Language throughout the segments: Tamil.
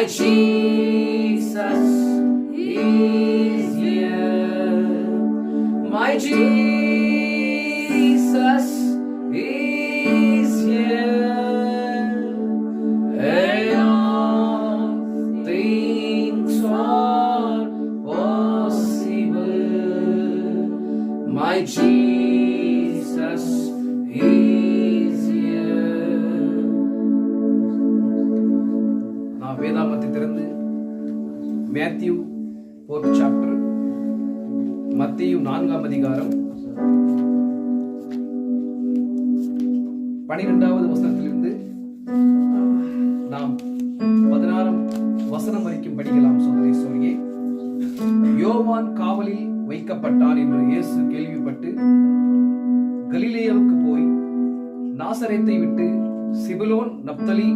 My Jesus is here. My Jesus is here. And all things are possible. My Jesus is here. நான் வேதாகமத்தை திறந்து மேத்யூ 4th chapter, மத்தேயு 4ஆம் அதிகாரம் 12வது வசனத்திலிருந்து நாம் 16ஆம் வசனம் வரைக்கும் படிக்கலாம். சோதரியே, யோவான் காவலில் வைக்கப்பட்டான் என்று இயேசு கேள்விப்பட்டு கலிலேயாவுக்கு போய் நாசரேத்தை விட்டு சிபுலோன், நப்தலி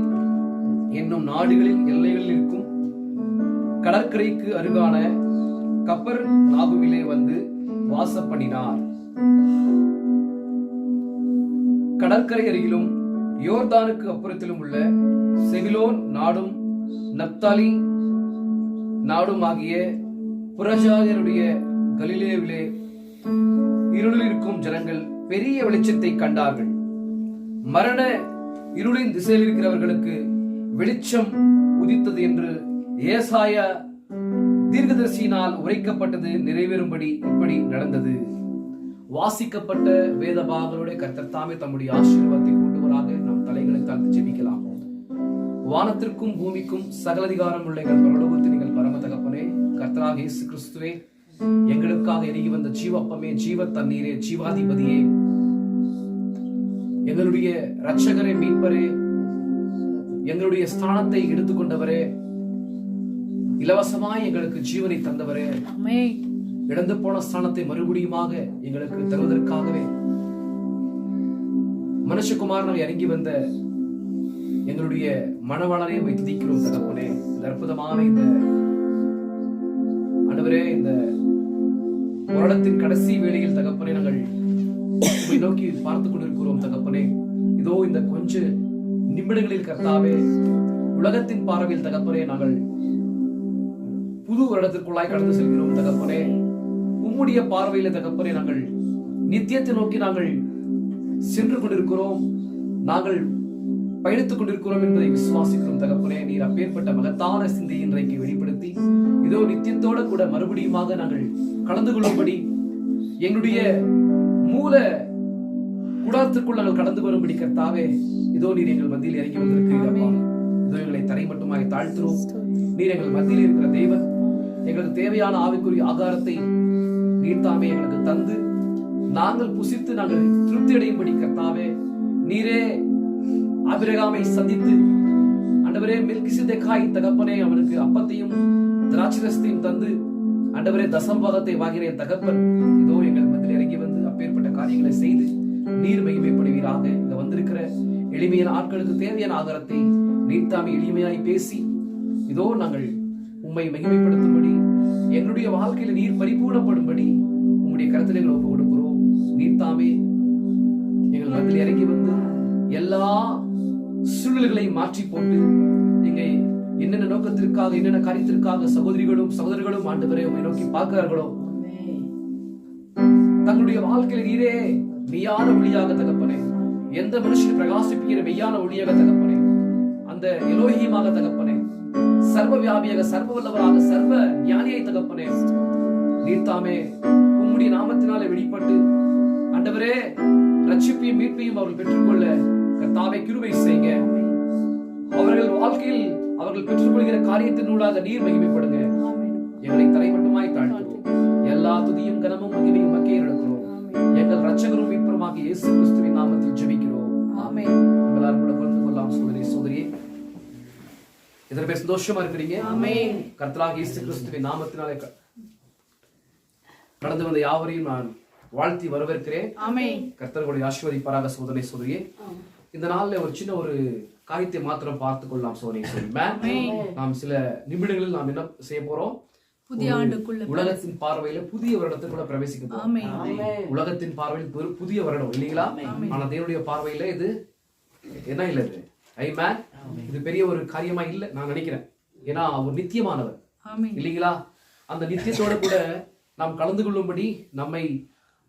என்னும் நாடுகளில் எல்லைகளில் இருக்கும் கடற்கரைக்கு அருகான கப்பர்நாகுமிலே வந்து வாசம் பண்ணினார். கடற்கரை அருகிலும் யோர்தானுக்கு அப்புறத்திலும் உள்ள செபிலோன் நாடும் நப்தாலி நாடும் ஆகிய புறஜாதியருடைய கலிலேயாவிலே இருளில் இருக்கும் ஜனங்கள் பெரிய வெளிச்சத்தை கண்டார்கள். மரண இருளின் திசையில் இருக்கிறவர்களுக்கு வெளிச்சம் உதித்தது என்று ஏசாயா தீர்க்கதரிசியினால் உரைக்கப்பட்டது நிறைவேறும்படி இப்படி நடந்தது. வாசிக்கப்பட்ட வேத பாகங்களுடைய கர்த்தர் தாமே தம்முடைய ஆசீர்வாதத்தை கூட்டுவராக. நாம் தலைகளை தாழ்த்தி ஜெபிக்கலாம். வானத்திற்கும் பூமிக்கும் சகல அதிகாரம் உள்ள எங்கள் பரலோகத்தில் நீங்கள் பரம தகப்பனே, கர்த்தராகிய இயேசு கிறிஸ்துவே, எங்களுக்காக எரிகி வந்த ஜீவப்பமே, ஜீவ தண்ணீரே, ஜீவாதிபதியே, எங்களுடைய இரட்சகரே, மீட்பரே, எங்களுடைய ஸ்தானத்தை எடுத்துக்கொண்டவரே, இலவசமாய் எங்களுக்கு ஜீவனை தந்தவரே, இழந்து போன ஸ்தானத்தை மறுபடியுமாக எங்களுக்கு தருவதற்காகவே மனுஷகுமாரனை இறங்கி வந்த எங்களுடைய மனவாளனை துதிக்கிறோம் தகப்பனே. இந்த அற்புதமான இந்த ஆண்டவரே, இந்த வருடத்தின் கடைசி வேளையில் தகப்பனே, நாங்கள் உம்மை நோக்கி பார்த்துக் கொண்டிருக்கிறோம் தகப்பனே. இதோ இந்த கொஞ்ச நிமிடங்களில் கர்த்தாவே, உலகத்தின் பார்வையில் தகப்பனே, நாங்கள் புது வருடத்திற்குள்ளாய் கடந்து செல்கிறோம் தகப்பனே. உம்முடைய பார்வையில தகப்பனே, நாங்கள் நித்தியத்தை நோக்கி நாங்கள் சென்று கொண்டிருக்கிறோம், நாங்கள் பயணித்துக் கொண்டிருக்கிறோம் என்பதை விசுவாசிக்கிறோம் தகப்பனே. நீர் அப்பேற்பட்ட மகத்தான சிந்தையை இன்றைக்கு வெளிப்படுத்தி இதோ நித்தியத்தோட கூட மறுபடியுமாக நாங்கள் கலந்து கொள்ளும்படி எங்களுடைய மூல கூடாரத்திற்குள் நாங்கள் கடந்து வரும்படி கர்த்தாவே, இதோ நீர் எங்கள் மத்தியில் இறங்கி வந்திருக்கிறீரப்பா. இதோ எங்களை தரை மட்டுமாய் தாழ்த்துறோம். நீர் எங்கள் மத்தியில் இருக்கிற தேவன். எங்களுக்கு தேவையான ஆவிக்குரிய ஆகாரத்தை நீர் தாமே எங்களுக்கு தந்து நாங்கள் புசித்து நாங்கள் திருப்தி அடையும்படி கர்த்தாவே, நீரே ஆபிரகாமை சந்தித்து ஆண்டவரே, மெல்கிசேதேக்காய் தகப்பனே, அவனுக்கு அப்பத்தையும் திராட்சரசத்தையும் தந்து ஆண்டவரே, தசமபாகத்தை வாங்கின தகப்பன் இதோ எங்கள் மத்தியில் இறங்கி வந்து அப்பேற்பட்ட காரியங்களை செய்து நீர் மகிமைப்படுவீராக. இங்க வந்திருக்கிற எளிமையான ஆட்களுக்கு தேவையான ஆகாரத்தை நீர் தாமே எளிமையாய் பேசி இதோ நாங்கள் உம்மை மகிமைப்படுத்தும்படி, எங்களுடைய வாழ்க்கையில நீர் பரிபூர்ணப்படும்படி உம்முடைய கருத்தில் எங்களை ஒப்பு கொடுக்கிறோம். நீர் தாமே எங்கள் மத்தியில் இறங்கி வந்து எல்லா சூழ்நிலைகளையும் மாற்றி போட்டு எங்க என்னென்ன நோக்கத்திற்காக, என்னென்ன காரியத்திற்காக சகோதரிகளும் சகோதரர்களும் ஆண்டவரே உம்மை நோக்கி பார்க்கிறார்களோ, தங்களுடைய வாழ்க்கையில் நீரே மெய்யான ஒளியாக தகப்பனே, எந்த மனுஷன் பிரகாசிப்பிக்கிற மெய்யான ஒளியாக தகப்பனே, அந்த எலோஹியமாக தகப்பனே, சர்வ வியாபியாக, சர்வ வல்லவராக, சர்வ ஞானியை தகப்பனே, நீர் தாமே உம்முடைய நாமத்தினாலே வெளிப்பட்டு ஆண்டவரே, ரட்சிப்பையும் மீட்பையும் அவர்கள் பெற்றுக்கொள்ள கர்த்தாவே கிருபை செய்யுங்க. அவர்கள் வாழ்க்கையில் அவர்கள் பெற்றுக்கொள்கிற காரியத்தினூடாக நீர் மகிமைப்படுங்க. எங்களை தரை மட்டுமாய் தாழ்த்துவோம். எல்லா துதியும் கனமும் மகிமையும் மக்கே எடுக்கிறோம். எங்கள் இரட்சகரும் மீட்பருமாகிய இயேசு கிறிஸ்துவின் நாமத்தில் ஜெபிக்கிறோம். ஆமென். எல்லாரும் கூட பகிர்ந்து கொள்ளலாம். சகோதரி சகோதரியே, இதற்கு சந்தோஷமா இருக்கிறீங்க? ஆமென். கர்த்தராகிய இயேசு கிறிஸ்துவின் நாமத்தினாலே கடந்து வந்த யாவரையும் நான் வாழ்த்தி வரவேற்கிறேன். ஆமென். கர்த்தர் உங்களை ஆசீர்வதிப்பாராக. சகோதரி சகோதரியே, இந்த நாள்ல ஒரு சின்ன ஒரு காரியத்தை மாத்திரம் பார்த்துக் கொள்ளலாம். சகோதரி நாம் சில நிமிடங்களில் நாம் என்ன செய்ய போறோம்? புதிய ஆண்டுக்குள்ள உலகத்தின் பார்வையில புதிய வருடத்துக்குள்ள பிரவேசிக்க போறோம். உலகத்தின் பார்வையில் புதிய வருடம் இல்லைங்களா? ஆனா தேவனுடைய பார்வையில இது என்ன இல்ல, இது ஐமேன், இது பெரிய ஒரு காரியமா இல்ல நான் நினைக்கிறேன். ஏன்னா அவர் நித்தியமானவர் ஆமென். இல்லைங்களா? அந்த நித்தியத்தோட கூட நாம் கலந்து கொள்ளும்படி நம்மை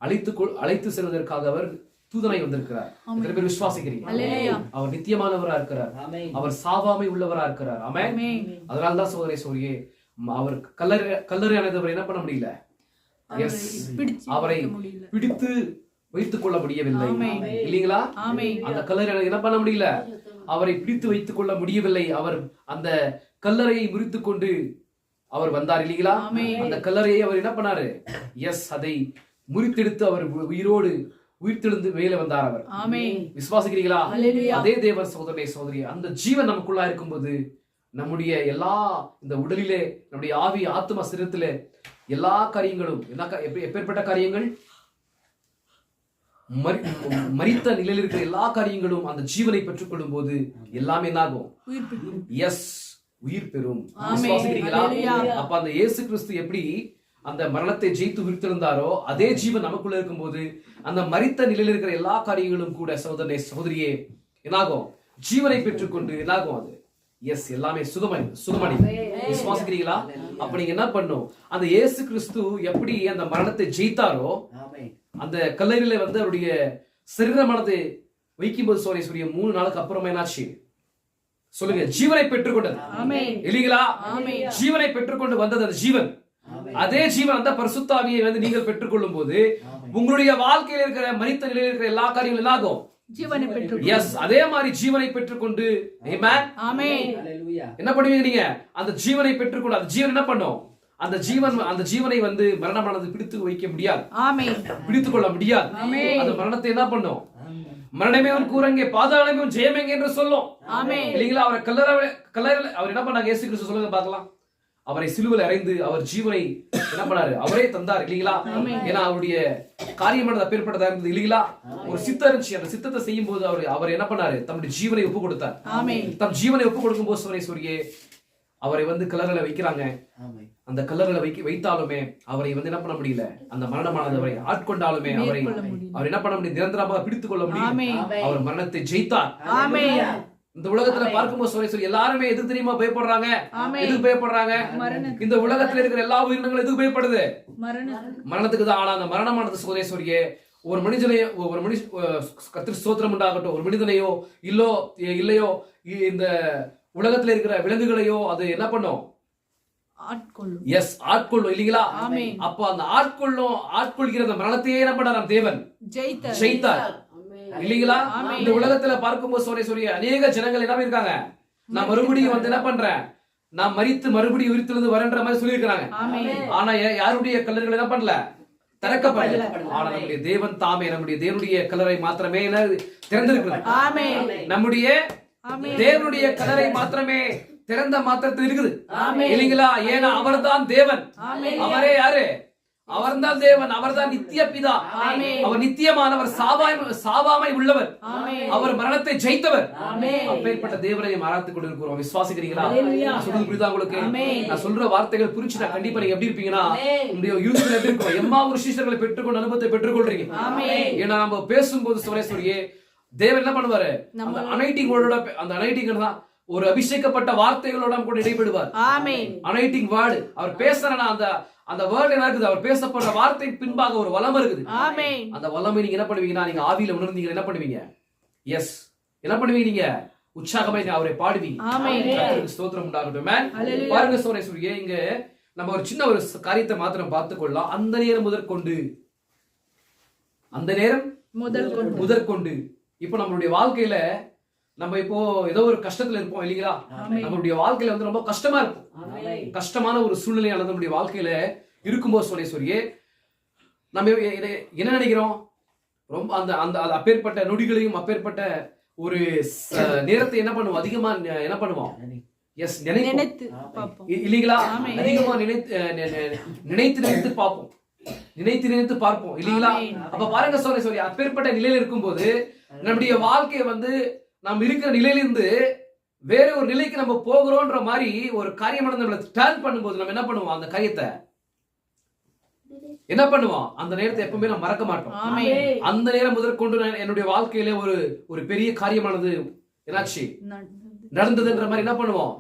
அழைத்து செல்வதற்காக அவர் தூதனாய் வந்திருக்கிறார். எத்தனை பேர் விசுவாசிக்கிறீங்க? அவர் நித்தியமானவரா இருக்கிறார். அவர் சாவாமை உள்ளவரா இருக்கிறார். ஆமென். அதனால்தான் சகோதரே சோரியே அவர் கல்லறையானவர் என்ன பண்ண முடியல? எஸ், அவரை பிடித்து வைத்துக் கொள்ள முடியவில்லை இல்லைங்களா? அந்த கல்லறை என்ன பண்ண முடியல? அவரை பிடித்து வைத்துக் கொள்ள முடியவில்லை. அவர் அந்த கல்லறையை முறித்துக் கொண்டு அவர் வந்தார் இல்லைங்களா? அந்த கல்லறையை அவர் என்ன பண்ணாரு? எஸ், அதை முறித்தெடுத்து அவர் உயிரோடு உயிர்த்தெழுந்து மேலே வந்தார். அவர் விசுவாசிக்கிறீங்களா? அதே தேவன் சகோதரனே சகோதரி, அந்த ஜீவன் நமக்குள்ளா இருக்கும்போது நம்முடைய எல்லா இந்த உடலிலே, நம்முடைய ஆவி ஆத்மா சரீரத்திலே எல்லா காரியங்களும் எப்பேற்பட்ட காரியங்கள், மரித்த நிலையில் இருக்கிற எல்லா காரியங்களும் அந்த ஜீவனை பெற்றுக் கொள்ளும் போது எல்லாமே என்னாகும்? எஸ், உயிர் பெறும். விசுவாசிக்கிறீங்களா? அப்ப அந்த இயேசு கிறிஸ்து எப்படி அந்த மரணத்தை ஜெயித்து உயிர்த்தெழுந்தாரோ அதே ஜீவன் நமக்குள்ள இருக்கும்போது அந்த மரித்த நிலையில் இருக்கிற எல்லா காரியங்களும் கூட சகோதரனே சகோதரியே என்னாகும்? ஜீவனை பெற்றுக்கொண்டு என்னாகும்? அது எஸ், எல்லாமே சுகமணி. விசுவாசிக்கிறீங்களா? அப்ப நீங்க என்ன பண்ணும்? அந்த இயேசு கிறிஸ்து எப்படி அந்த மரணத்தை ஜெயித்தாரோ அந்த கல்லறையில வந்து அவருடைய சரீரமானதை வைக்கும்போது சூரிய 3 நாளுக்கு அப்புறமா என்னாச்சு சொல்லுங்க? ஜீவனை பெற்றுக்கொண்டது இல்லைங்களா? ஜீவனை பெற்றுக்கொண்டு வந்தது அந்த ஜீவன். அதே ஜீவன் அந்த பரிசுத்த ஆவியை வந்து நீங்கள் பெற்றுக்கொள்ளும் போது உங்களுடைய வாழ்க்கையில் இருக்கிற மரித்த நிலையில் இருக்கிற எல்லா காரியங்களும் என்ன ஆகும்? எஸ், அதே மாதிரி ஜீவனை பெற்றுக்கொண்டு என்ன பண்ணுவீங்க? நீங்க அந்த ஜீவனை பெற்றுக்கொண்டு அந்த ஜீவன் என்ன பண்ணும்? அந்த ஜீவனை வந்து மரணமானது பிடித்து வைக்க முடியாது, பிடித்துக் கொள்ள முடியாது. அந்த மரணத்தை என்ன பண்ணும்? மரணமே கூறங்க, பாதாளமே ஜெயமெங்க என்று சொல்லும் இல்லைங்களா? அவரை கல்லறையில அவர் என்ன பண்ணாங்க? இயேசு கிறிஸ்து சொல்லுங்க பார்க்கலாம். அவரை சிலுவையில் அறைந்து அவர் ஜீவனை என்ன பண்ணாரு? அவரே தந்தார் இல்லைங்களா? ஏன்னா அவருடைய காரியமானது அப்பேற்பட்டதா இருந்தது இல்லைங்களா? ஒரு சித்தம் இருந்துச்சு. அந்த சித்தத்தை செய்யும் போது அவர் என்ன பண்ணாரு? தம்முடைய ஜீவனை ஒப்பு கொடுத்தார். தம் ஜீவனை ஒப்பு கொடுக்கும் போது சூரியே அவரை வந்து கல்லறையில வைக்கிறாங்க. அந்த கல்லறையில வைத்தாலுமே அவரை வந்து என்ன பண்ண முடியல? அந்த மரணமானது அவரை ஆட்கொண்டாலுமே அவர் என்ன பண்ண முடியும்? நிரந்தரமாக பிடித்துக் கொள்ள முடியும். அவர் மரணத்தை ஜெயித்தார். இந்த உலகத்துல பார்க்கும்போது சொல்லி எல்லாருமே எதுக்கு தெரியுமா பயப்படுறாங்க? எதுக்கு பயப்படுறாங்க? இந்த உலகத்துல இருக்கிற எல்லா உயிரினங்களும் எதுக்கு பயப்படுது? மரணத்துக்கு தான். ஆனா அந்த மரணமானது சோதேஸ்வரியே ஒரு கர்த்தர் ஸ்தோத்திரம் உண்டாகட்டும், ஒரு மனிதனையோ இல்லையோ இந்த உலகத்துல இருக்கிற விலங்குகளையோ அது என்ன பண்ணும்? எஸ், ஆட்கொள்ளும் இல்லீங்களா? அப்ப அந்த ஆட்கொள்கிற அந்த மரணத்தையே என்ன பண்ணார்? தேவன் ஜெயித்தார் இல்லீங்களா? இந்த உலகத்துல பார்க்கும்போது சொல்லி அநேக ஜனங்கள் என்ன இருக்காங்க? நான் மறுபடியும் வந்து என்ன பண்றேன்? நான் மரித்து மறுபடியும் உயிர்த்தெழுந்து வரேன்ற மாதிரி சொல்லி இருக்கிறாங்க. ஆனா யாருடைய கல்லறைகள் என்ன பண்ணல? திறக்கப்படல. ஆனா நம்முடைய தேவன் தாமே, நம்முடைய தேவனுடைய கல்லறை மாத்திரமே திறந்திருக்கிறது. நம்முடைய தேவனுடைய கல்லறை மாத்திரமே திறந்த மாத்திரத்தில் இருக்குது இல்லைங்களா? ஏன்னா அவர்தான் தேவன். அவரே யாரு? அவர்தான் தேவன். அவர்தான் நித்திய பிதா. அவர் நித்தியமானவர், சாவாமை உள்ளவர். அவர் மரணத்தை ஜெயித்தவர். அப்பேற்பட்ட தேவனை ஆராய்ந்து கொண்டிருக்கிறோம். விசுவாசிக்கிறீங்களா? சொல்றது புரியுதா உங்களுக்கு? நான் சொல்ற வார்த்தைகள் புரிச்சுட்டா கண்டிப்பா நீங்க எப்படி இருப்பீங்கன்னா யூஸ்ஃபுல் எப்படி இருக்கும்? எம்மாவூர் சீஷர்களை பெற்றுக்கொண்டு அனுபவத்தை பெற்றுக்கொள்றீங்க. ஏன்னா நம்ம பேசும்போது சுரேஸ்வரியே தேவன் என்ன பண்ணுவாரு? அந்த அனைட்டிங் வேர்டோட, அந்த அனைட்டிங் தான் ஒரு அபிஷேகப்பட்ட வார்த்தைகளோட கூட இடைபடுவார். அனைட்டிங் வேர்டு அவர் பேசுறனா அந்த வேர்ட் என்ன இருக்குது? அவர் பேசப்படுற வார்த்தை பின்பாக ஒரு வலம் இருக்குது. அந்த வல்லமை நீங்க என்ன பண்ணுவீங்கன்னா நீங்க ஆவியில உணர்ந்தீங்க என்ன பண்ணுவீங்க? எஸ், என்ன பண்ணுவீங்க? நீங்க உற்சாகமா அவரை பாடுவீங்க. கர்த்தருக்கு ஸ்தோத்திரம் உண்டாகட்டும். பாருங்க சோரேஸ்வரியே, இங்க நம்ம ஒரு சின்ன ஒரு காரியத்தை மாத்திரம் பார்த்துக் கொள்ளலாம். அந்த நேரம் முதற்கொண்டு இப்ப நம்மளுடைய வாழ்க்கையில நம்ம இப்போ ஏதோ ஒரு கஷ்டத்துல இருப்போம் இல்லீங்களா? நம்மளுடைய வாழ்க்கையில வந்து ரொம்ப கஷ்டமா இருக்கும். கஷ்டமான ஒரு சூழ்நிலையானது நம்முடைய வாழ்க்கையில இருக்கும்போது சோரேஸ்வரியே நம்ம என்ன நினைக்கிறோம்? ரொம்ப அந்த அப்பேற்பட்ட நொடிகளையும் அப்பேற்பட்ட ஒரு நேரத்தை என்ன பண்ணுவோம்? அதிகமா என்ன பண்ணுவோம்? எஸ், நினைத்து இல்லீங்களா? அதிகமா நினைத்து பார்ப்போம். நினைத்து பார்ப்போம் இல்லீங்களா? அப்ப பாருங்க சோரேஸ்வரி, அப்பேற்பட்ட நிலையில இருக்கும்போது நம்முடைய வாழ்க்கையை வந்து நாம் இருக்கிற நிலையிலிருந்து வேற ஒரு நிலைக்கு நம்ம போகிறோம்ன்ற மாதிரி ஒரு காரியமான நம்மள டர்ன் பண்ணும்போது நம்ம என்ன பண்ணுவோம்? அந்த காரியத்தை என்ன பண்ணுவோம்? அந்த நேரத்தை எப்பவுமே நம்ம மறக்க மாட்டோம். அந்த நேரம் முதற்கொண்டு என்னுடைய வாழ்க்கையில ஒரு பெரிய காரியமானது என்னாச்சு? நடந்ததுன்ற மாதிரி என்ன பண்ணுவோம்?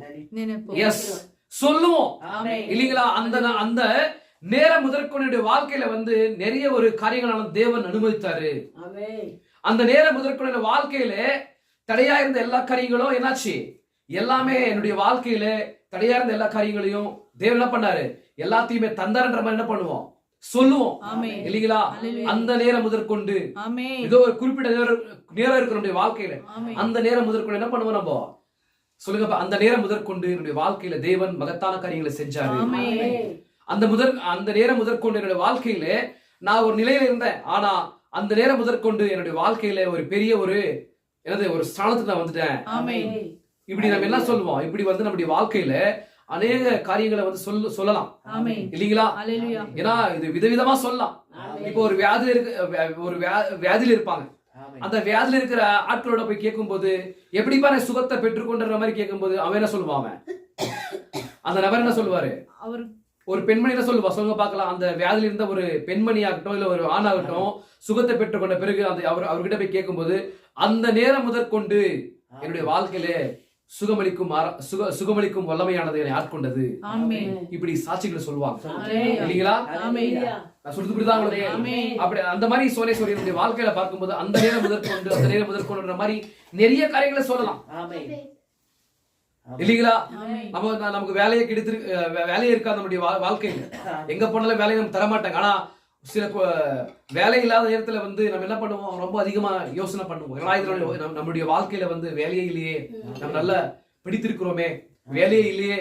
எஸ் சொல்லுவோம் இல்லீங்களா? அந்த நேரம் முதற்கொண்டு வாழ்க்கையில வந்து நிறைய ஒரு காரியங்களான தேவன் அனுமதித்தாரு. அந்த நேரம் முதற்கொண்டு வாழ்க்கையில தடையா இருந்த எல்லா காரியங்களும் என்னாச்சு? எல்லாமே என்னுடைய வாழ்க்கையில தடையா இருந்த எல்லா காரியங்களையும் தேவன் என்ன பண்ணாரு? எல்லாத்தையுமே தந்தாருன்ற மாதிரி என்ன பண்ணுவோம்? சொல்லுவோம் இல்லீங்களா? அந்த நேரம் முதற்கொண்டு ஏதோ ஒரு குறிப்பிட்ட நேரம் இருக்கு நம்முடைய வாழ்க்கையில. அந்த நேரம் முதற்கொண்டு என்ன பண்ணுவோம் நம்ம? சொல்லுங்க. அந்த நேரம் முதற்கொண்டு என்னுடைய வாழ்க்கையில தேவன் மகத்தான காரியங்களை செஞ்சாரு. அந்த நேரம் முதற்கொண்டு என்னுடைய வாழ்க்கையில நான் ஒரு நிலையில இருந்தேன். ஆனா அந்த நேரம் முதற்கொண்டு என்னுடைய வாழ்க்கையில ஒரு பெரிய ஒரு ஸ்தானத்துக்கு நான் வந்துட்டேன். இப்படி நம்ம என்ன சொல்லுவோம்? இப்படி வந்து நம்முடைய வாழ்க்கையில அநேக காரியங்களை வந்து சொல்லலாம் இல்லீங்களா? ஏன்னா இது விதவிதமா சொல்லலாம். இப்போ ஒரு வியாதியில இருப்பாங்க. அந்த வியாதியில இருக்கிற ஆட்களோட போய் கேட்கும் போது எப்படிப்பா நான் சுகத்தை பெற்றுக்கொண்ட மாதிரி கேட்கும் போது அவன் என்ன சொல்லுவான்? அந்த நபர் என்ன சொல்லுவாரு? ஒரு பெண்மணி என்ன சொல்லுவா? சொல்லுங்க பாக்கலாம். அந்த வியாதியில இருந்த ஒரு பெண்மணி ஆகட்டும் இல்ல ஒரு ஆணாகட்டும் சுகத்தை பெற்றுக்கொண்ட பிறகு அவர்கிட்ட போய் கேட்கும் போது அந்த நேரம் முதற்கொண்டு என்னுடைய வாழ்க்கையில சுகமளிக்கும் வல்லமையானது என்னை ஆட்கொண்டது. இப்படி சாட்சிகளை சொல்லுவாங்க இல்லீங்களா? நான் சொல்றது புரியுதா உங்களுக்கு? அப்படி அந்த மாதிரி சோனேஸ்வரி வாழ்க்கையில பார்க்கும்போது அந்த நேரம் முதற்கொண்டு மாதிரி நிறைய காரியங்களை சொல்லலாம் இல்லீங்களா? நமக்கு வேலையை வேலையே இருக்கா நம்முடைய வாழ்க்கையில. எங்க போனாலும் வேலையை நம்ம தரமாட்டாங்க. ஆனா சில வேலை இல்லாத நேரத்துல வந்து நம்ம என்ன பண்ணுவோம்? ரொம்ப அதிகமா யோசனை பண்ணுவோம். நம்முடைய வாழ்க்கையில வந்து வேலையே இல்லையே, நம்ம நல்லா பிடித்திருக்கிறோமே, வேலையே இல்லையே,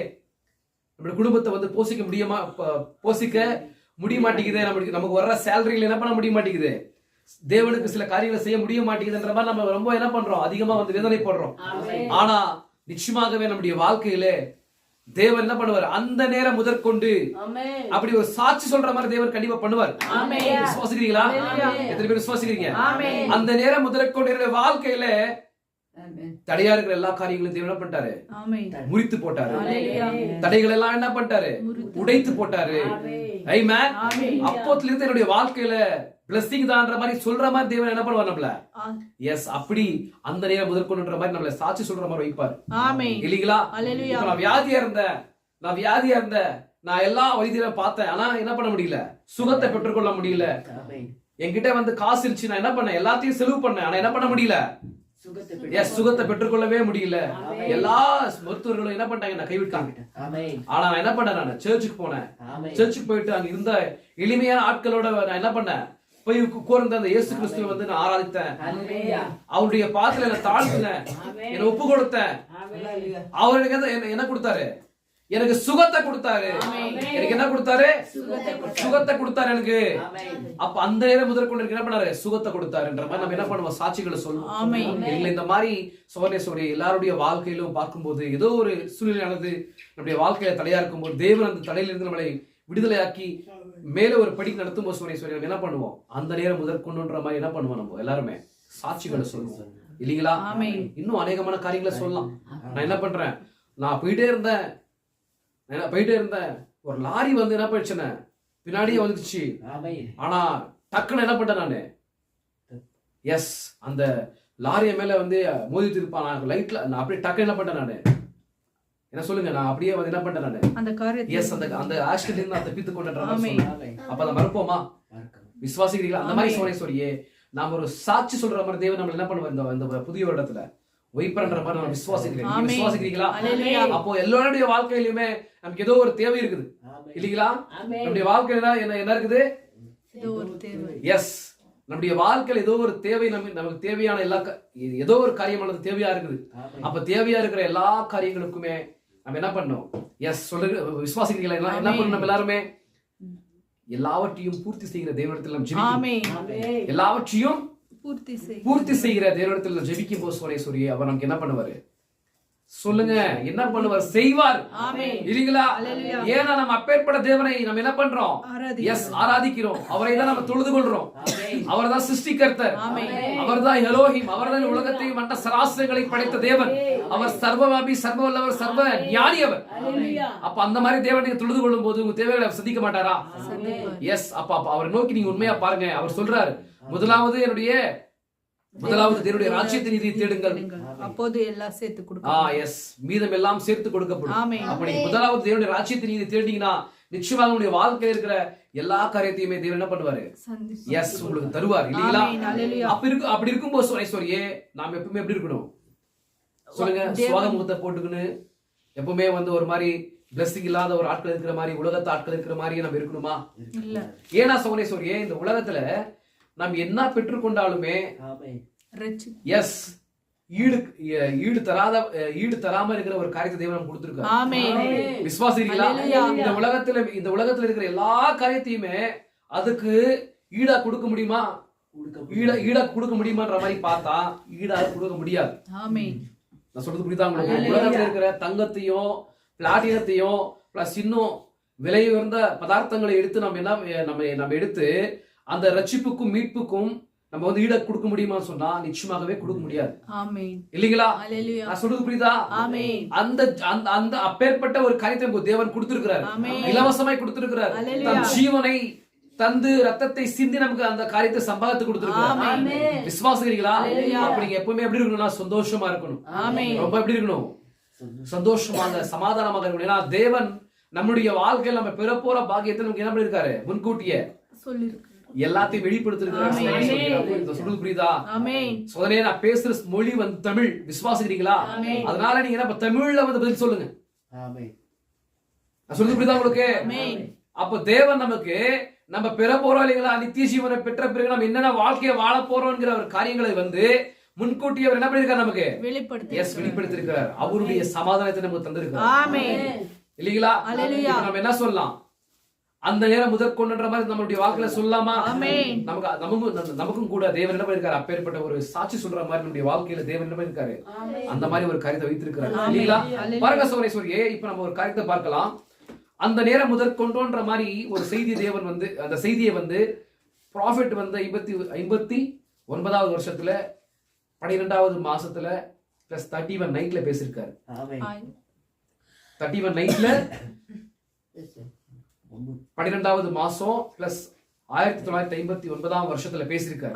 நம்முடைய குடும்பத்தை வந்து போசிக்க முடிய மாட்டேங்குது. நமக்கு வர்ற சேலரியில என்ன பண்ண முடிய மாட்டேங்குது, தேவனுக்கு சில காரியங்களை செய்ய முடிய மாட்டேங்குதுன்ற மாதிரி நம்ம ரொம்ப என்ன பண்றோம்? அதிகமா வந்து வேதனைப்படுறோம். ஆனா நிச்சயமாகவே நம்முடைய வாழ்க்கையில தேவன் என்ன பண்ணுவார்? அந்த நேரம் முதற்கொண்டு அப்படி ஒரு சாட்சி சொல்ற மாதிரி தேவன் கண்டிப்பா பண்ணுவார். விசுவாசிக்கிறீங்களா? எத்தனை பேர் விசுவாசிக்கிறீங்க? அந்த நேரம் முதற்கொண்டு வாழ்க்கையில தடையா இருக்கிற எல்லா காரியங்களையும் தேவன் என்ன பண்ணிட்டாரு? முறித்து போட்டாரு. தடைகள் எல்லாம் என்ன பண்ணிட்டாரு? உடைத்து போட்டாரு. ஆமென். அப்போத்துல இருந்து என்னுடைய வாழ்க்கையில பிளஸிங் தான்ற மாதிரி சொல்ற மாதிரி தேவன் என்ன பண்ணுவார் நம்மள? எஸ், அப்படி அந்த நேரம் முதற்கொண்டுன்ற மாதிரி நம்மள சாட்சி சொல்ற மாதிரி வைப்பார் இல்லீங்களா? நான் வியாதியா இருந்தேன், நான் எல்லா வைத்தியம் பார்த்தேன், ஆனா என்ன பண்ண முடியல? சுகத்தை பெற்றுக்கொள்ள முடியல. என்கிட்ட வந்து காசு இருந்துச்சு, நான் என்ன பண்ணேன்? எல்லாத்தையும் செலவு பண்ணேன், ஆனா என்ன பண்ண முடியல? சுகத்தை பெற்றுக்கொள்ளவே முடியல. எல்லா மருத்துவர்களும் என்ன பண்ணிட்டாங்க? நான் கைவிட்டாங்க. ஆனா நான் என்ன பண்ணேன்? நான் சர்ச்சுக்கு போனேன். சர்ச்சுக்கு போயிட்டு அங்க இருந்த எளிமையான ஆட்களோட நான் என்ன பண்ணேன்? போய் கூர்ந்த அந்த இயேசு கிறிஸ்துவை வந்து நான் ஆராதித்தேன். அவருடைய பாதத்துல என்ன தாழ்த்தினேன், என்ன ஒப்பு கொடுத்தேன். அவர் எனக்கு என்ன கொடுத்தாரு? எனக்கு சுகத்தை கொடுத்தாரு. எனக்கு என்ன கொடுத்தாரு? சுகத்தை கொடுத்தாரு எனக்கு. அப்ப அந்த நேரம் முதற்கொண்டு என்ன பண்ணாரு? சுகத்தை கொடுத்தாருன்ற மாதிரி நம்ம என்ன பண்ணுவோம்? சாட்சிகளை சொல்லுவோம். இல்ல இந்த மாதிரி சோனேஸ்வரி எல்லாருடைய வாழ்க்கையிலும் பார்க்கும்போது ஏதோ ஒரு சூழ்நிலையானது நம்முடைய வாழ்க்கையில தடையா இருக்கும்போது தேவன் அந்த தடையிலிருந்து நம்மளை விடுதலையாக்கி மேல ஒரு படிக்கு நடத்தும் போது சோனேஸ்வரி என்ன பண்ணுவோம்? அந்த நேரம் முதற்கொண்டுன்ற மாதிரி என்ன பண்ணுவோம்? நம்ம எல்லாருமே சாட்சிகளை சொல்லுவோம் இல்லீங்களா? இன்னும் அநேகமான காரியங்களை சொல்லலாம். நான் என்ன பண்றேன்? நான் போயிட்டே இருந்தேன், ஒரு லாரி வந்து என்ன போயிடுச்சுன்னு பின்னாடியே வந்துச்சு. ஆனா டக்குன்னு என்ன பண்ணேன் நானு? எஸ், அந்த லாரிய மேல வந்து மோதிட்டு இருப்பான் லைட்ல. நான் அப்படியே டக்கு என்ன பண்ணேன் நானு? என்ன சொல்லுங்க? நான் அப்படியே வந்து என்ன பண்ணேன் நானு? எஸ், அந்த ஆக்சிடென்ட்ல இருந்து அந்த பித்து கொண்டேன். அப்ப அதை மறப்போமா? விசுவாசிக்கிறீங்களா? அந்த மாதிரி சோனேஸ்வரியே நாம ஒரு சாட்சி சொல்ற மாதிரி தேவன் நம்ம என்ன பண்ணுவோம்? இந்த புதிய வருடத்துல வைப்பன்ற மாதிரி நம்ம விசுவாசிக்கிறீங்களா? அப்போ எல்லாருடைய வாழ்க்கையிலுமே நமக்கு ஏதோ ஒரு தேவை இருக்குது இல்லீங்களா? நம்முடைய வாழ்க்கையில என்ன இருக்குது? எஸ், நம்முடைய வாழ்க்கையில ஏதோ ஒரு தேவை, நமக்கு தேவையான ஏதோ ஒரு காரியமானது தேவையா இருக்குது. அப்ப தேவையா இருக்கிற எல்லா காரியங்களுக்குமே நம்ம என்ன பண்ணோம்? எஸ், சொல்லுங்க. விசுவாசிக்கிறீங்களா? என்ன பண்ணணும்? நம்ம எல்லாருமே எல்லாவற்றையும் பூர்த்தி செய்கிற தேவனிடத்தில் நம்ம ஜெபிக்கணும். எல்லாவற்றையும் பூர்த்தி செய்கிற தேவனிடத்தில் ஜெபிக்கும் போது சோனேஸ்வரியே அவர் நமக்கு என்ன பண்ணுவாரு? சொல்லுங்க, என்ன பண்ணுவார்? செய்வார் இல்லீங்களா? ஏன்னா நம்ம அப்பேற்பட்ட தேவனை நம்ம என்ன பண்றோம்? எஸ், ஆராதிக்கிறோம். அவரை தான் நம்ம தொழுது கொள்றோம். அவர் தான் சிருஷ்டிகர்த்தர், அவர் தான் எலோஹிம், அவர் தான் உலகத்தையும் மற்ற சராசரங்களை படைத்த தேவன். அவர் சர்வவாபி, சர்வ வல்லவர், சர்வ ஞானி அவர். அப்ப அந்த மாதிரி தேவனை தொழுது கொள்ளும் போது உங்க தேவைகளை சந்திக்க மாட்டாரா? எஸ், அப்ப அவரை நோக்கி நீங்க உண்மையா பாருங்க. அவர் சொல்றாரு, முதலாவது என்னுடைய முதலாவது தேவனுடைய ராஜ்யத்தின் நீதியை தேடுங்கள், அப்போது எல்லாம் சேர்த்து கொடுக்கும். எஸ், மீதம் எல்லாம் சேர்த்து கொடுக்கப்படும். ஆமென். அப்படி முதலாவது தேவனுடைய ராஜ்யத்தின் நீதியை தேடினீங்கன்னா நிச்சயமாக உங்களுடைய வாழ்க்கையில் இருக்கிற எல்லா காரியத்தையுமே தேவன் என்ன பண்ணுவாரு? எஸ், உங்களுக்கு தருவார் இல்லீங்களா? அப்படி இருக்கும்போது சோரேஸ்வரியே நாம் எப்பவுமே எப்படி இருக்கணும் சொல்லுங்க? சுவாகமுகத்தை போட்டுக்கணும். எப்பவுமே ஒரு மாதிரி பிளஸிங் இல்லாத ஒரு ஆட்கள் இருக்கிற மாதிரி, உலகத்து ஆட்கள் இருக்கிற மாதிரி நம்ம இருக்கணுமா? இல்ல. ஏன்னா சோரேஸ்வரியே, இந்த உலகத்துல நாம் என்ன பெற்றுக்கொண்டாலுமே எஸ் ஈடு தராம இருக்கிற ஒரு காரியத்தை தேவன் நமக்கு கொடுத்திருக்காரு. விசுவாசிக்கிறீங்களா? இந்த உலகத்துல இருக்கிற எல்லா காரியத்தையுமே அதுக்கு ஈடா கொடுக்க முடியுமா? ஈடா கொடுக்க முடியுமான்ற மாதிரி பார்த்தா ஈடா கொடுக்க முடியாது. நான் சொல்றது புரியுதா உங்களுக்கு? உலகத்துல இருக்கிற தங்கத்தையும் பிளாட்டினத்தையும் பிளஸ் இன்னும் விலை உயர்ந்த பதார்த்தங்களை எடுத்து நம்ம எடுத்து அந்த ரட்சிப்புக்கும் மீட்புக்கும் நம்ம ஈட கொடுக்க முடியுமா சொன்னா நிச்சயமாகவே கொடுக்க முடியாது. இல்லீங்களா? நான் சொல்றது புரியுதா? அந்த அப்பேற்பட்ட ஒரு காரியத்தை தேவன் கொடுத்திருக்கிறார், இலவசமாய் கொடுத்திருக்கிறார். தன் ஜீவனை தந்து ரத்தத்தை சிந்தி நமக்கு அந்த காரியத்தை சம்பாதித்து கொடுத்திருக்கிறார். விசுவாசிக்கிறீங்களா? அப்ப நீங்க எப்பவுமே எப்படி இருக்கணும்னா சந்தோஷமா இருக்கணும். ரொம்ப எப்படி இருக்கணும்? சந்தோஷமாக சமாதானமாக இருக்கணும். ஏன்னா தேவன் நம்முடைய வாழ்க்கையில் நம்ம பெற போற பாக்கியத்தை நமக்கு என்ன பண்ணிருக்காரு? முன்கூட்டியே எல்லாத்தையும் வெளிப்படுத்திருக்கிறார். சொல்றது புரியுதா? சோதனையே நான் பேசுற மொழி தமிழ். விசுவாசிக்கிறீங்களா? அதனால நீங்க என்ன தமிழ்ல பதில் சொல்லுங்க. சொல்றது புரியுதா உங்களுக்கு? அப்ப தேவன் நமக்கு நம்ம பெற போறோம் இல்லைங்களா, நித்திய ஜீவனை பெற்ற பிறகு நம்ம என்னென்ன வாழ்க்கையை வாழ போறோம்ங்கிற ஒரு காரியங்களை முன்கூட்டி அவர் என்ன பண்ணிருக்காரு? நமக்கு வெளிப்படுத்திருக்கிறார். அவருடைய சமாதானத்தை நமக்கு தந்திருக்கிறார் இல்லீங்களா? நம்ம என்ன சொல்லலாம்? அந்த நேரம் முதற்கொண்டுன்ற மாதிரி நம்மளுடைய வாழ்க்கையில சொல்லலாமா? நமக்கும் கூட தேவன் என்ன பண்ணிருக்காரு? அப்பேற்பட்ட ஒரு சாட்சி சொல்ற மாதிரி நம்முடைய வாழ்க்கையில தேவன் என்ன பண்ணிருக்காரு? அந்த மாதிரி ஒரு காரியத்தை வைத்திருக்கிறார் இல்லீங்களா? பாருங்க சோரேஸ்வரியே, இப்ப நம்ம ஒரு காரியத்தை பார்க்கலாம். அந்த நேரம் முதற்கொண்டோன்ற மாதிரி ஒரு செய்தி தேவன் அந்த செய்தியை ப்ராஃபிட் 59வது வருஷத்துல 12வது மாசத்துல பிளஸ் 31 நைட்ல பேசிருக்காரு. 31 நைட்ல 12வது மாசம் பிளஸ் 1959ஆம் வருஷத்துல பேசிருக்காரு.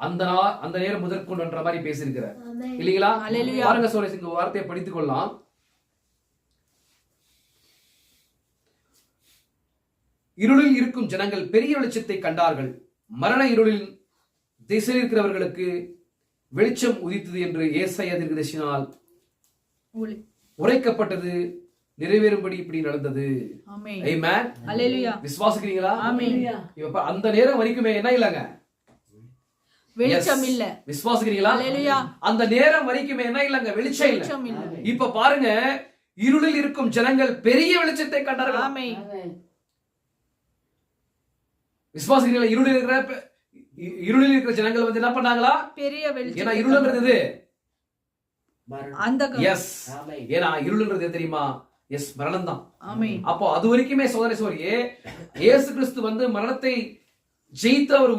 அந்த நேரம் முதற்கொண்டுன்ற மாதிரி பேசிருக்கிறார் இல்லீங்களா? பாருங்க சோரேஸ், இந்த வார்த்தையை படித்துக் கொள்ளலாம். இருளில் இருக்கும் ஜனங்கள் பெரிய வெளிச்சத்தை கண்டார்கள். மரண இருளில் திசையில் இருக்கிறவர்களுக்கு வெளிச்சம் உதித்தது என்று ஏசாயா தீர்க்கதரிசியினால் உரைக்கப்பட்டது நிறைவேறும்படி இப்படி நடந்தது. ஆமென். ஹல்லேலூயா. விசுவாசிக்கிறீங்களா? ஆமென். இப்ப அந்த நேரம் வரைக்குமே என்ன இல்லங்க? வெளிச்சம் இல்ல. விசுவாசிக்கிறீங்களா? ஹல்லேலூயா. அந்த நேரம் வரைக்குமே என்ன இல்லங்க? வெளிச்சம் இல்ல. இப்ப பாருங்க, இருளில் இருக்கும் ஜனங்கள் பெரிய வெளிச்சத்தை கண்டார்கள். ஆமென். விசுவாசிக்கிறீங்களா? இருளில் இருக்கிற ஜனங்கள் என்ன பண்ணாங்களா? பெரிய வெளிச்சம். ஏன்னா இருள்ன்றது ஏன்னா இருள்ன்றது தெரியுமா? எஸ், மரணம் தான். அப்போ அது வரைக்குமே சோதனையே இயேசு கிறிஸ்து மரணத்தை ஜெயித்து அவர்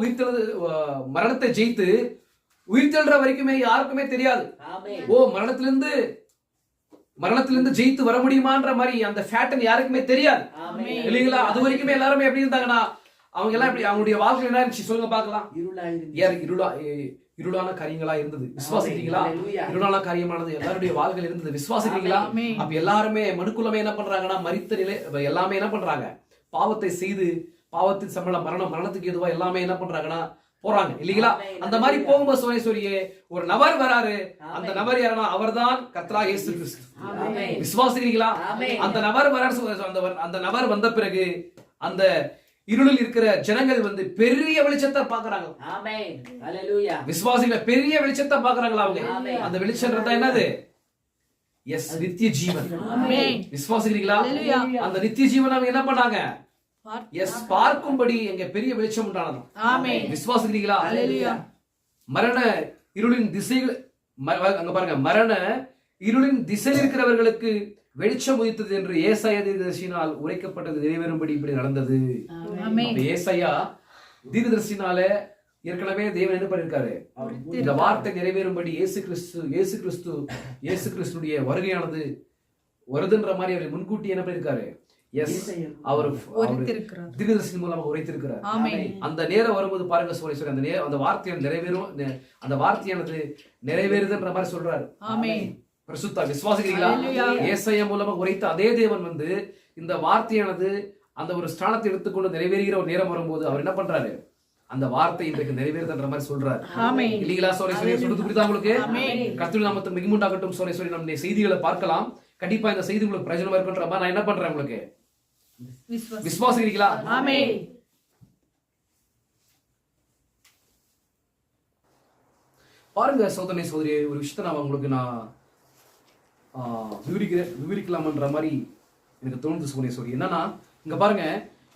மரணத்தை ஜெயித்து உயிர்த்தெழுற வரைக்குமே யாருக்குமே தெரியாது. ஓ, மரணத்திலிருந்து ஜெயித்து வர முடியுமான்ற மாதிரி அந்த ஃபேட்டன் யாருக்குமே தெரியாது இல்லைங்களா? அது வரைக்குமே எல்லாருமே எப்படி இருந்தாங்கன்னா அவங்க எல்லாம் எப்படி அவங்களுடைய வாழ்க்கை என்ன இருந்துச்சு சொல்லுங்க பார்க்கலாம். இருளான காரியங்களா இருந்தது. விசுவாசிக்கிறீங்களா? இருளான காரியமானது எல்லாருடைய வாழ்க்கையில் இருந்தது. விசுவாசிக்கிறீங்களா? அப்ப எல்லாருமே மனுக்குலமே என்ன பண்றாங்கன்னா மரித்த நிலை எல்லாமே என்ன பண்றாங்க? பாவத்தை செய்து பாவத்தின் சம்பளம் மரணத்துக்கு எதுவா எல்லாமே என்ன பண்றாங்கன்னா போறாங்க இல்லீங்களா? அந்த மாதிரி போகும்போது சோரேஸ்வரியே ஒரு நபர் வராரு. அந்த நபர் யாருன்னா அவர்தான் கர்த்தராகிய இயேசு கிறிஸ்து. விசுவாசிக்கிறீங்களா? அந்த நபர் வராரு. அந்த நபர் வந்த பிறகு அந்த இருளில் இருக்கிற ஜனங்கள் பெரிய வெளிச்சத்தை பாக்குறாங்க. ஆமென். ஹல்லேலூயா. விசுவாசிகள் பெரிய வெளிச்சத்தை பாக்குறாங்களா? அவங்க அந்த வெளிச்சம்ன்றது என்னது? எஸ், நித்திய ஜீவன். ஆமென். விசுவாசிக்கிறீங்களா? அந்த நித்திய ஜீவன் அவங்க என்ன பண்ணாங்க? எஸ், பார்க்கும்படி எங்க பெரிய வெளிச்சம் உண்டானது. ஆமென். விசுவாசிக்கிறீங்களா? ஹல்லேலூயா. மரண இருளின் திசையில் அங்க பாருங்க, மரண இருளின் திசையில் இருக்கிறவர்களுக்கு வெளிச்சம் உதித்தது என்று ஏசாயா தீர்க்கதரிசியினால் உரைக்கப்பட்டது நிறைவேறும்படி இப்படி நடந்தது. ஏசாயா தீர்க்கதரிசியினால ஏற்கனவே தேவன் என்ன பண்ணிருக்காரு? இந்த வார்த்தை நிறைவேறும்படி இயேசு கிறிஸ்துடைய வருகையானது வருதுன்ற மாதிரி அவர் முன்கூட்டி என்ன பண்ணிருக்காரு? எஸ் அவர் உரைத்திருக்கிறார். தீர்க்கதரிசி மூலமாக உரைத்திருக்கிறார். ஆமென். அந்த நேரம் வரும்போது பாருங்க சோழேஸ்வரி, அந்த வார்த்தையை நிறைவேறும், அந்த வார்த்தையானது நிறைவேறுதுன்ற மாதிரி சொல்றாரு. ஆமென். பரிசுத்தா விசுவாசிக்கிறீங்களா? ஏசாயா மூலமா உரைத்த அதே தேவன் வந்து இந்த வார்த்தையானது அந்த ஒரு ஸ்தானத்தை எடுத்துக்கொண்டு நிறைவேறுகிற ஒரு நேரம் வரும்போது அவர் என்ன பண்றாரு, அந்த வார்த்தை இன்றைக்கு நிறைவேறுதுன்ற மாதிரி சொல்றாரு. ஆமென். இல்லீங்களா சோழேஸ்வரி? சொல்றது புரியுதா உங்களுக்கு? கர்த்தருடைய நாமத்துக்கு மிகுமுண்டாகட்டும் சோழேஸ்வரி. நம்ம செய்திகளை பார்க்கலாம். கண்டிப்பா இந்த செய்தி உங்களுக்கு பிரயோஜனமா இருக்குன்ற மாதிரி நான் என்ன பண்றேன், உங்களுக்கு விசுவாசிக்கிறீங்களா? ஆமென். பாருங்க சோதனை சோதரி, ஒரு விஷயத்தை நான் உங்களுக்கு விவரிக்கலாம்ன்ற மாதிரி எனக்கு தோணுது சோதனை. என்னன்னா இங்க பாருங்க,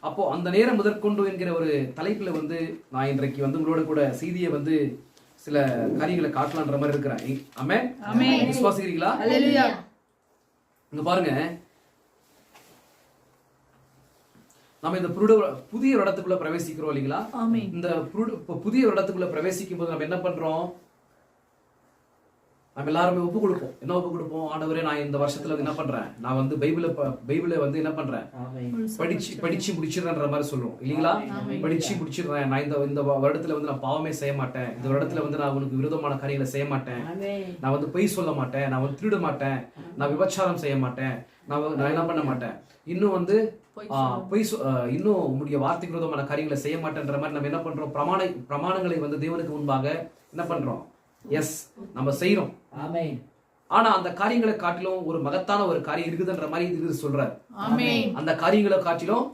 அப்போ அந்த நேரம் முதற்கொண்டு என்கிற ஒரு தலைப்புல வந்து நான் இன்றைக்கு வந்து உங்களோட கூட செய்தியை வந்து சில காரியங்களை காட்டலான்ற மாதிரி இருக்கிறேன். ஆமென். விசுவாசிக்கிறீங்களா? ஹல்லேலூயா. இங்க பாருங்க, நம்ம இந்த புதிய ஒரு இடத்துக்குள்ள பிரவேசிக்கிறோம் இல்லைங்களா? இந்த புதிய ஒரு இடத்துக்குள்ள பிரவேசிக்கும் போது நம்ம என்ன பண்றோம், நம்ம எல்லாருமே ஒப்பு கொடுப்போம். என்ன ஒப்பு கொடுப்போம்? ஆண்டவரே, நான் இந்த வருஷத்துல என்ன பண்றேன், நான் வந்து பைபிளை வந்து என்ன பண்றேன், படிச்சு முடிச்சிடறேன்ற மாதிரி சொல்லுவோம் இல்லீங்களா? படிச்சு முடிச்சிடுறேன், நான் இந்த வருடத்துல வந்து நான் பாவமே செய்ய மாட்டேன், இந்த வருடத்துல வந்து நான் உனக்கு விரோதமான காரியங்களை செய்ய மாட்டேன், நான் வந்து பொய் சொல்ல மாட்டேன், நான் வந்து திருட மாட்டேன், நான் விபச்சாரம் செய்ய மாட்டேன், நான் என்ன பண்ண மாட்டேன், இன்னும் வந்து இன்னும் உங்களுடைய வார்த்தைக்கு விரோதமான காரியங்களை செய்ய மாட்டேன்ற மாதிரி நம்ம என்ன பண்றோம், பிரமாணங்களை வந்து தேவனுக்கு முன்பாக என்ன பண்றோம், எஸ் நம்ம செய்யறோம். ஆனா அந்த காரியங்களை காட்டிலும் ஒரு மகத்தான ஒரு காரியம் இருக்குதுன்ற மாதிரி இது சொல்றாரு. அந்த காரியங்களை காட்டிலும்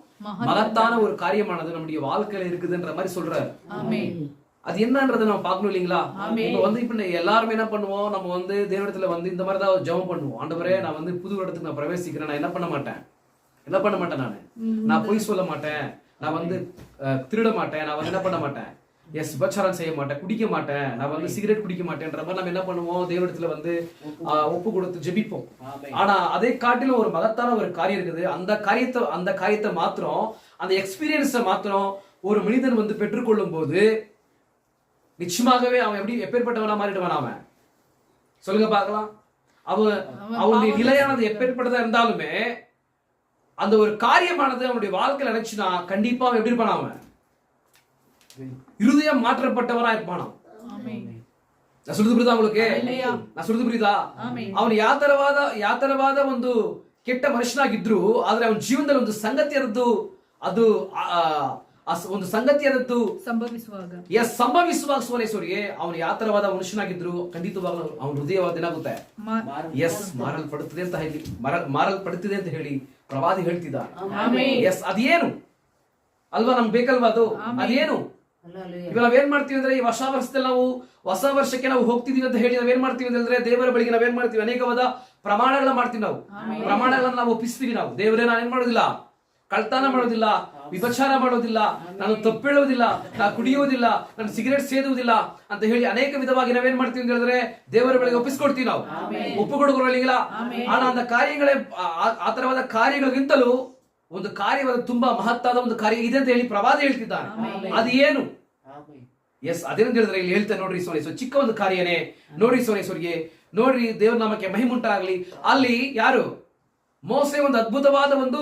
மகத்தான ஒரு காரியமானது நம்முடைய வாழ்க்கையில இருக்குதுன்ற மாதிரி சொல்றாரு. அது என்னன்றதை நம்ம பார்க்கணும் இல்லைங்களா? இப்ப எல்லாருமே என்ன பண்ணுவோம், நம்ம வந்து தேவனிடத்துல வந்து இந்த மாதிரி தான் ஜெபம் பண்ணுவோம். ஆண்டவரே, நான் வந்து புது இடத்துக்கு நான் பிரவேசிக்கிறேன், நான் என்ன பண்ண மாட்டேன், நான் பொய் சொல்ல மாட்டேன், நான் வந்து திருட மாட்டேன், நான் வந்து என்ன பண்ண மாட்டேன், எஸ் விபச்சாரம் செய்ய மாட்டேன், குடிக்க மாட்டேன், நான் வந்து சிகரெட் குடிக்க மாட்டேன்ற மாதிரி நம்ம என்ன பண்ணுவோம், தேவனிடத்துல வந்து ஒப்பு கொடுத்து ஜெபிப்போம். ஆனா அதை காட்டிலும் ஒரு மகத்தான ஒரு காரியம் இருக்குது. அந்த காரியத்தை மாத்திரம், அந்த எக்ஸ்பீரியன்ஸை மாத்திரம் ஒரு மனிதன் வந்து பெற்றுக்கொள்ளும் போது நிச்சயமாகவே அவன் எப்பேற்பட்டவனா மாறிடுவான். அவன் சொல்லுங்க பார்க்கலாம். அவனுடைய நிலையானது எப்பேற்பட்டதா இருந்தாலுமே அந்த ஒரு காரியமானது அவனுடைய வாழ்க்கையில் நினைச்சுனா கண்டிப்பா அவன் எப்படி இருப்பான், அவன் இருதயம் மாற்றப்பட்டவரா இருப்பானா. நான் சொல்றது புரியுதா உங்களுக்கு? நான் சொல்றது புரியுதா? ಅವನು ಯಾತರವಾದ ಒಂದು ಕೆಟ್ಟ ಮನುಷ್ಯನಾಗಿದ್ರು, ಆದ್ರೆ ಅವನ ಜೀವನದಲ್ಲಿ ಒಂದು ಸಂಗತಿ ಇರದ್ದು, ಅದು ಒಂದು ಸಂಗತಿ ಇರದ್ದು ಸಂಭವಿಸುವಾಗ ಸೋಲೇಶ್ವರಿಗೆ ಅವನು ಯಾತರವಾದ ಮನುಷ್ಯನಾಗಿದ್ರು ಖಂಡಿತವಾಗಲೂ ಅವನ ಹೃದಯವಾದ ಏನಾಗುತ್ತೆ, ಎಸ್ ಮಾರಲ್ಪಡುತ್ತಿದೆ ಅಂತ ಹೇಳಿ ಪ್ರವಾದಿ ಹೇಳ್ತಿದ್ದ. ಎಸ್ ಅದೇನು ಅಲ್ವಾ, ನಮ್ಗೆ ಬೇಕಲ್ವಾ ಅದು? ಅದೇನು ಇವಾಗ ನಾವೇನ್ ಮಾಡ್ತೀವಿ ಅಂದ್ರೆ, ಈ ಹೊಸ ವರ್ಷದಲ್ಲಿ ಹೊಸ ವರ್ಷಕ್ಕೆ ನಾವು ಹೋಗ್ತಿದೀವಿ ಅಂತ ಹೇಳಿ ನಾವೇನ್ ಮಾಡ್ತೀವಿ ಅಂದ್ರೆ, ದೇವರ ಬಳಿಗೆ ನಾವೇನ್ ಮಾಡ್ತೀವಿ, ಅನೇಕವಾದ ಪ್ರಮಾಣಗಳನ್ನ ಮಾಡ್ತೀವಿ. ಪ್ರಮಾಣಗಳನ್ನ ನಾವು ಒಪ್ಪಿಸ್ತೀವಿ. ನಾವು ದೇವರೇ, ನಾನೇನ್ ಮಾಡೋದಿಲ್ಲ, ಕಳ್ತನ ಮಾಡೋದಿಲ್ಲ, ವಿಭಚಾರ ಮಾಡೋದಿಲ್ಲ, ನಾನು ತಪ್ಪೇಳುವುದಿಲ್ಲ, ನಾನು ಕುಡಿಯುವುದಿಲ್ಲ, ನಾನು ಸಿಗರೇಟ್ ಸೇದುವುದಿಲ್ಲ ಅಂತ ಹೇಳಿ ಅನೇಕ ವಿಧವಾಗಿ ನಾವೇನ್ ಮಾಡ್ತೀವಿ ಅಂತ ಹೇಳಿದ್ರೆ ದೇವರ ಬಳಿಗೆ ಒಪ್ಪಿಸ್ಕೊಡ್ತೀವಿ. ನಾವು ಒಪ್ಪುಕೊಡುಗೊಳ್ಳಿಲ್ಲ. ಆನ ಅಂತ ಕಾರ್ಯಗಳೇ ಆ ತರವಾದ ಕಾರ್ಯಗಳಿಗಿಂತಲೂ ಒಂದು ಕಾರ್ಯವಾದ ತುಂಬಾ ಮಹತ್ತಾದ ಒಂದು ಕಾರ್ಯ ಇದೆ ಅಂತ ಹೇಳಿ ಪ್ರವಾದಿ ಹೇಳ್ತಿದ್ದಾನೆ. ಅದು ಏನು? ಎಸ್ ಅದೇನಂತ ಹೇಳಿದ್ರೆ ಇಲ್ಲಿ ಹೇಳ್ತಾರೆ ನೋಡ್ರಿ ಸೋನೇಶ್ವರ, ಚಿಕ್ಕ ಒಂದು ಕಾರ್ಯನೇ ನೋಡ್ರಿ ಸೋನೇಶ್ವರಿಗೆ, ನೋಡ್ರಿ ದೇವರ ನಾಮಕ್ಕೆ ಮಹಿಮುಂಟಾಗಲಿ. ಅಲ್ಲಿ ಯಾರು? ಮೋಸೆ ಒಂದು ಅದ್ಭುತವಾದ ಒಂದು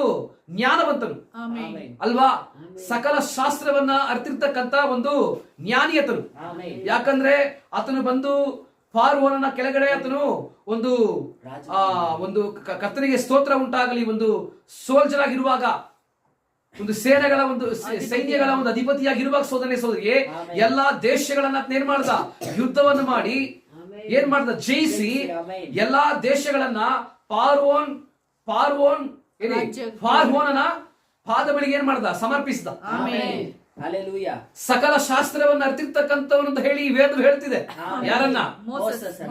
ಜ್ಞಾನವಂತನು ಅಲ್ವಾ, ಸಕಲ ಶಾಸ್ತ್ರವನ್ನ ಅರ್ತಿರ್ತಕ್ಕಂತ ಒಂದು ಜ್ಞಾನಿಯತನು. ಯಾಕಂದ್ರೆ ಆತನು ಬಂದು ಫಾರೋನನ ಕೆಳಗಡೆ ಆತನು ಒಂದು ಕರ್ತನಿಗೆ ಸ್ತೋತ್ರ ಉಂಟಾಗಲಿ, ಒಂದು ಸೋಲ್ಜರ್ ಆಗಿರುವಾಗ, ಒಂದು ಸೇನೆಗಳ ಒಂದು ಸೈನ್ಯಗಳ ಒಂದು ಅಧಿಪತಿಯಾಗಿರುವಾಗ ಸೋದರಿಗೆ ಎಲ್ಲಾ ದೇಶಗಳನ್ನ ಏನ್ ಮಾಡ್ದ, ಯುದ್ಧವನ್ನು ಮಾಡಿ ಏನ್ ಮಾಡ್ದ, ಜಯಿಸಿ ಎಲ್ಲಾ ದೇಶಗಳನ್ನ ಫಾರ್ವೋನನ ಪಾದ ಬಳಿಗೆ ಏನ್ ಮಾಡ್ದ, ಸಮರ್ಪಿಸಿದ. ಸಕಲ ಶಾಸ್ತ್ರವನ್ನ ಅರ್ತಿರ್ತಕ್ಕಂಥವನು ಅಂತ ಹೇಳಿ ವೇದ ಹೇಳ್ತಿದೆ. ಯಾರನ್ನ?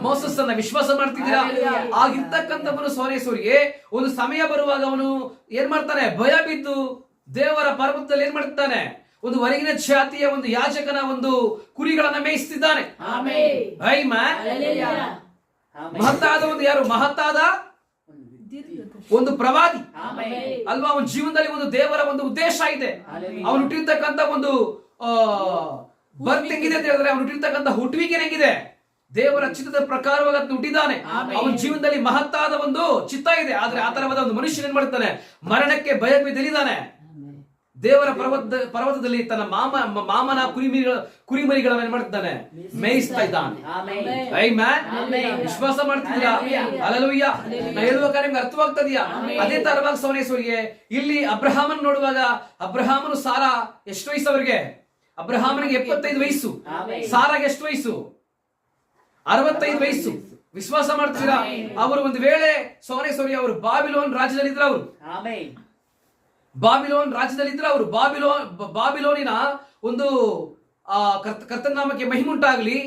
ಮೋಸಸ್ ಅನ್ನ ವಿಶ್ವಾಸ ಮಾಡ್ತಿದ್ದೀರಾ? ಆಗಿರ್ತಕ್ಕಂಥವನು ಸೋನೇಶ್ವರಿಗೆ ಒಂದು ಸಮಯ ಬರುವಾಗ ಅವನು ಏನ್ ಮಾಡ್ತಾನೆ, ಭಯ ಬಿದ್ದು ದೇವರ ಪರ್ವತದಲ್ಲಿ ಏನ್ ಮಾಡ್ತಾನೆ, ಒಂದು ಹೊರಗಿನ ಜಾತಿಯ ಒಂದು ಯಾಜಕನ ಒಂದು ಕುರಿಗಳನ್ನ ಮೇಯಿಸ್ತಿದ್ದಾನೆ. ಮಹತ್ತಾದ ಒಂದು ಯಾರು? ಮಹತ್ತಾದ ಒಂದು ಪ್ರವಾದಿ ಅಲ್ವಾ. ಅವನ ಜೀವನದಲ್ಲಿ ಒಂದು ದೇವರ ಒಂದು ಉದ್ದೇಶ ಇದೆ. ಅವನು ಹುಟ್ಟಿರ್ತಕ್ಕಂಥ ಒಂದು ಬರ್ತ್ ಹೆಂಗಿದೆ ಅಂತ ಹೇಳಿದ್ರೆ, ಅವನು ಹುಟ್ಟಿರ್ತಕ್ಕಂಥ ಹುಟ್ಟುವಿಕೆ ಹೆಂಗಿದೆ, ದೇವರ ಚಿತ್ತದ ಪ್ರಕಾರವಾಗಿ ಆತನು ಹುಟ್ಟಿದ್ದಾನೆ. ಅವನ ಜೀವನದಲ್ಲಿ ಮಹತ್ತಾದ ಒಂದು ಚಿತ್ತ ಇದೆ. ಆದ್ರೆ ಆ ತರವಾದ ಒಂದು ಮನುಷ್ಯನ ಏನ್ ಮಾಡ್ತಾನೆ, ಮರಣಕ್ಕೆ ಭಯಬಿದ್ದಿದ್ದಾನೆ. ದೇವರ ಪರ್ವತದಲ್ಲಿ ತನ್ನ ಮಾಮನ ಕುರಿಮರಿಗಳನ್ನ ಏನ್ ಮಾಡ್ತಾನೆ, ಮೇಯಿಸ್ತಾ ಇದ್ದಾನೆ. ವಿಶ್ವಾಸ ಮಾಡ್ತಿದ್ದೀರಾ? ಹಲ್ಲೆಲೂಯಾ. ನಾ ಹೇಳುವ ಕಾರ್ಯ ನಿಮ್ಗೆ ಅರ್ಥವಾಗ್ತದೆಯಾ? ಅದೇ ತರವಾಗಿ ಸೋನೇಶ್ವರಿಗೆ ಇಲ್ಲಿ ಅಬ್ರಹಾಮನ್ ನೋಡುವಾಗ, ಅಬ್ರಹಾಮನು ಸಾರಾ ಎಷ್ಟು ವಯಸ್ಸು ಅವರಿಗೆ? ಅಬ್ರಹಾಮನಿಗೆ 75 ವಯಸ್ಸು. ಸಾರಾಗೆ ಎಷ್ಟು ವಯಸ್ಸು? 65 ವಯಸ್ಸು. ವಿಶ್ವಾಸ ಮಾಡ್ತೀರಾ? ಅವರು ಒಂದು ವೇಳೆ ಸೋನೇಶ್ವರಿ ಅವರು ಬಾಬಿಲೋನ್ ರಾಜ್ಯದಲ್ಲಿದ್ರು. ಅವರು ಬಾಬಿಲೋನ್ ರಾಜ್ಯದಲ್ಲಿದ್ರು. ಅವರು ಬಾಬಿಲೋನಿನ ಒಂದು ಕರ್ತನ ನಾಮಕ್ಕೆ ಮಹಿಮುಂಟಾಗ್ಲಿ.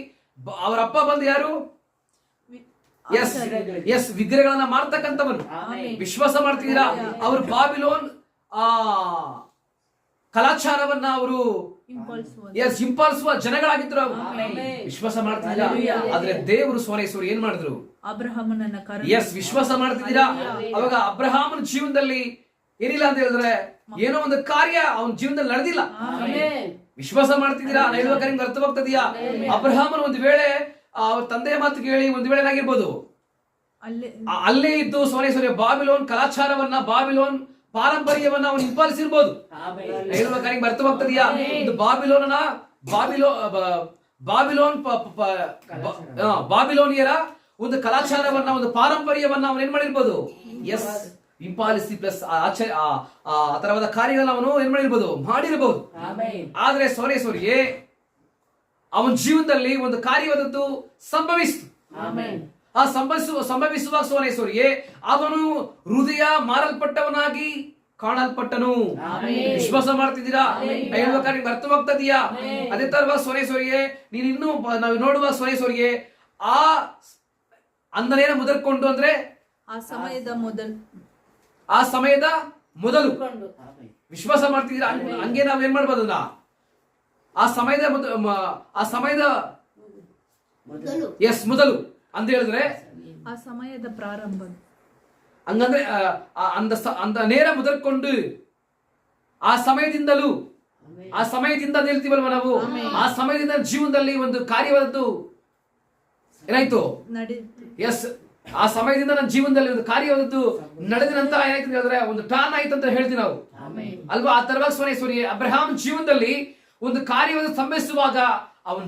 ಅವರ ಅಪ್ಪ ಬಂದು ಯಾರು? ಎಸ್ ವಿಗ್ರಹಗಳನ್ನ ಮಾಡ್ತಕ್ಕಂಥವನು. ವಿಶ್ವಾಸ ಮಾಡ್ತಿದ್ದೀರಾ? ಅವರು ಬಾಬಿಲೋನ್ ಕಲಾಚಾರವನ್ನ ಅವರು ಹಿಂಪಾಲಿಸುವ ಜನಗಳಾಗಿದ್ರು. ವಿಶ್ವಾಸ ಮಾಡ್ತಿದ್ದೀರಾ? ಆದ್ರೆ ದೇವರು ಸೋನೇಶ್ವರಿ ಏನ್ ಮಾಡಿದ್ರು? ಅಬ್ರಹಾಮನನ್ನ ಎಸ್ ವಿಶ್ವಾಸ ಮಾಡ್ತಿದ್ದೀರಾ? ಅವಾಗ ಅಬ್ರಹಾಮನ ಜೀವನದಲ್ಲಿ ಏನಿಲ್ಲ ಅಂತ ಹೇಳಿದ್ರೆ, ಏನೋ ಒಂದು ಕಾರ್ಯ ಅವನ ಜೀವನದಲ್ಲಿ ನಡೆದಿಲ್ಲ. ವಿಶ್ವಾಸ ಮಾಡ್ತಿದ್ದೀರಾ? ನಾನು ಹೇಳುವ ಕಾರ್ಯ ಅರ್ಥವಾಗ್ತದೆಯಾ? ಅಬ್ರಹಾಮನ ಒಂದು ವೇಳೆ ಅವ್ರ ತಂದೆಯ ಮಾತು ಕೇಳಿ ಒಂದು ವೇಳೆ ಏನಾಗಿರ್ಬೋದು, ಅಲ್ಲೇ ಇದ್ದು ಸೋನೇಶ್ವರಿ ಬಾಬಿಲೋನ್ ಕಲಾಚಾರವನ್ನ, ಬಾಬಿಲೋನ್ ಪಾರಂಪರ್ಯವನ್ನ ಅವನು ಹಿಂಪಾಲಿಸಿರ್ಬೋದು. ಹೇಳುವ ಕಾರ್ಯ ಅರ್ಥವಾಗ್ತದೆಯಾ? ಇದು ಬಾಬಿಲೋನಿಯರ ಒಂದು ಕಲಾಚಾರವನ್ನ, ಒಂದು ಪಾರಂಪರ್ಯವನ್ನ ಅವನು ಏನ್ ಮಾಡಿರ್ಬೋದು? ಎಸ್ ಹಿಂಪಾಲಿಸಿ ಪ್ಲಸ್ ಆ ತರವಾದ ಕಾರ್ಯಗಳನ್ನ ಅವನು ಏನ್ ಮಾಡಿರ್ಬೋದು, ಮಾಡಿರಬಹುದು. ಆದ್ರೆ ಸೋನೇಶ್ವರಿಗೆ ಅವನ ಜೀವನದಲ್ಲಿ ಒಂದು ಕಾರ್ಯವಾದದ್ದು ಸಂಭವಿಸಿತು. ಆ ಸಂಭವಿಸುವ ಸೋನೇಶ್ವರಿಗೆ ಅವನು ಹೃದಯ ಮಾರಲ್ಪಟ್ಟವನಾಗಿ ಕಾಣಲ್ಪಟ್ಟನು. ವಿಶ್ವಾಸ ಮಾಡ್ತಿದ್ದೀರಾ? ಹೇಳುವ ಕಾರ್ಯ ಅರ್ಥವಾಗ್ತದೆಯಾ? ಅದೇ ತರವಾಗಿ ಸೋನೇಶ್ವರಿಗೆ ನೀನು ನಾವು ನೋಡುವ ಸೋನೇಶ್ವರಿಗೆ ಆ ಅಂದನೇನ ಮುದರ್ಕೊಂಡು ಅಂದ್ರೆ ಆ ಸಮಯದ ಮೊದಲು ವಿಶ್ವಾಸ ಮಾಡ್ತಿದ್ದೀರಾ? ಹಂಗೆ ನಾವ್ ಏನ್ ಮಾಡ್ಬೋದು, ಆ ಸಮಯದ ಎಸ್ ಮೊದಲು ಅಂತ ಹೇಳಿದ್ರೆ ಆ ಸಮಯದ ಪ್ರಾರಂಭ. ಹಂಗಂದ್ರೆ ಅಂದ ನೇರ ಮುದರ್ಕೊಂಡು ಆ ಸಮಯದಿಂದಲೂ, ಆ ಸಮಯದಿಂದ ಹೇಳ್ತೀವಲ್ವ ನಾವು, ಆ ಸಮಯದಿಂದ ಜೀವನದಲ್ಲಿ ಒಂದು ಕಾರ್ಯವಾದದ್ದು ಏನಾಯ್ತು? ಎಸ್ ಆ ಸಮಯದಿಂದ ನನ್ನ ಜೀವನದಲ್ಲಿ ಒಂದು ಕಾರ್ಯವಾದದ್ದು ನಡೆದ ನಂತರ ಏನಾಯ್ತು ಹೇಳಿದ್ರೆ ಒಂದು ಟರ್ನ್ ಆಯ್ತು ಅಂತ ಹೇಳ್ತೀವಿ ನಾವು ಅಲ್ವಾ? ಆ ತರವಾಗಿ ಸೋನೇಶ್ವರಿ ಅಬ್ರಹಾಂ ಜೀವನದಲ್ಲಿ ಒಂದು ಕಾರ್ಯವಾದ ಸಂಭವಿಸುವಾಗ ಅವನ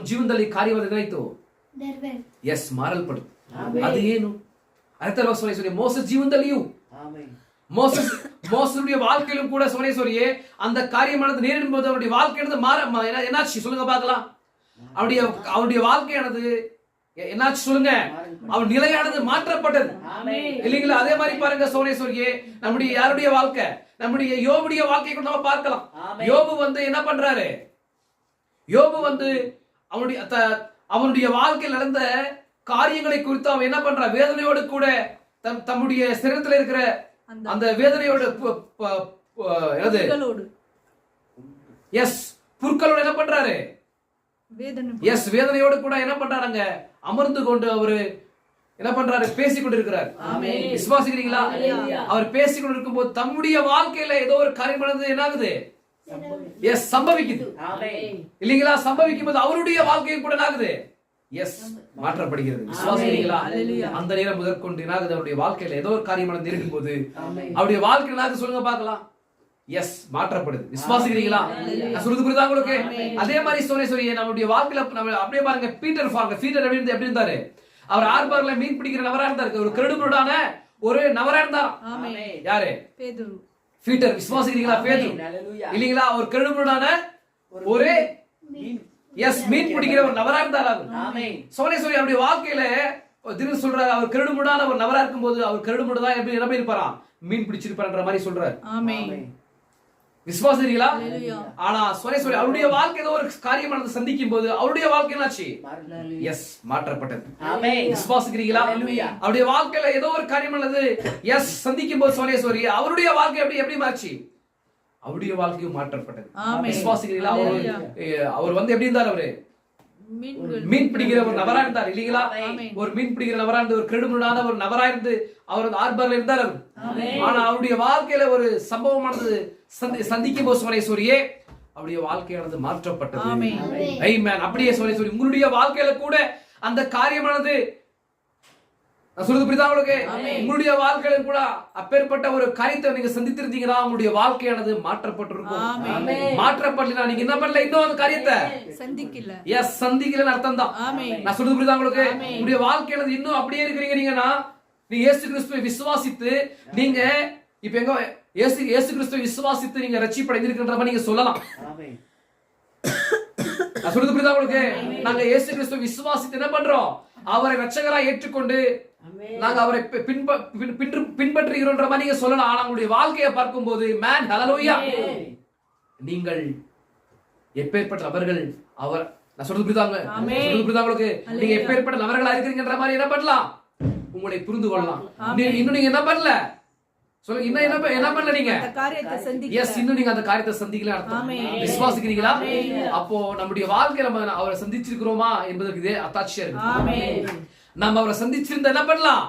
ಜೀವನದಲ್ಲಿ ಕಾರ್ಯವಾದ ಏನಾಯ್ತು? ಎಸ್ ಮಾರಲ್ಪಡು. ಅದು ಏನು? ಅದೇ ತರವಾಗಿ ಸೋನೇಶ್ವರಿ ಮೋಸ ಜೀವನದಲ್ಲಿಯೂ, மோசனுடைய வாழ்க்கையிலும் கூட சோனேஸ்வரியே அந்த காரியமானது நேரிடும் போது அவருடைய வாழ்க்கையானது என்னாச்சு சொல்லுங்க பார்க்கலாம். அவருடைய வாழ்க்கையானது என்னாச்சு சொல்லுங்க? அவன் நிலையானது மாற்றப்பட்டது இல்லைங்களா? அதே மாதிரி பாருங்க சோனேஸ்வரியே, நம்முடைய யாருடைய வாழ்க்கை, நம்முடைய யோபுடைய வாழ்க்கையை கூட நம்ம பார்க்கலாம். யோபு வந்து என்ன பண்றாரு? யோபு வந்து அவனுடைய வாழ்க்கையில் நடந்த காரியங்களை குறித்து அவன் என்ன பண்றான்? வேதனையோடு கூட தம்முடைய சிரத்தில் இருக்கிற அந்த வேதனையோடு புற்களோடு என்ன பண்றாரு? வேதனையோடு கூட என்ன பண்றாங்க? அமர்ந்து கொண்டு அவரு என்ன பண்றாரு? பேசிக் கொண்டிருக்கிறார். விசுவாசிக்கிறீங்களா? அவர் பேசிக் கொண்டிருக்கும் போது தம்முடைய வாழ்க்கையில ஏதோ ஒரு காரியமானது என்ன ஆகுது? எஸ் சம்பவிக்குது இல்லீங்களா? சம்பவிக்கும் போது அவருடைய வாழ்க்கையும் கூட என்ன ஆகுது? எஸ் மாற்றப்படுகிறது. விசுவாசிக்கிறீங்களா? அந்த நேரம் முதற்கொண்டு என்ன ஆகுது? அவருடைய வாழ்க்கையில ஏதோ ஒரு காரியமானது இருக்கும் போது அவருடைய வாழ்க்கை என்ன ஆகுது சொல்லுங்க பார்க்கலாம். எஸ் மாற்றப்படுது. விசுவாசிக்கிறீங்களா? நான் சொல்றது புரியுதா உங்களுக்கு? அதே மாதிரி சோனேஸ்வரியே நம்முடைய வாழ்க்கையில நம்ம அப்படியே பாருங்க. பீட்டர் எப்படி இருந்தாரு? அவர் ஆர்பர்ல மீன் பிடிக்கிற நபரா இருந்தாரு. ஒரு கரடுமுரடான ஒரு நபரா இருந்தார். யாரு? பேதுரு. பீட்டர். விசுவாசிக்கிறீங்களா? பேதுரு இல்லீங்களா? ஒரு கரடுமுரடான ஒரு மீன் பிடிக்கிற ஒரு நபரா இருந்தார். சோனேஸ்வரி அவருடைய வாழ்க்கையில திடீர்னு சொல்றாரு, அவர் கரடுமுரடான ஒரு நபரா இருக்கும் போது அவர் கரடுமுரடா எப்படி நிலைமை இருப்பாராம்? மீன் பிடிச்சிருப்பாருன்ற மாதிரி சொல்றாரு. விசுவாசிக்கிறீங்களா? ஆனா சோனேஸ்வரி அவருடைய வாழ்க்கை ஏதோ ஒரு காரியமானது சந்திக்கும் போது அவருடைய வாழ்க்கை என்னாச்சு? எஸ் மாற்றப்பட்டது. விசுவாசிக்கிறீங்களா? அவருடைய வாழ்க்கையில ஏதோ ஒரு காரியமானது எஸ் சந்திக்கும் போது சோனேஸ்வரி அவருடைய வாழ்க்கை எப்படி மாறிச்சு? அவருடைய வாழ்க்கையும் மாற்றப்பட்டது. விசுவாசிக்கிறீங்களா? அவர் வந்து எப்படி இருந்தார்? அவரு மீன் பிடிக்கிற ஒரு நபரா இருந்தார் இல்லீங்களா? ஒரு மீன் பிடிக்கிற நபரா இருந்து, ஒரு கெடுமுடான ஒரு நபரா இருந்து அவர் ஆர்பர்ல இருந்தார். ஆனா அவருடைய வாழ்க்கையில ஒரு சம்பவமானது சந்திக்கும் போது சோனேஸ்வரியே அவருடைய வாழ்க்கையானது மாற்றப்பட்டது. ஆமென். அப்படியே சோனேஸ்வரி உங்களுடைய வாழ்க்கையில கூட அந்த காரியமானது நான் சொல்றது புரியுதா உங்களுக்கு? உங்களுடைய வாழ்க்கையில கூட அப்பேற்பட்ட ஒரு காரியத்தை நீங்க சந்தித்திருந்தீங்கன்னா உங்களுடைய வாழ்க்கையானது மாற்றப்பட்டிருக்கும். மாற்றப்படல நீங்க என்ன பண்ணல, இன்னும் அந்த காரியத்தை சந்திக்கல. எஸ், சந்திக்கலன்னு அர்த்தம் தான். நான் சொல்றது புரியுதா உங்களுக்கு? உங்களுடைய வாழ்க்கையானது இன்னும் அப்படியே இருக்கிறீங்கன்னா நீங்க இயேசு கிறிஸ்துவை விசுவாசித்து நீங்க இப்ப எங்க இயேசு கிறிஸ்துவை விசுவாசித்து நீங்க ரட்சிப்படைந்திருக்கின்ற மாதிரி நீங்க சொல்லலாம். நான் சொல்றது புரியுதா உங்களுக்கு? நாங்க இயேசு கிறிஸ்துவை விசுவாசித்து என்ன பண்றோம், அவரை ரட்சகரா ஏற்றுக்கொண்டு நாங்க அவரை பின்பற்றுகிறோன்ற மாதிரி நீங்க சொல்லலாம். ஆனா உங்களுடைய வாழ்க்கையை பார்க்கும்போது மேன் ஹalleluya, நீங்கள் எப்பேற்பட்ட நபர்கள் அவர் நான் சொல்றது புரியுதாங்க? சொல்றது புரியுதா உங்களுக்கு? நீங்க எப்பேற்பட்ட நபர்களா இருக்கிறீங்கன்ற மாதிரி என்ன பண்ணலாம், உங்களை புரிந்து கொள்ளலாம். இன்னும் நீங்க என்ன பண்ணல சொல்லுங்க, இன்னும் என்ன பண்ணல நீங்க அந்த காரியத்தை சந்திக்கல. எஸ், இன்னும் நீங்க அந்த காரியத்தை சந்திக்கல அர்த்தம். விசுவாசிக்கிறீங்களா? அப்போ நம்முடைய வாழ்க்கையில நம்ம அவரை சந்திச்சிருக்கிறோமா என்பதற்கு இதே அத்தாட்சியா இருக்கு. நம்ம அவரை சந்திச்சிருந்தா என்ன பண்ணலாம்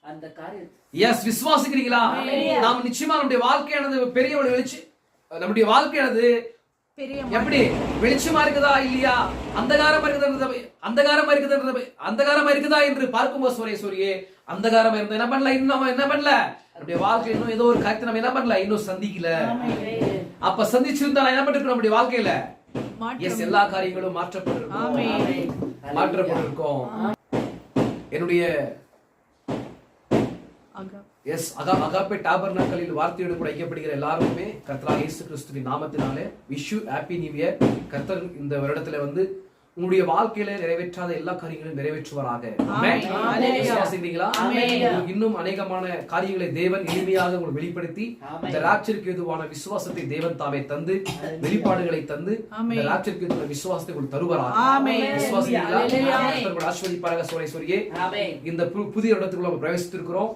அந்த காரியத்தை எஸ் விசுவாசிக்கிறீங்களா? நாம நிச்சயமா நம்முடைய வாழ்க்கையானது பெரிய ஒரு வெளிச்சு, நம்முடைய வாழ்க்கையானது எப்படி வெளிச்சமா இருக்குதா இல்லையா, அந்தகாரமா இருக்குதா என்று பார்க்கும்போது சோரியே அந்தகாரமா இருந்தா என்ன பண்ணல, இன்னும் என்ன பண்ணல நம்முடைய வாழ்க்கை இன்னும் ஏதோ ஒரு காரியத்தை நம்ம என்ன பண்ணல, இன்னும் சந்திக்கல. அப்ப சந்திச்சிருந்தா என்ன பண்ணிருக்கோம் நம்முடைய வாழ்க்கையில எஸ் எல்லா காரியங்களும் மாற்றப்பட்டிருக்கும். என்னுடைய எஸ் அகாப்பே டாபர்னாக்கலில் வார்த்தையோடு கூட ஐக்கியப்படுகிற எல்லாருமே கர்த்தராகிய இயேசு கிறிஸ்துவின் நாமத்தினாலே wish you happy new year. கர்த்தர் இந்த வருடத்துல வந்து உங்களுடைய வாழ்க்கையில நிறைவேற்றாத எல்லா காரியங்களையும் நிறைவேற்றுவாராக. விசுவாசிக்கிறீங்களா? இன்னும் அநேகமான காரியங்களை தேவன் எளிமையாக உங்களுக்கு வெளிப்படுத்தி இந்த ராப்சருக்கு ஏதுவான விசுவாசத்தை தேவன் தாமே தந்து வெளிப்பாடுகளை தந்து இந்த ராப்சருக்கு ஏதுவான விசுவாசத்தை உங்களுக்கு தருவாராக. விசுவாசிக்கிறீங்களா? கர்த்தர் ஆசீர்வதிப்பாராக. சோரியே இந்த புதிய இடத்துக்குள்ள நம்ம பிரவேசித்திருக்கிறோம்.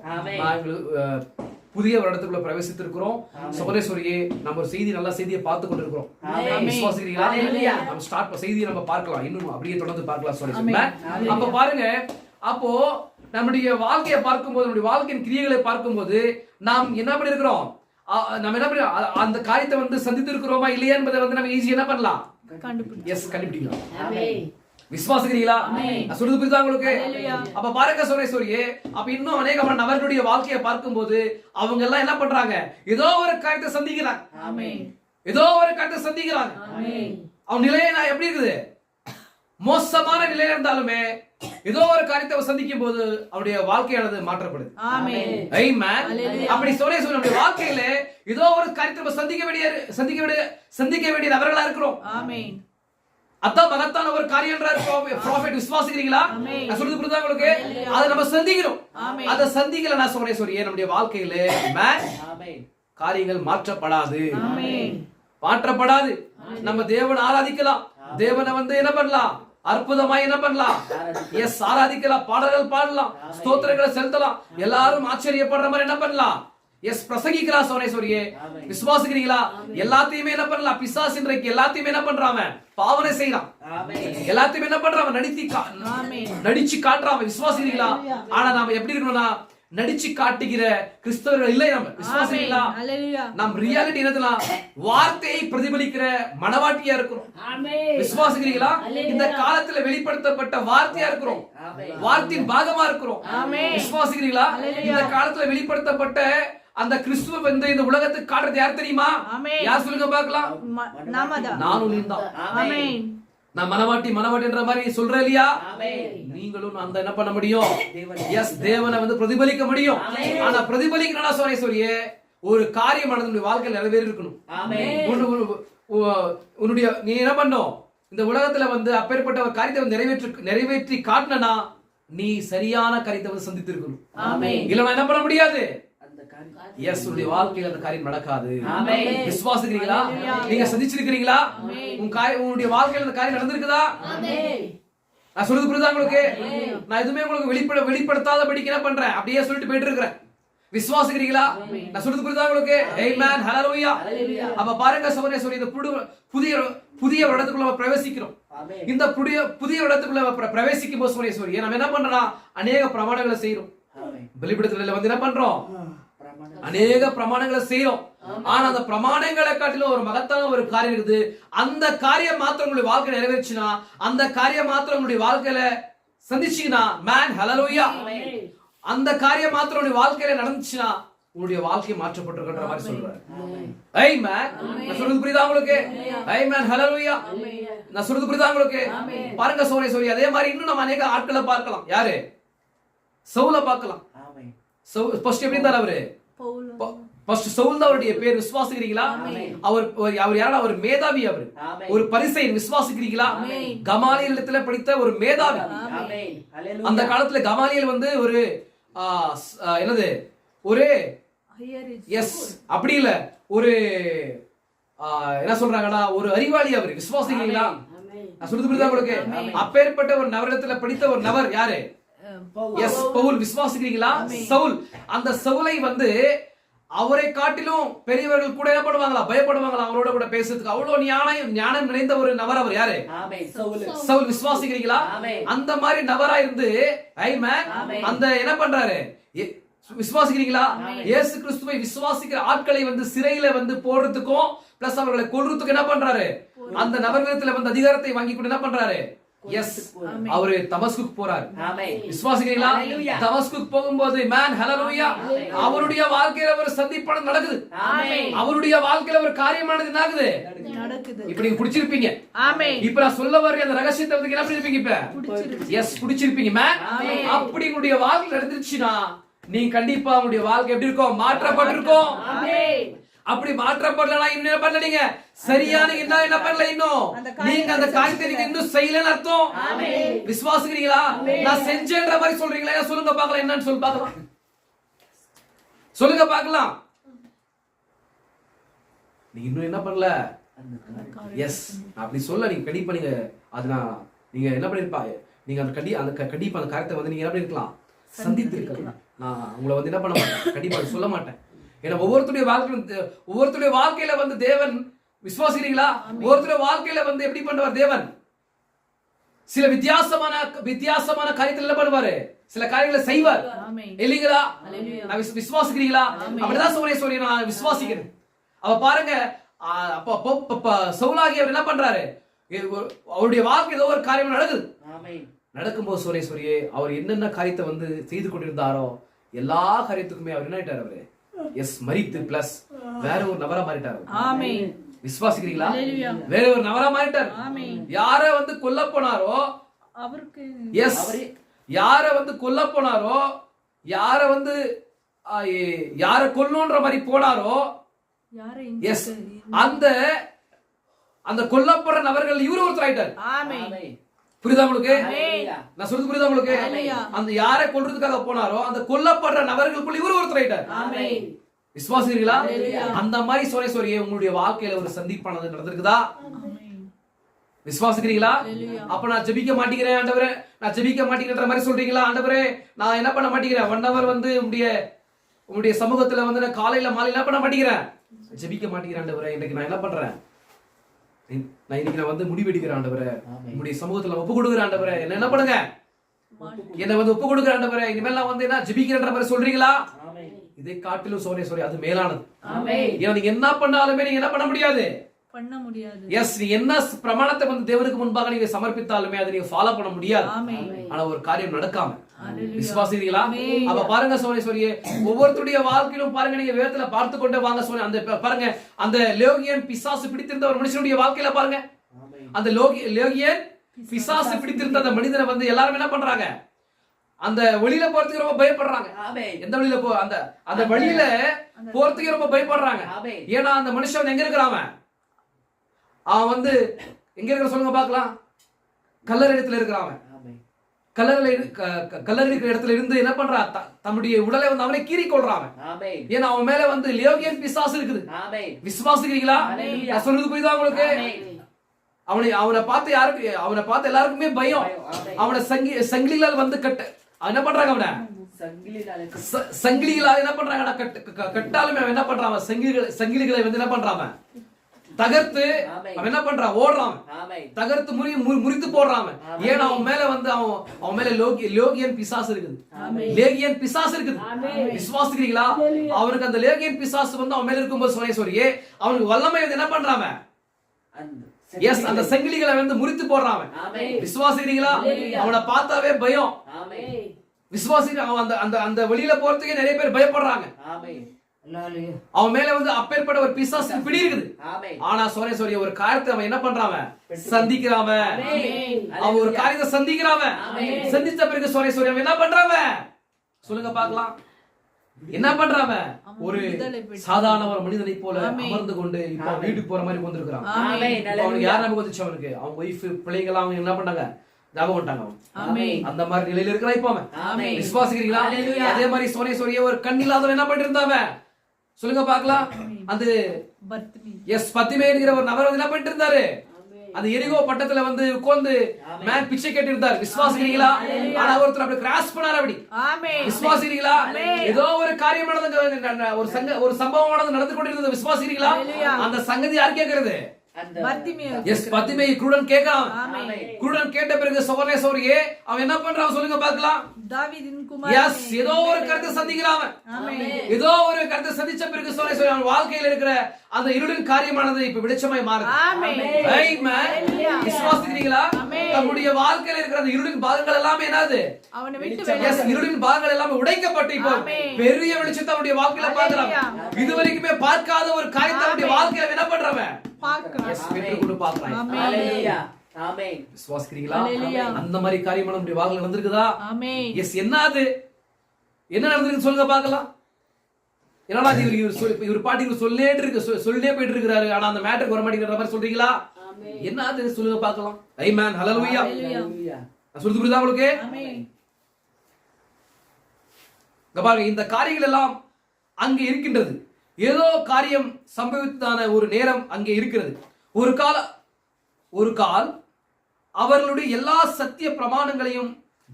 புதிய வருடத்துக்குள்ள பிரவேசித்திருக்கிறோம். சகோதரியே நம்ம ஒரு செய்தி, நல்ல செய்தியை பார்த்து கொண்டிருக்கிறோம். விசுவாசிக்கிறீங்களா? நம்ம ஸ்டார்ட் செய்தியை நம்ம பார்க்கலாம், இன்னும் அப்படியே தொடர்ந்து பார்க்கலாம். அப்ப பாருங்க, அப்போ நம்முடைய வாழ்க்கையை பார்க்கும்போது, நம்முடைய வாழ்க்கையின் கிரியைகளை பார்க்கும்போது நாம் என்ன பண்ணிருக்கிறோம், நம்ம என்ன பண்ண அந்த காரியத்தை வந்து சந்தித்து இருக்கிறோமா இல்லையா என்பதை வந்து நம்ம ஈஸியா என்ன பண்ணலாம், கண்டுபிடிக்கலாம். விசுவாசிக்கிறீங்களா? சொல்றது புரியுதா உங்களுக்கு? அப்ப பாருங்க சோரியே, அப்ப இன்னும் அநேகமான நபர்களுடைய வாழ்க்கையை பார்க்கும்போது அவங்க எல்லாம் என்ன பண்றாங்க, ஏதோ ஒரு காரியத்தை சந்திக்கிறாங்க. அவன் நிலையை நான் எப்படி இருக்குது, மோசமான நிலையில இருந்தாலுமே ஏதோ ஒரு காரியத்தை சந்திக்கும் போது அவருடைய வாழ்க்கையானது மாற்றப்படுது. அப்படி நம்முடைய வாழ்க்கையில ஏதோ ஒரு காரியத்தை சந்திக்க வேண்டிய நபர்களா இருக்கிறோம். அதான் மகத்தான ஒரு காரியம். விசுவாசிக்கிறீங்களா? சொல்றது புரியுதா உங்களுக்கு? அதை நம்ம சந்திக்கிறோம். அதை சந்திக்கல நான் சொல்றேன், நம்முடைய வாழ்க்கையில காரியங்கள் மாற்றப்படாது. நம்ம தேவனை ஆராதிக்கலாம், தேவனை வந்து என்ன பண்ணலாம், அற்புதமா என்ன பண்ணலாம், எஸ் ஆராதிக்கலாம், பாடல்கள் பாடலாம், ஸ்தோத்திரங்களை செலுத்தலாம், எல்லாரும் ஆச்சரியப்படுற மாதிரி என்ன பண்ணலாம், எஸ் பிரசங்கிக்கலாம். சோரியே விசுவாசிக்கிறீங்களா? எல்லாத்தையுமே என்ன பண்ணலாம், பிசாசு இன்றைக்கு எல்லாத்தையுமே என்ன பண்றாங்க, பாவனை செய்யலாம். எல்லாத்தையுமே என்ன பண்றாங்க, நடிச்சு காட்டுறாங்க. விசுவாசிக்கிறீங்களா? ஆனா நாம எப்படி இருக்கணும்னா, நடிச்சு காட்டுகிற கிறிஸ்தவர்கள் இல்லை. நம்ம விசுவாசிக்கிறீங்களா? நாம் ரியாலிட்டி என்னதுனா வார்த்தையை பிரதிபலிக்கிற மனவாட்டியா இருக்கிறோம். விசுவாசிக்கிறீங்களா? இந்த காலத்துல வெளிப்படுத்தப்பட்ட வார்த்தையா இருக்கிறோம், வார்த்தையின் பாகமா இருக்கிறோம். விசுவாசிக்கிறீங்களா? இந்த காலத்துல வெளிப்படுத்தப்பட்ட அந்த கிறிஸ்துவ வந்து இந்த உலகத்துக்கு காட்டுறது யார் தெரியுமா? யார் சொல்லுங்க பார்க்கலாம்? நானும் நீதான். நான் மனவாட்டின்ற மாதிரி சொல்றேன் இல்லையா? நீங்களும் அந்த என்ன பண்ண முடியும், எஸ் தேவனை வந்து பிரதிபலிக்க முடியும். ஆனா பிரதிபலிக்கணும்னா சோரியே ஒரு காரியமானது வாழ்க்கையில் நிறைவேறி இருக்கணும். உன்னுடைய நீ என்ன பண்ணும், இந்த உலகத்துல வந்து அப்பேற்பட்ட ஒரு காரியத்தை நிறைவேற்றி காட்டினா நீ சரியான காரியத்தை வந்து சந்தித்து இருக்கணும். இல்ல என்ன பண்ண முடியாது, எஸ் உங்களுடைய வாழ்க்கையில அந்த காரியம் நடக்காது. விசுவாசிக்கிறீங்களா? நீங்க சந்திச்சிருக்கிறீங்களா? உங்களுடைய வாழ்க்கையில அந்த காரியம் நடந்திருக்குதா? நான் சொல்றது புரியுதா உங்களுக்கு? நான் எதுவுமே உங்களுக்கு வெளிப்படுத்தாதபடிக்கு என்ன பண்றேன், அப்படியே சொல்லிட்டு போயிட்டு இருக்கிறேன். விசுவாசிக்கிறீங்களா? நான் சொல்றது புரியுதா உங்களுக்கு? ஆமென், ஹalleluya. அப்ப பாருங்க சகோதரரே, இந்த புதிய இடத்துக்குள்ள பிரவேசிக்கிறோம். இந்த புதிய இடத்துக்குள்ள பிரவேசிக்கும் போது சகோதரரே நம்ம என்ன பண்றோம்னா அநேக பிரமாணங்களை செய்யறோம். வெளிப்படுத்தல வந்து என்ன பண்றோம், அநேக பிரமாணங்களை செய்யறோம். ஆனா அந்த பிரமாணங்களை காட்டிலும் ஒரு மகத்தான ஒரு காரியம் இருக்குது. அந்த காரியம் மாத்திரம் உங்களுடைய வாழ்க்கை நிறைவேற்றினா, அந்த காரியம் மாத்திரம் உங்களுடைய வாழ்க்கையில சந்திச்சீங்கன்னா மேன் ஹalleluya அந்த காரியம் மாத்திரம் உங்களுடைய வாழ்க்கையில நடந்துச்சுன்னா உங்களுடைய வாழ்க்கை மாற்றப்பட்டிருக்கின்ற மாதிரி சொல்றாரு. ஆமென். நான் சொல்றது புரியுதா உங்களுக்கு? ஆமென் ஹalleluya. நான் சொல்றது புரியுதா உங்களுக்கு? பாருங்க சோரி அதே மாதிரி இன்னும் நம்ம அநேக ஆட்களை பார்க்கலாம். யாரு? சவுல பார்க்கலாம். ஃபர்ஸ்ட் எப்படி இருந்தார் அவரு? ஃபர்ஸ்ட் சவுல் தான் அவருடைய பேர். விசுவாசிக்கிறீங்களா? அவர் யாரா? அவர் மேதாவி. அவர் ஒரு பரிசேயன். விசுவாசிக்கிறீங்களா? கமாலியல் இடத்துல படித்த ஒரு மேதாவி. அந்த காலத்துல கமாலியல் வந்து ஒரு என்னது ஒரு எஸ் அப்படி இல்ல ஒரு என்ன சொல்றாங்கன்னா ஒரு அறிவாளி. அவர் விசுவாசிக்கிறீங்களா? நான் சொல்றது புரியுதா உங்களுக்கு? அப்பேற்பட்ட ஒரு நபரிடத்துல படித்த ஒரு நபர் யாரு? எஸ் பவுல். விசுவாசிக்கிறீங்களா? சவுல். அந்த சவுலை வந்து அவரை காட்டிலும் பெரியவர்கள் கூட என்ன பண்ணுவாங்களா? பயப்படுவாங்களா அவரோட கூட பேசுறதுக்கு? அவ்வளவு ஞானம் நிறைந்த ஒரு நபர் அவர். யாரு? சவுல். விசுவாசிக்கிறீங்களா? அந்த மாதிரி நபரா இருந்து அந்த என்ன பண்றாரு? விசுவாசிக்கிறீங்களா? இயேசு கிறிஸ்துவை விசுவாசிக்கிற ஆட்களை வந்து சிறையில வந்து போடுறதுக்கும் பிளஸ் அவர்களை கொல்றதுக்கு என்ன பண்றாரு? அந்த நபர்களிடத்துல வந்து அதிகாரத்தை வாங்கி கொண்டு என்ன பண்றாரு? எஸ் அவரு தமஸ்குக்கு போறாரு. விசுவாசிக்கிறீங்களா? தமஸ்குக்கு போகும்போது மேன் ஹalleluya அவருடைய வாழ்க்கையில ஒரு சந்திப்பான நடக்குது. அவருடைய வாழ்க்கையில ஒரு காரியமானது நடக்குது. இப்ப நீங்க பிடிச்சிருப்பீங்க. இப்ப நான் சொல்ல வர அந்த ரகசியத்தை வந்து என்ன பண்ணிருப்பீங்க? இப்ப எஸ் பிடிச்சிருப்பீங்க. மேன் அப்படி உங்களுடைய வாழ்க்கை நடந்துச்சுன்னா நீங்க கண்டிப்பா உங்களுடைய வாழ்க்கை எப்படி இருக்கும்? மாற்றப்பட்டிருக்கும். அப்படி மாற்றப்படலனா இன்னும் என்ன பண்ணலீங்க? சரியான என்ன பண்ணல? இன்னும் நீங்க அந்த காரியத்தை நீங்க இன்னும் செய்யலன்னு அர்த்தம். விசுவாசிக்கிறீங்களா? நான் செஞ்சேன்ற மாதிரி சொல்றீங்களா? சொல்லுங்க பார்க்கலாம். என்னன்னு சொல்லி பார்க்கலாம். சொல்லுங்க பார்க்கலாம். நீங்க இன்னும் என்ன பண்ணல? எஸ் அப்படி சொல்ல நீங்க கண்டிப்பா நீங்க அதனா நீங்க என்ன பண்ணிருப்பா? நீங்க அந்த கண்டிப்பா அந்த காரியத்தை வந்து நீங்க என்ன பண்ணிருக்கலாம்? சந்தித்திருக்கலாம். நான் உங்களை வந்து என்ன பண்ண மாட்டேன், கண்டிப்பா சொல்ல மாட்டேன். ஏன்னா ஒவ்வொருத்தருடைய வாழ்க்கையில வந்து தேவன் விசுவாசிக்கிறீங்களா? ஒவ்வொருத்தருடைய வாழ்க்கையில வந்து எப்படி பண்ணுவார் தேவன்? சில வித்தியாசமான காரியத்தில் என்ன பண்ணுவாரு? சில காரியங்களை செய்வார் இல்லீங்களா? விசுவாசிக்கிறீங்களா? அப்படிதான் சொல்லி நான் விசுவாசிக்கிறேன். அவ பாருங்க சவுலாகி அவர் என்ன பண்றாரு? அவருடைய வாழ்க்கை ஏதோ ஒரு காரியம் நடக்குது. நடக்கும்போது சோரேஸ்வரியே அவர் என்னென்ன காரியத்தை வந்து செய்து கொண்டிருந்தாரோ எல்லா காரியத்துக்குமே அவர் என்ன ஆயிட்டார்? அவரு எஸ் மரித்து பிளஸ் வேற ஒரு நபரா மாறிட்டார். விசுவாசிக்கிறீங்களா? வேற ஒரு நபரா மாறிட்டார். யார வந்து கொல்ல போனாரோ அவருக்கு எஸ் யார வந்து கொல்ல போனாரோ யார வந்து யார கொல்லணும்ன்ற மாதிரி போனாரோ எஸ் அந்த கொல்லப்படுற நபர்கள் இவரு ஒருத்தர் ஆயிட்டார். புரியுதா உங்களுக்கு? நான் சொல்றது புரியுதா உங்களுக்கு? அந்த யாரை கொல்றதுக்காக போனாரோ அந்த கொல்லப்படுற நபர்களுக்குள்ள இவரு ஒருத்தர் ஆயிட்டார். விசுவாசிக்கிறீங்களா? அந்த மாதிரி சோரேஸ்வரியே உங்களுடைய வாழ்க்கையில ஒரு சந்திப்பானது நடந்திருக்குதா? விசுவாசிக்கிறீங்களா? அப்ப நான் ஜெபிக்க மாட்டேங்கிறேன் ஆண்டவரே, நான் ஜெபிக்க மாட்டேங்கிற மாதிரி சொல்றீங்களா? ஆண்டவரே நான் என்ன பண்ண மாட்டேங்கிறேன், 1 hour வந்து உங்களுடைய சமூகத்துல வந்து நான் காலையில மாலையில என்ன பண்ண மாட்டேங்கிறேன், ஜெபிக்க மாட்டேங்கிறேன் ஆண்டவரே. இன்னைக்கு நான் என்ன பண்றேன், இன்னைக்கு நான் வந்து முடிவெடுக்கிறேன் ஆண்டவரே, உங்களுடைய சமூகத்துல ஒப்பு கொடுக்குறேன் ஆண்டவரே, என்ன பண்ணுங்க, என்ன வந்து ஒப்பு கொடுக்குறேன் ஆண்டவரே, இனிமேல் நான் வந்து என்ன ஜெபிக்கிறேன்ற மாதிரி சொல்றீங்களா? இதை காட்டிலும் சோரே அது மேலானது. ஏன்னா நீங்க என்ன பண்ணாலுமே நீங்க என்ன பண்ண முடியாது, பண்ண முடியாது. எஸ், நீ என்ன பிரமாணத்தை வந்து தேவனுக்கு முன்பாக நீங்க சமர்ப்பித்தாலுமே அதை நீங்க ஃபாலோ பண்ண முடியாது. ஆனா ஒரு காரியம் நடக்காம விசுவாசிக்கிறீங்களா? அப்ப பாருங்க சோரேஸ்வரியே, ஒவ்வொருத்தருடைய வாழ்க்கையிலும் பாருங்க, நீங்க வேதத்துல பார்த்து கொண்டே வாங்க. அந்த பாருங்க, அந்த லேகியன் பிசாசு பிடித்திருந்த ஒரு மனுஷனுடைய வாழ்க்கையில பாருங்க, அந்த லேகியன் பிசாசு பிடித்திருந்த அந்த மனிதனை வந்து எல்லாரும் என்ன பண்றாங்க, அந்த வழியில போறதுக்கு ரொம்ப பயப்படுறாங்க. எந்த வழியில போ, அந்த வழியில போறதுக்கு ரொம்ப பயப்படுறாங்க. ஏன்னா அந்த மனுஷன் எங்க இருக்கிறான், அவன் வந்து எங்க இருக்கிற சொல்லுங்க பாக்கலாம், கல்லறை இடத்துல இருக்கிறான். கல்லறை இருக்கிற இடத்துல இருந்து என்ன பண்றான், தன்னுடைய உடலை வந்து அவனை கீறி கொள்றான். ஏன்னா அவன் மேல வந்து லேகியன் பிசாசு இருக்குது. விசுவாசிக்கிறீங்களா? நான் சொல்றது புரியுதா உங்களுக்கு? அவனை பார்த்து எல்லாருக்குமே பயம். அவனை சங்கிலிகளால் வந்து என்ன பண்றாங்க, அவனை சங்கிலிகளால் என்ன பண்றாங்க, கட்டாலுமே அவன் என்ன பண்றான், சங்கிலிகளை வந்து என்ன பண்றான், தகர்த்து அவன் என்ன பண்றான், ஓடுறான், தகர்த்து முறித்து போடுறான். ஏன்னா அவன் மேல வந்து அவன் மேல லேகியன் பிசாசு இருக்குது. லேகியன் பிசாசு இருக்குது. விசுவாசிக்கிறீங்களா? அவனுக்கு அந்த லேகியன் பிசாசு வந்து அவன் மேல இருக்கும்போது சோரேஸ்வரியே, அவனுக்கு வல்லமை வந்து என்ன பண்றான், எஸ் அந்த சங்கிலிகளை வந்து முறித்து போடுறான் அவன். விசுவாசிக்கிறீங்களா? அவனை பார்த்தாவே பயம். விசுவாசிக்கிற அவன் அந்த அந்த அந்த வெளியில போறதுக்கே நிறைய பேர் பயப்படுறாங்க. அவன் மேல வந்து அப்பேற்பட்ட ஒரு பிசாசு பிடி இருக்குது. ஆனா சோரே ஒரு காரியத்தை அவன் என்ன பண்றான்? சந்திக்கிறான். அவன் ஒரு காரியத்தை சந்திக்கிறான். சந்தித்த பிறகு சோரே அவன் என்ன பண்றான்? சொல்லுங்க பார்க்கலாம். என்ன பண்றான்? ஒரு சாதாரண ஒரு மனிதனை போல அமர்ந்து கொண்டு இப்ப வீட்டுக்கு போற மாதிரி வந்திருக்கான். அவனுக்கு யார் ஞாபகம் வந்துச்சு? அவனுக்கு அவன் ஒய்ஃப் பிள்ளைங்க அவங்க என்ன பண்ணாங்க? ஞாபகம் பண்ணிட்டாங்க. அந்த மாதிரி நிலையில இருக்கிறான் இப்ப அவன். விசுவாசிக்கிறீங்களா? அதே மாதிரி சோரே ஒரு கண் இல்லாதவன் என்ன பண்ணிட்டு இருந்தாவ? சொல்லுங்க பார்க்கலாம். அந்த எஸ் பத்திமேங்கிற ஒரு நபர் வந்து என்ன பண்ணிட்டு இருந்தாரு? அந்த எரிகோ பட்டத்துல வந்து உட்கார்ந்து மேன் பிச்சை கேட்டு இருந்தார். விசுவாசிக்கிறீங்களா? ஆனா ஒருத்தர் அப்படி கிராஸ் பண்ணார். அப்படி விசுவாசிக்கிறீங்களா? ஏதோ ஒரு காரியம் நடந்து ஒரு சம்பவம் நடந்து கொண்டிருந்தது. விசுவாசிக்கிறீங்களா? அந்த சங்கதி யார் கேட்கிறது? பத்திமேயை குருடன் கேட்கிறான். குருடன் கேட்ட பிறகு சோரே அவன் என்ன பண்றான்? சொல்லுங்க பார்க்கலாம். ஏதோ ஒரு கருத்தை சந்திக்கிறான். ஏதோ ஒரு கருத்தை சந்திச்ச பிறகு சோரே அவன் வாழ்க்கையில் இருக்கிற அந்த இருளின் காரியமானது இப்ப வெளிச்சமாய் மாறுது. விசுவாசிக்கிறீங்களா? தன்னுடைய வாழ்க்கையில் இருக்கிற அந்த இருளின் பாகங்கள் எல்லாமே என்னது? இருளின் பாகங்கள் எல்லாமே உடைக்கப்பட்டு இப்போ பெரிய வெளிச்சத்தை அவனுடைய வாழ்க்கையில பார்க்கிறான். இதுவரைக்குமே பார்க்காத ஒரு காரியத்தை அவனுடைய வாழ்க்கையில என்ன பண்றவன்? அந்த மாதிரி காரியம் நம்முடைய வாழ்க்கையில நடந்திருக்குதா? எஸ். என்ன அது என்ன நடந்திருக்கு சொல்லுங்க பார்க்கலாம். என்னடா இவர் பாட்டி சொல்லிட்டே போயிட்டு இருக்கிறாரு, ஆனா அந்த மேட்டருக்கு வர மாட்டேங்கிற மாதிரி சொல்றீங்களா? என்ன அது சொல்லுங்க பார்க்கலாம். ஆமென். ஹல்லேலூயா. நான் சொல்றது புரியுதா உங்களுக்கு? பாருங்க, இந்த காரியங்கள் எல்லாம் அங்கே இருக்கின்றது. ஏதோ காரியம் சம்பவித்ததான ஒரு நேரம் அங்கே இருக்கிறது. ஒரு கால் அவர்களுடைய எல்லா சத்திய பிரமாணங்களையும்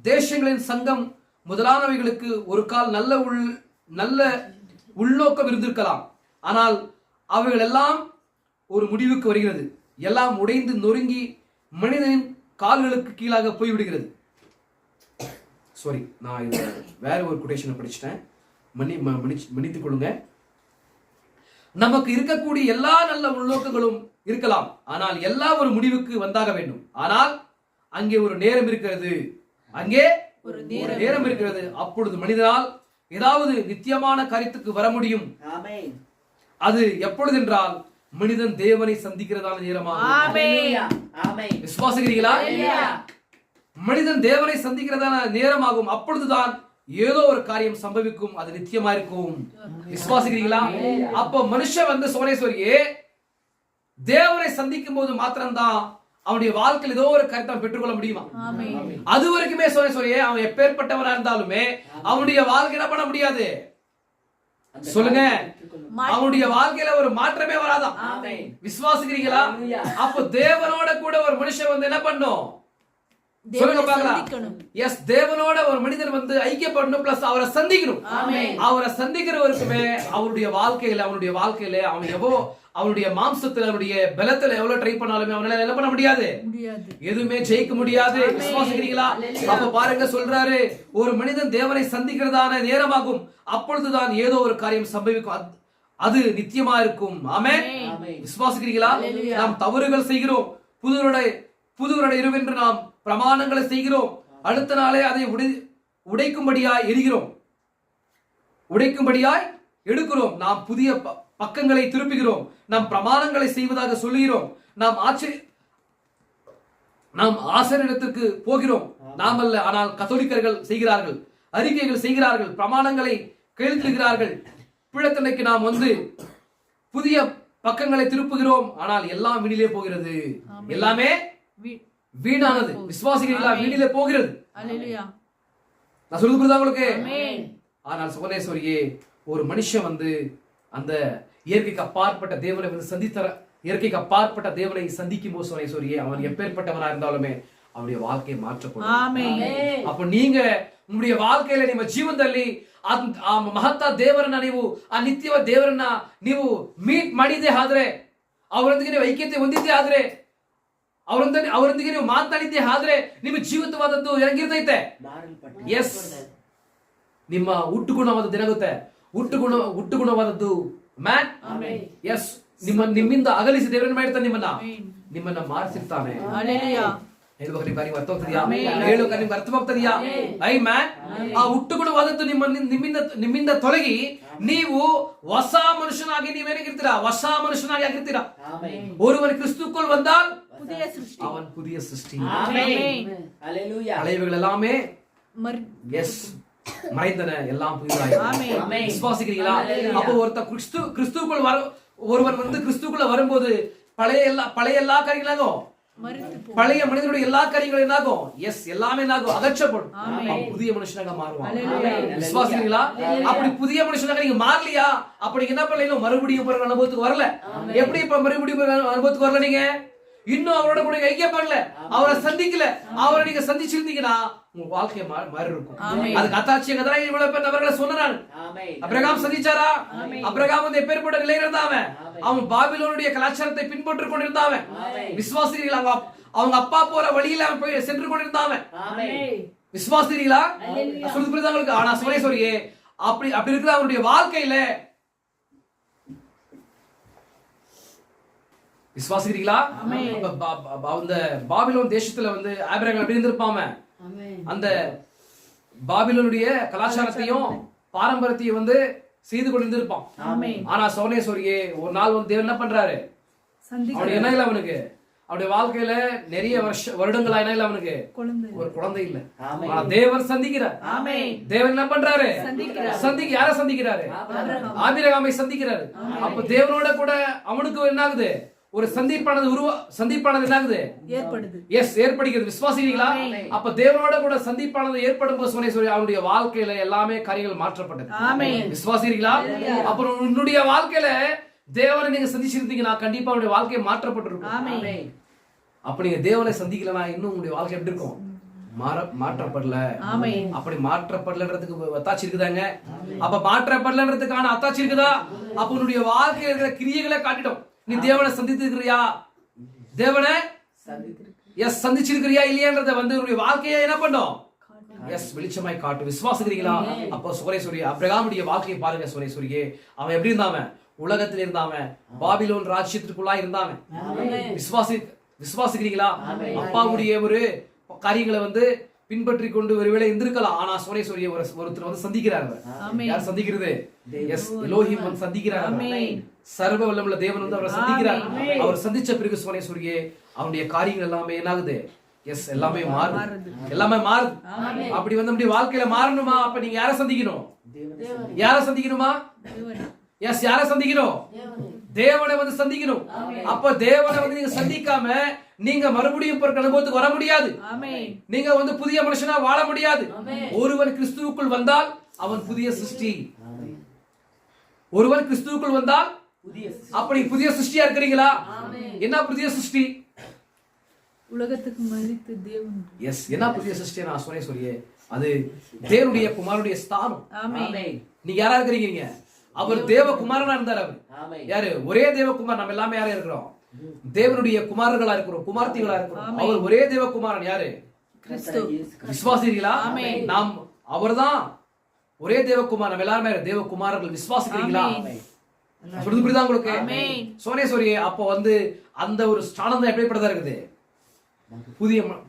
தேசங்களின் சங்கம் முதலானவைகளுக்கு ஒரு கால் நல்ல உள்நோக்கம் இருந்திருக்கலாம். ஆனால் அவைகள் எல்லாம் ஒரு முடிவுக்கு வருகிறது. எல்லாம் உடைந்து நொறுங்கி மனிதனின் கால்களுக்கு கீழாக போய்விடுகிறது. சாரி, நான் இது வேற ஒரு கொட்டேஷனை படிச்சுட்டேன், மன்னித்துக் கொள்ளுங்க. நமக்கு இருக்கக்கூடிய எல்லா நல்ல உள்நோக்கங்களும் இருக்கலாம், ஆனால் எல்லா ஒரு முடிவுக்கு வந்தாக வேண்டும். ஆனால் அங்கே ஒரு நேரம் இருக்கிறது. அங்கே ஒரு நேரம் இருக்கிறது. அப்பொழுது மனிதனால் ஏதாவது நித்தியமான காரியத்துக்கு வர முடியும். அது எப்பொழுது என்றால் மனிதன் தேவனை சந்திக்கிறதான நேரமாக. விசுவாசிக்கிறீங்களா? மனிதன் தேவனை சந்திக்கிறதான நேரமாகும். அப்பொழுதுதான் ஏதோ ஒரு காரியம் சம்பவிக்கும். அது நித்தியமா இருக்கும். விசுவாசிக்கிறீங்களா? அப்போ மனுஷன் வந்து சோரேஸ்வரியே தேவனை சந்திக்கும் போது மாத்திரம்தான் அவனுடைய வாழ்க்கையில் ஏதோ ஒரு கருத்தை பெற்றுக்கொள்ள முடியுமா? அது வரைக்குமே சோரேஸ்வரியே அவன் எப்பேற்பட்டவனா இருந்தாலுமே அவனுடைய வாழ்க்கை என்ன பண்ண முடியாது? சொல்லுங்க, அவனுடைய வாழ்க்கையில ஒரு மாற்றமே வராதான். விசுவாசிக்கிறீங்களா? அப்போ தேவனோட கூட ஒரு மனுஷன் வந்து என்ன பண்ணும்? சொல்லுங்க பார்க்கலாம். எஸ், தேவனோட ஒரு மனிதன் வந்து ஐக்கியப்படணும், பிளஸ் அவரை சந்திக்கணும். அவரை சந்திக்கிறவருக்குமே அவருடைய வாழ்க்கையில அவன் அவனுடைய மாம்சத்துல அவனுடைய பலத்துல எவ்வளவு ட்ரை பண்ணாலுமே அவனால என்ன பண்ண முடியாது? எதுவுமே ஜெயிக்க முடியாது. விசுவாசிக்கிறீங்களா? அப்ப பாருங்க, சொல்றாரு ஒரு மனிதன் தேவனை சந்திக்கிறதான நேரமாகும். அப்பொழுதுதான் ஏதோ ஒரு காரியம் சம்பவிக்கும். அது நித்தியமா இருக்கும். ஆமென். விசுவாசிக்கிறீங்களா? நாம் தவறுகள் செய்கிறோம். புதுவருட இரவென்று நாம் பிரமாணங்களை செய்கிறோம். அடுத்த நாளே அதை உடைக்கும்படியாய் எடுக்கிறோம். நாம் புதிய பக்கங்களை திருப்புகிறோம். நாம் பிரமாணங்களை செய்வதாக சொல்லுகிறோம். நாம் ஆசிரியத்திற்கு போகிறோம். நாம் அல்ல, ஆனால் கத்தோலிக்கர்கள் செய்கிறார்கள். அறிக்கைகள் செய்கிறார்கள், பிரமாணங்களை கையெழுத்திடுகிறார்கள். பிழைத்தன்னைக்கு நாம் வந்து புதிய பக்கங்களை திருப்புகிறோம். ஆனால் எல்லாம் வீணிலே போகிறது. எல்லாமே வீணானது. விசுவாசிகளா வீணிலே போகிறது. நான் சொல்றது புரியுதா உங்களுக்கு? ஆனால் சகோதரேஸ்வரியே, ஒரு மனுஷன் வந்து அந்த இயற்கைக்கு அப்பாற்பட்ட தேவனை வந்து இயற்கைக்கு அப்பாற்பட்ட தேவனை சந்திக்கும் போது சகோதரேஸ்வரியே, அவன் எப்பேற்பட்டவனா இருந்தாலுமே அவனுடைய வாழ்க்கையை மாற்றப்படும். அப்ப நீங்க உங்களுடைய வாழ்க்கையில ನಿಮ್ಮ ಜೀವನದಲ್ಲಿ ಮಹತ್ವ ದೇವರನ್ನ ನೀವು ಆ ನಿತ್ಯ ದೇವರನ್ನ ನೀವು ಮೀಟ್ ಮಾಡಿದ್ದೆ ಆದ್ರೆ, ಅವರೊಂದಿಗೆ ನೀವು ಐಕ್ಯತೆ ಹೊಂದಿದ್ದೆ ಆದ್ರೆ, ಅವರೊಂದಿಗೆ ನೀವು ಮಾತನಾಡಿದ್ದೆ ಆದ್ರೆ ನಿಮ್ಮ ಜೀವಿತವಾದದ್ದು ಹೆಂಗಿರ್ತೈತೆ? ಎಸ್, ನಿಮ್ಮ ಹುಟ್ಟುಗುಣವಾದದ್ದು ಏನಾಗುತ್ತೆ? ಹುಟ್ಟುಗುಣವಾದದ್ದು ಮ್ಯಾನ್. ಎಸ್, ನಿಮ್ಮಿಂದ ಅಗಲಿಸಿ ದೇವರನ್ನ ಮಾಡ್ತಾನೆ ನಿಮ್ಮನ್ನ ಮಾರ್ಸಿರ್ತಾನೆ. Hallelujah. ಹೇಳ್ಬೇಕಾದ್ರೆ ನಿಮ್ಗೆ ಅರ್ಥ ಆಗ್ತದೆಯಾ? ಹೇಳೋಕೆ ನಿಮ್ಗೆ ಅರ್ಥವಾಗ್ತದೆಯಾ? ಆಮೆನ್. ಆ ಹುಟ್ಟುಗುಣವಾದದ್ದು ನಿಮ್ಮಿಂದ ತೊಲಗಿ ನೀವು ಹೊಸ ಮನುಷ್ಯನಾಗಿ ನೀವೇನಾಗಿರ್ತೀರಾ? ಹೊಸ ಮನುಷ್ಯನಾಗಿ ಆಗಿರ್ತೀರಾ. ஒருவன் கிறிஸ்துக்குள் வந்தால் புதிய சிருஷ்டி. அவன் புதிய சிருஷ்டி. ஆமென். ஹalleluya. பழையவைகள் எல்லாமே எஸ் மறைந்தன, எல்லாம் புதிதாயின. விசுவாசிக்கிறீங்களா? அப்போ கிறிஸ்துக்குள் ஒருவன் கிறிஸ்துக்குள்ள வரும்போது பழைய எல்லா காரியங்களாகும், பழைய மனிதனுடைய எல்லா காரியங்களும் என்னாகும்? எஸ் எல்லாமே என்னாகும்? அகற்றப்படும். புதிய மனுஷனாக மாறுவான். விசுவாசிக்கிறீங்களா? அப்படி புதிய மனுஷனாக நீங்க மாறலையா? அப்படி என்ன பண்ணல? மறுபடியும் அனுபவத்துக்கு வரல. எப்படி இப்ப மறுபடியும் அனுபவத்துக்கு வரல? நீங்க இன்னும் அவரோட கூட ஐக்கியப்படல, அவரை சந்திக்கல. அவரை நீங்க சந்திச்சிருந்தீங்கன்னா உங்க வாழ்க்கை மாறி இருக்கும். அதுக்கு அத்தாட்சிய கதை இவ்வளவு பேர் நபர்களை சொன்னான். அபிரகாம் சந்திச்சாரா? அபிரகாம் வந்து எப்பேற்பட்ட நிலையில இருந்தாவன்? அவன் பாபிலோனுடைய கலாச்சாரத்தை பின்பற்றி கொண்டிருந்தாவன். விசுவாசிகளா? அவங்க அப்பா போற வழியில அவன் போய் சென்று கொண்டிருந்தாவன். விசுவாசிகளா? சொல்றது புரியுதா உங்களுக்கு? ஆனா சோரேஸ்வரியே அப்படி இருக்கிற அவருடைய வாழ்க்கையில விசுவாசிக்கிறீங்களா? அந்த பாபிலோன் தேசத்துல ஆபிரகாம் எப்படி இருந்திருப்பாம? அந்த பாபிலோனுடைய கலாச்சாரத்தையும் பாரம்பரியத்தையும் செய்து கொண்டிருந்திருப்பான். ஆனா சோனேஸ்வரியே ஒரு நாள் தேவன் என்ன பண்றாரு? அவனுடைய என்ன இல்ல, அவனுக்கு அவருடைய வாழ்க்கையில நிறைய வருடங்களா என்ன இல்ல, அவனுக்கு ஒரு குழந்தை இல்ல. ஆனா தேவன் சந்திக்கிறார். தேவன் என்ன பண்றாரு? யார சந்திக்கிறாரு? ஆபிரகாமை சந்திக்கிறாரு. அப்ப தேவனோட கூட அவனுக்கு என்ன ஆகுது? ஒரு சந்திப்பானது என்னாகுது? ஏற்படுது. எஸ், ஏற்படுகிறது. விசுவாசிக்கிறீங்களா? அப்ப தேவனோட கூட சந்திப்பானது ஏற்படும் போது சோனேஸ்வரி அவனுடைய வாழ்க்கையில எல்லாமே காரியங்கள் மாற்றப்பட்டது. விசுவாசிக்கிறீங்களா? அப்புறம் உன்னுடைய வாழ்க்கையில தேவனை நீங்க சந்திச்சிருந்தீங்கன்னா கண்டிப்பா அவனுடைய வாழ்க்கை மாற்றப்பட்டிருக்கும். அப்ப நீங்க தேவனை சந்திக்கலனா இன்னும் உங்களுடைய வாழ்க்கை எப்படி இருக்கும்? மாற்றப்படல. அப்படி மாற்றப்படலன்றதுக்கு அத்தாட்சி இருக்குதாங்க? அப்ப மாற்றப்படலன்றதுக்கான அத்தாட்சி இருக்குதா? அப்ப உன்னுடைய வாழ்க்கையில இருக்கிற கிரியைகளை காட்டிடும். நீ தேவனை சந்தித்திருக்கிறியா? தேவனை எஸ் சந்திச்சிருக்கிறியா இல்லையான்றத உன்னுடைய வாழ்க்கையை என்ன பண்ணும்? எஸ் வெளிச்சமாய் காட்டும். விசுவாசிக்கிறீங்களா? அப்போ சோரேஸ்வரி அபிரகாமுடைய வாழ்க்கையை பாருங்க. சோரேஸ்வரியே அவன் எப்படி இருந்தாவன்? உலகத்தில் இருந்தாவன், பாபிலோன் ராஜ்யத்திற்குள்ளா இருந்தாவன். விசுவாசிக்கிறீங்களா? அப்பாவுடைய ஒரு காரியங்களை பின்பற்றி கொண்டு ஒருவேளை இருந்திருக்கலாம். ஆனா சோனேஸ்வரியை ஒருத்தர் சந்திக்கிறார். யார் சந்திக்கிறது? எஸ் எலோஹிம் சந்திக்கிறார். சர்வ வல்லமுள்ள தேவன் அவரை சந்திக்கிறார். அவர் சந்திச்ச பிறகு சோனேஸ்வரியே அவனுடைய காரியங்கள் எல்லாமே என்னாகுது? எஸ் எல்லாமே மாறுது. எல்லாமே மாறுது. அப்படி அப்படி வாழ்க்கையில மாறணுமா? அப்ப நீங்க யார சந்திக்கணும்? யார சந்திக்கணுமா? எஸ் யார சந்திக்கணும்? தேவனை சந்திக்கணும். அப்ப தேவனை நீங்க சந்திக்காம நீங்க மறுபடியும் அனுபவத்துக்கு வர முடியாது. நீங்க புதிய மனுஷனா வாழ முடியாது. ஒருவன் கிறிஸ்துவுக்குள் வந்தால் அவன் புதிய சிருஷ்டி. ஒருவன் கிறிஸ்துவுக்குள் வந்தால் அப்படி புதிய சிருஷ்டியா இருக்கிறீங்களா? என்ன புதிய சிருஷ்டி? உலகத்துக்கு மரித்து தேவன். எஸ், என்ன புதிய சிருஷ்டி? நான் சோனேஸ்வரியே அது தேவனுடைய குமாரனுடைய ஸ்தானம். நீங்க யாரா இருக்கிறீங்க? அவர் தேவகுமாரனா இருந்தார். அவர் யாரு? ஒரே தேவகுமார். நம்ம எல்லாமே யாரா இருக்கிறோம்? தேவனுடைய குமாரர்களா இருக்கிறோம், குமார்த்திகளா இருக்கிறோம். அவர் ஒரே தேவகுமாரன். யாரு? கிறிஸ்து. விசுவாசிக்கிறீங்களா? நாம் அவர்தான் ஒரே தேவகுமார். நம்ம எல்லாருமே தேவகுமாரர்கள். விசுவாசிக்கிறீங்களா? புரியுதா உங்களுக்கு? சோனேஸ்வரியே அப்போ அந்த ஒரு ஸ்தானம் தான் எப்படிப்பட்டதா இருக்குது?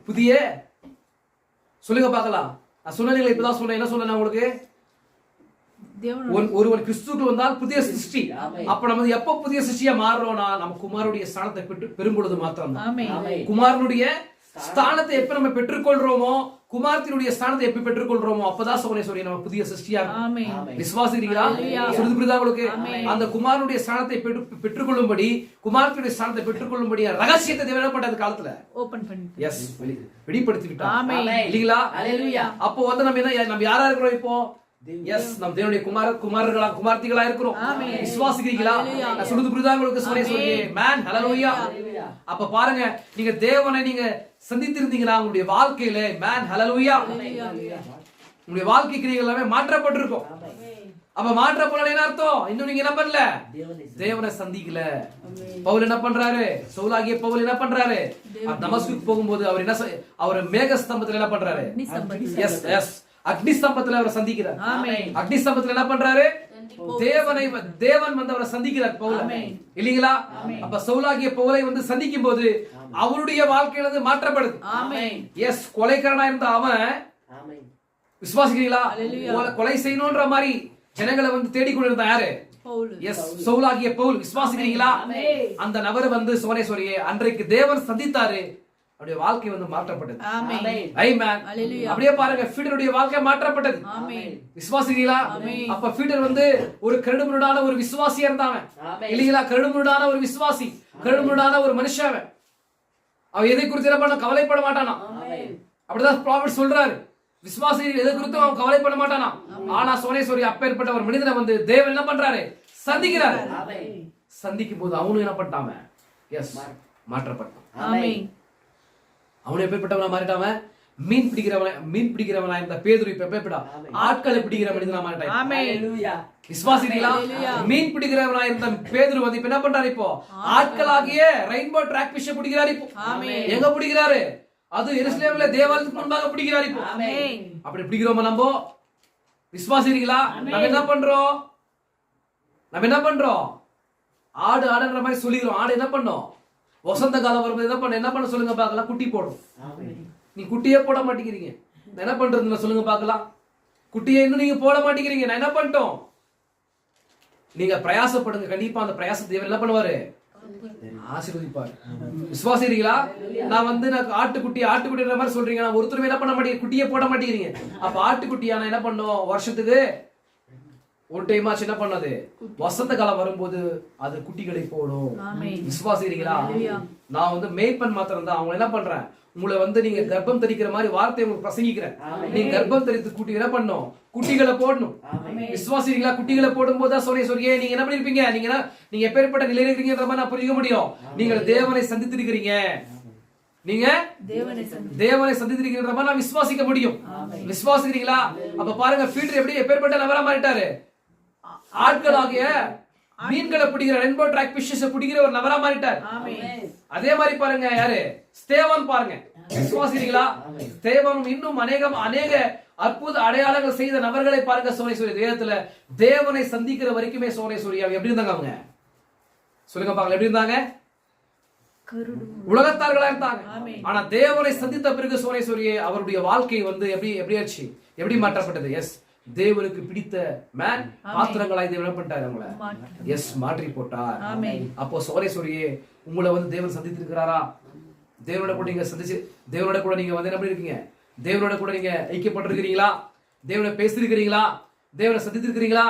புதிய சொல்லுங்க பார்க்கலாம். நான் சொன்னீங்களா? இப்பதான் சொன்னேன். என்ன சொன்னேன் உங்களுக்கு? ஒருவன் கிறிஸ்துவுக்கு வந்தால் புதிய சிருஷ்டி. அப்ப நம்ம எப்ப புதிய சிருஷ்டியா மாறுறோம்னா நம்ம குமாரனுடைய ஸ்தானத்தை பெறும் பொழுது மாத்திரம் தான். குமாரனுடைய ஸ்தானத்தை எப்ப நம்ம பெற்றுக்கொள்றோமோ, குமாரத்தினுடைய ஸ்தானத்தை எப்ப பெற்றுக்கொள்றோமோ அப்பதான் சோனேஸ்வரி நம்ம புதிய சிருஷ்டியா. விசுவாசிக்கிறீங்களா? சொல்லுது புரியுதா உங்களுக்கு? அந்த குமாரனுடைய ஸ்தானத்தை பெற்றுக்கொள்ளும்படி, குமாரத்தினுடைய ஸ்தானத்தை பெற்றுக்கொள்ளும்படி ரகசியத்தை தேவன் பண்ண காலத்துல ஓபன் பண்ணி எஸ் வெளிப்படுத்தி விட்டார். இல்லீங்களா? அப்போ நம்ம யாரா இருக்கிறோம்? இப்போ எஸ் நம் தேவனுடைய குமாரர்களா குமார்த்திகளா இருக்கிறோம். விசுவாசிக்கிறீங்களா? சொல்லுது புரியுதா உங்களுக்கு? சோனேஸ்வரியே மேன் ஹல்லேலூயா. அப்ப பாருங்க, நீங்க தேவனை நீங்க சந்தித்திருந்தீங்களா உங்களுடைய வாழ்க்கையில? மேன் ஹல்லேலூயா. உங்களுடைய வாழ்க்கை கிரியைகள் எல்லாமே மாற்றப்பட்டிருக்கும். அப்ப மாற்றப்படல என்ன அர்த்தம்? இன்னும் நீங்க என்ன பண்ணல? தேவனை சந்திக்கல. பவுல் என்ன பண்றாரு? சவுலாகிய பவுல் என்ன பண்றாரு? தமஸ்குக்கு போகும்போது அவர் மேக ஸ்தம்பத்துல என்ன பண்றாரு? எஸ் எஸ் அக்னி ஸ்தம்பத்துல அவர் சந்திக்கிறார். அக்னி ஸ்தம்பத்துல என்ன பண்றாரு? தேவன் வந்து அவரை சந்திக்கிறார் பவுல இல்லீங்களா? அப்ப சவுலாகிய பவுலை வந்து சந்திக்கும் போது அவருடைய வாழ்க்கையில மாற்றப்படுது. எஸ், கொலைக்காரனா இருந்த அவன் விசுவாசிக்கிறீங்களா? கொலை செய்யணும்ன்ற மாதிரி ஜனங்களை வந்து தேடிக்கொண்டிருந்தான் யாரு? எஸ், சவுலாகிய பவுல். விசுவாசிக்கிறீங்களா? அந்த நபர் வந்து சோனேஸ்வரியை அன்றைக்கு தேவன் சந்தித்தாரு. அவருடைய வாழ்க்கை வந்து மாற்றப்பட்டது. ஆமென். அப்படியே பாருங்க, பீட்டருடைய வாழ்க்கை மாற்றப்பட்டது. விசுவாசிக்கிறீங்களா? அப்ப பீட்டர் வந்து ஒரு கருடுமுரடான ஒரு விசுவாசியா இருந்தாங்க இல்லீங்களா? கருடுமுரடான ஒரு விசுவாசி, கருடுமுரடான ஒரு மனுஷன். அவன் எதை குறித்து என்ன பண்ண கவலைப்பட மாட்டானா. அப்படிதான் ப்ராஃபட் சொல்றாரு. விசுவாசி எதை குறித்தும் அவன் கவலைப்பட மாட்டானா. ஆனா சோனேஸ்வரி அப்பேற்பட்ட ஒரு மனிதனை வந்து தேவன் என்ன பண்றாரு? சந்திக்கிறாரு. சந்திக்கும் போது அவனும் என்ன பண்ணிட்டாங்க? எஸ், மாற்றப்பட்டான். அவனை எப்பேற்பட்டவனா மாறிட்டாவன்? மீன் பிடிக்கிறவனா இருந்த பேதுரு இப்ப எப்பேற்பட்டா? ஆட்களை பிடிக்கிற மனிதனா மாறிட்டான். விசுவாசிகளா? மீன் பிடிக்கிறவனா இருந்த பேதுரு வந்து இப்ப என்ன பண்றாரு? இப்போ ஆட்களாகிய ரெயின்போ ட்ராக் ஃபிஷ் பிடிக்கிறாரு. இப்போ எங்க பிடிக்கிறாரு? அது எருசலேம்ல தேவாலயத்துக்கு முன்பாக பிடிக்கிறாரு. இப்போ அப்படி பிடிக்கிறோமா நம்ம? விசுவாசிகளா? நம்ம என்ன பண்றோம்? ஆடுன்ற மாதிரி சொல்லிக்கிறோம். ஆடு என்ன பண்ணோம்? வசந்த காலம் வரும்போது என்ன பண்ண சொல்லுங்க பார்க்கலாம்? குட்டி போடும். நீ குட்டியே போட மாட்டேங்கிறீங்க. நான் என்ன பண்றது சொல்லுங்க பார்க்கலாம்? குட்டியை இன்னும் நீங்க போட மாட்டேங்கிறீங்க. நான் என்ன பண்ணிட்டோம்? நீங்க பிரயாசப்படுங்க. கண்டிப்பா அந்த பிரயாசத்தை தேவன் என்ன பண்ணுவாரு? ஆசீர்வதிப்பார். விசுவாசிக்கிறீங்களா? நான் ஆட்டுக்குட்டின்ற மாதிரி சொல்றீங்க. நான் ஒருத்தருமே என்ன பண்ண மாட்டேங்க, குட்டியே போட மாட்டேங்கிறீங்க. அப்ப ஆட்டுக்குட்டியா நான் என்ன பண்ணும்? வருஷத்துக்கு ஒரு டைம் ஆச்சு என்ன பண்ணது? வசந்த காலம் வரும்போது அது குட்டிகளை போடும். விசுவாசிக்கிறீங்களா? நான் வந்து மேய்ப்பன் மாத்திரம் தான். அவங்க என்ன பண்றேன்? உங்களை வந்து நீங்க கர்ப்பம் தரிக்கிற மாதிரி வார்த்தையை உங்களுக்கு பிரசங்கிக்கிறேன். நீங்க கர்ப்பம் தரித்து குட்டி என்ன பண்ணும்? குட்டிகளை போடணும். விசுவாசிக்கிறீங்களா? குட்டிகளை போடும் போது சோனேஸ்வரியே நீங்க என்ன பண்ணிருப்பீங்க? நீங்க எப்பேற்பட்ட நிலையில இருக்கீங்கன்ற மாதிரி நான் புரிஞ்சுக்க முடியும். நீங்கள் தேவனை சந்தித்திருக்கிறீங்க. நீங்க தேவனை சந்தித்திருக்கிற மாதிரி நான் விசுவாசிக்க முடியும். விசுவாசிக்கிறீங்களா? அப்ப பாருங்க, பீட்டர் எப்படி எப்பேற்பட்ட நபரா மாறிட்டாரு? ஆட்களாகிய மீன்களை பிடிக்கிற ரெயின்போ ட்ராக் ஃபிஷஸ் பிடிக்கிற ஒரு நபரா மாறிட்டார். அதே மாதிரி பாருங்க, யாரு? ஸ்தேவான் பாருங்க. விசுவாசிக்கிறீங்களா? ஸ்தேவான் இன்னும் அநேக அற்புத அடையாளங்கள் செய்த நபர்களை பாருங்க. சோனேஸ்வரி வேதத்துல தேவனை சந்திக்கிற வரைக்குமே சோனேஸ்வரி எப்படி இருந்தாங்க? அவங்க சொல்லுங்க பார்க்கலாம், எப்படி இருந்தாங்க? உலகத்தார்களா இருந்தாங்க. ஆனா தேவனை சந்தித்த பிறகு சோனேஸ்வரியே அவருடைய வாழ்க்கை வந்து எப்படி மாற்றப்பட்டது? எஸ், தேவனுக்கு பிடித்த மேன் பாத்திரங்களாய் தேவன் பண்ணிட்டார். அவங்களை எஸ் மாற்றி போட்டார். அப்போ சோனேஸ்வரியே உங்களை வந்து தேவன் சந்தித்திருக்கிறாரா? தேவனோட கூட நீங்க சந்திச்சு தேவனோட கூட நீங்க வந்து என்ன பண்ணிருக்கீங்க? தேவனோட கூட நீங்க ஐக்கியப்பட்டிருக்கிறீங்களா? தேவனை பேசிருக்கிறீங்களா? தேவனை சந்தித்திருக்கிறீங்களா?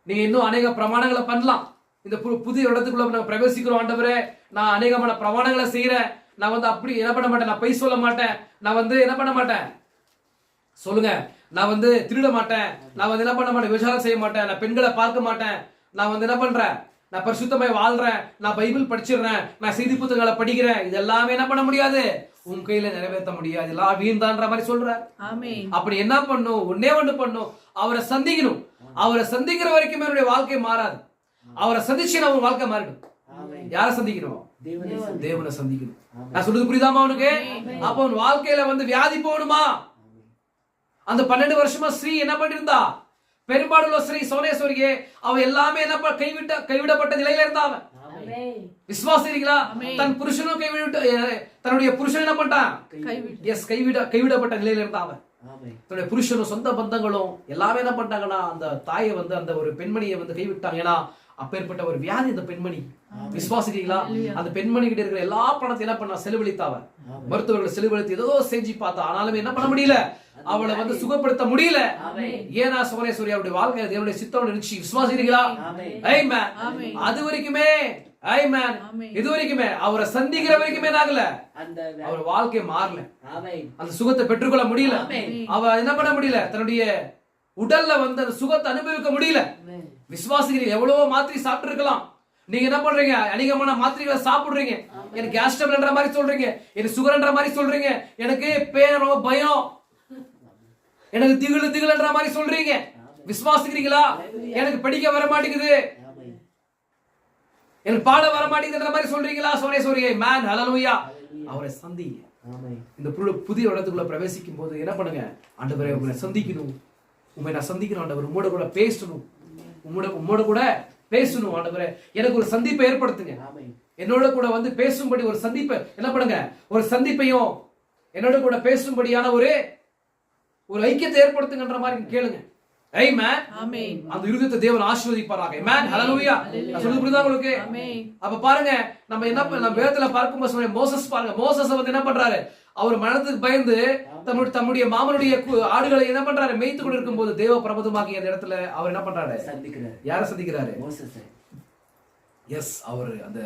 நீங்க இன்னும் அநேக பிரமாணங்களை பண்ணலாம். இந்த புதிய இடத்துக்குள்ள நாங்க பிரவேசிக்கிறோம். ஆண்டவரே, நான் அநேகமான பிரமாணங்களை செய்யறேன். நான் வந்து அப்படி என்ன பண்ண மாட்டேன், நான் பொய் சொல்ல மாட்டேன், நான் வந்து என்ன பண்ண மாட்டேன் சொல்லுங்க, நான் வந்து திருட மாட்டேன், நான் வந்து என்ன பண்ண மாட்டேன், விபச்சாரம் செய்ய மாட்டேன், நான் பெண்களை பார்க்க மாட்டேன், நான் வந்து என்ன பண்றேன், நான் பரிசுத்தமாய் வாழ்றேன், நான் பைபிள் படிச்சிடுறேன், நான் செய்தி புத்தகங்களை படிக்கிறேன். இது எல்லாமே என்ன பண்ண முடியாது, உன் கையில நிறைவேற்ற முடியாது, எல்லாம் வீண்தான்ற மாதிரி சொல்றார். அப்படி என்ன பண்ணும்? ஒன்னே ஒண்ணு பண்ணும், அவரை சந்திக்கணும். அவரை சந்திக்கிற வரைக்கும் என்னுடைய வாழ்க்கை மாறாது. அவரை சந்திச்சு நான் உன் வாழ்க்கை மாறிடும். யாரை சந்திக்கணும்? தேவனை சந்திக்கணும். நான் சொல்றது புரியுதாமா உனக்கு? அப்ப உன் வாழ்க்கையில வந்து வியாதி போகணுமா? அந்த 12 வருஷமா ஸ்ரீ என்ன பண்ணிருந்தா? பெரும்பாலுள்ள ஸ்ரீ சோனேஸ்வரியே அவ எல்லாமே என்ன கைவிடப்பட்ட நிலையில இருந்தா. விசுவாசிங்களா? தன் புருஷனும் தன்னுடைய புருஷன் என்ன பண்ணிட்டான்? எஸ், கைவிடப்பட்ட நிலையில இருந்தா. தன்னுடைய புருஷனும் சொந்த பந்தங்களும் எல்லாமே என்ன பண்ணிட்டாங்கன்னா அந்த தாயை வந்து அந்த ஒரு பெண்மணியை வந்து கைவிட்டாங்க. ஏன்னா அப்பேற்பட்ட ஒரு வியாதி அந்த பெண்மணி. விசுவாசிங்களா? அந்த பெண்மணி கிட்ட இருக்கிற எல்லா பணத்தை என்ன பண்ணா? செலவழித்தாவ. மருத்துவர்களை செலவழித்து ஏதோ செஞ்சு பார்த்தா, ஆனாலும் என்ன பண்ண முடியல, அவளை வந்து சுகப்படுத்த முடியல. ஏன்னா சோனேஸ்வரி அவருடைய வாழ்க்கையில தேவனுடைய சித்தம் இருந்துச்சு. விசுவாசிங்களா? ஆமென். அது வரைக்குமே ஆமென். இது வரைக்குமே அவரை சந்திக்கிற வரைக்குமே நாகல அவர் வாழ்க்கை மாறல. அந்த சுகத்தை பெற்றுக்கொள்ள முடியல. அவ என்ன பண்ண முடியல, தன்னுடைய உடல்ல வந்து அந்த சுகத்தை அனுபவிக்க முடியல. விசுவாசிகள் எவ்வளவோ மாத்திரை சாப்பிட்டு இருக்கலாம். நீங்க என்ன பண்றீங்க? அதிகமான மாத்திரைகளை சாப்பிடுறீங்க. எனக்கு கேஸ் ட்ரபிள்ன்ற மாதிரி சொல்றீங்க, எனக்கு சுகர்ன்ற மாதிரி சொல்றீங்க, எனக்கு பேன் ரொம்ப பயம், எனக்கு திகிலுன்ற மாதிரி சொல்றீங்க. விசுவாசிக்கிறீங்களா? எனக்கு படிக்க வர மாட்டேங்குது, எனக்கு பாட வர மாட்டேங்குதுன்ற மாதிரி சொல்றீங்களா? சோனேஸ்வரியை மேன் ஹல்லேலூயா. அவரை சந்திங்க. இந்த புதிய இடத்துக்குள்ள பிரவேசிக்கும் போது என்ன பண்ணுங்க? ஆண்டவரே, உங்களை சந்திக்கணும், உங்களை நான் சந்திக்கணும் ஆண்டவர், உங்களோட கூட பேசணும், உம்மோட கூட பேசணும் ஆண்டவரே. எனக்கு ஒரு சந்திப்பை ஏற்படுத்துங்க. என்னோட கூட வந்து பேசும்படி ஒரு சந்திப்பை என்ன பண்ணுங்க, ஒரு சந்திப்பையும் என்னோட கூட பேசும்படியான ஒரு ஐக்கியத்தை ஏற்படுத்துங்கன்ற மாதிரி கேளுங்க. ஆமென். ஆமென். அந்த இருதயத்தை தேவன் ஆசீர்வதிப்பாராக. ஆமென். ஹல்லேலூயா. நான் சொல்றது புரியுதா உங்களுக்கு? ஆமென். அப்ப பாருங்க, நம்ம வேதத்துல பார்க்கும்போது மோசஸ் பாருங்க, மோசஸ் வந்து என்ன பண்றாரு, அவர் மரணத்துக்கு பயந்து தம்முடைய மாமனுடைய ஆடுகளை என்ன பண்றாரு, மேய்த்து கொண்டு இருக்கும்போது தேவ பிரபதமாகிய அந்த இடத்துல அவர் என்ன பண்றாரு, சந்திக்கிறாரு. யாரை சந்திக்கிறாரு? மோசஸை. எஸ், அவர் அந்த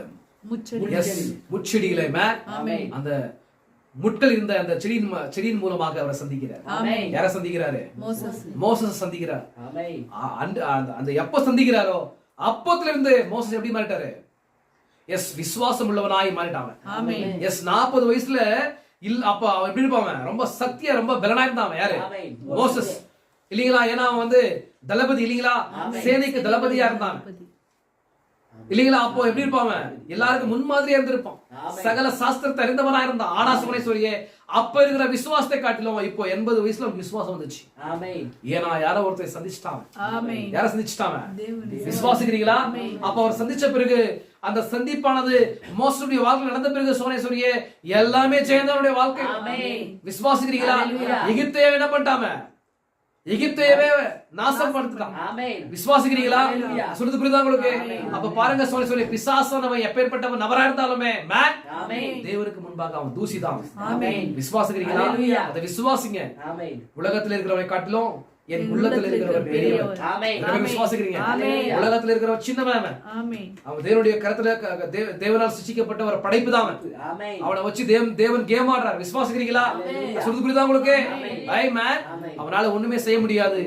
முட்செடிகளை அந்த முட்கள் இருந்த அந்த செடியின் மூலமாக அவரை சந்திக்கிறார். யாரை சந்திக்கிறாரு? மோசஸ் சந்திக்கிறார். அந்த எப்ப சந்திக்கிறாரோ அப்பத்துல இருந்து மோசஸ் எப்படி மாறிட்டாரு? எஸ், விசுவாசம் உள்ளவனாய் மாறிட்டான். எஸ், 40 வயசுல அப்ப அவன் எப்படி இருப்பான்? ரொம்ப சக்தியா, ரொம்ப பலனா இருந்தான். யாரு? மோசஸ் இல்லீங்களா? ஏன்னா அவன் வந்து தளபதி இல்லீங்களா, சேனைக்கு தளபதியா இருந்தான் இல்லீங்களா? அப்போ எப்படி இருப்பான்? எல்லாருக்கும் முன்மாதிரியா இருந்திருப்பான். சகல சாஸ்திரத்தை அறிந்தவனா இருந்தான். ஆனா சுமனேஸ்வரியே, அப்ப இருக்கிற விசுவாசத்தை காட்டிலும் இப்போ 80 வயசுல விசுவாசம் வந்துச்சு. ஏன்னா யாரோ ஒருத்தர் சந்திச்சுட்டான். யார சந்திச்சுட்டான்? விசுவாசிக்கிறீங்களா? அப்ப அவர் சந்திச்ச பிறகு அந்த சந்திப்பானது மோசனுடைய வாழ்க்கை நடந்த பிறகு சோனேஸ்வரியே எல்லாமே ஜெயந்தனுடைய வாழ்க்கை. விசுவாசிக்கிறீங்களா? எகிப்தையே என்ன பண்ணிட்டாம, எகிப்தையவே நாசம் படுத்துட்டான். விசுவாசிக்கிறீங்களா? சொல்றது புரியுதா உங்களுக்கு? அப்ப பாருங்க சோனேஸ்வரி, பிசாசானவன் எப்பேற்பட்டவன் நபரா இருந்தாலுமே தேவனுக்கு முன்பாக அவன் தூசிதான். விசுவாசிக்கிறீங்களா? அதை விசுவாசிங்க. உலகத்தில் இருக்கிறவனை காட்டிலும் என் உள்ளத்தில் இருக்கிறவர் பெரியவர். விசுவாசிக்கிறீங்க? உலகத்தில் இருக்கிறவர் சின்னவன், அவன் தேவனுடைய கரத்துல தேவனால் சிருஷ்டிக்கப்பட்ட ஒரு படைப்பு தான். அவனை வச்சு தேவன் கேம் ஆடுறார். விசுவாசிக்கிறீங்களா? சொல்றது புரியுதா உங்களுக்கு? அவனால ஒண்ணுமே செய்ய முடியாது.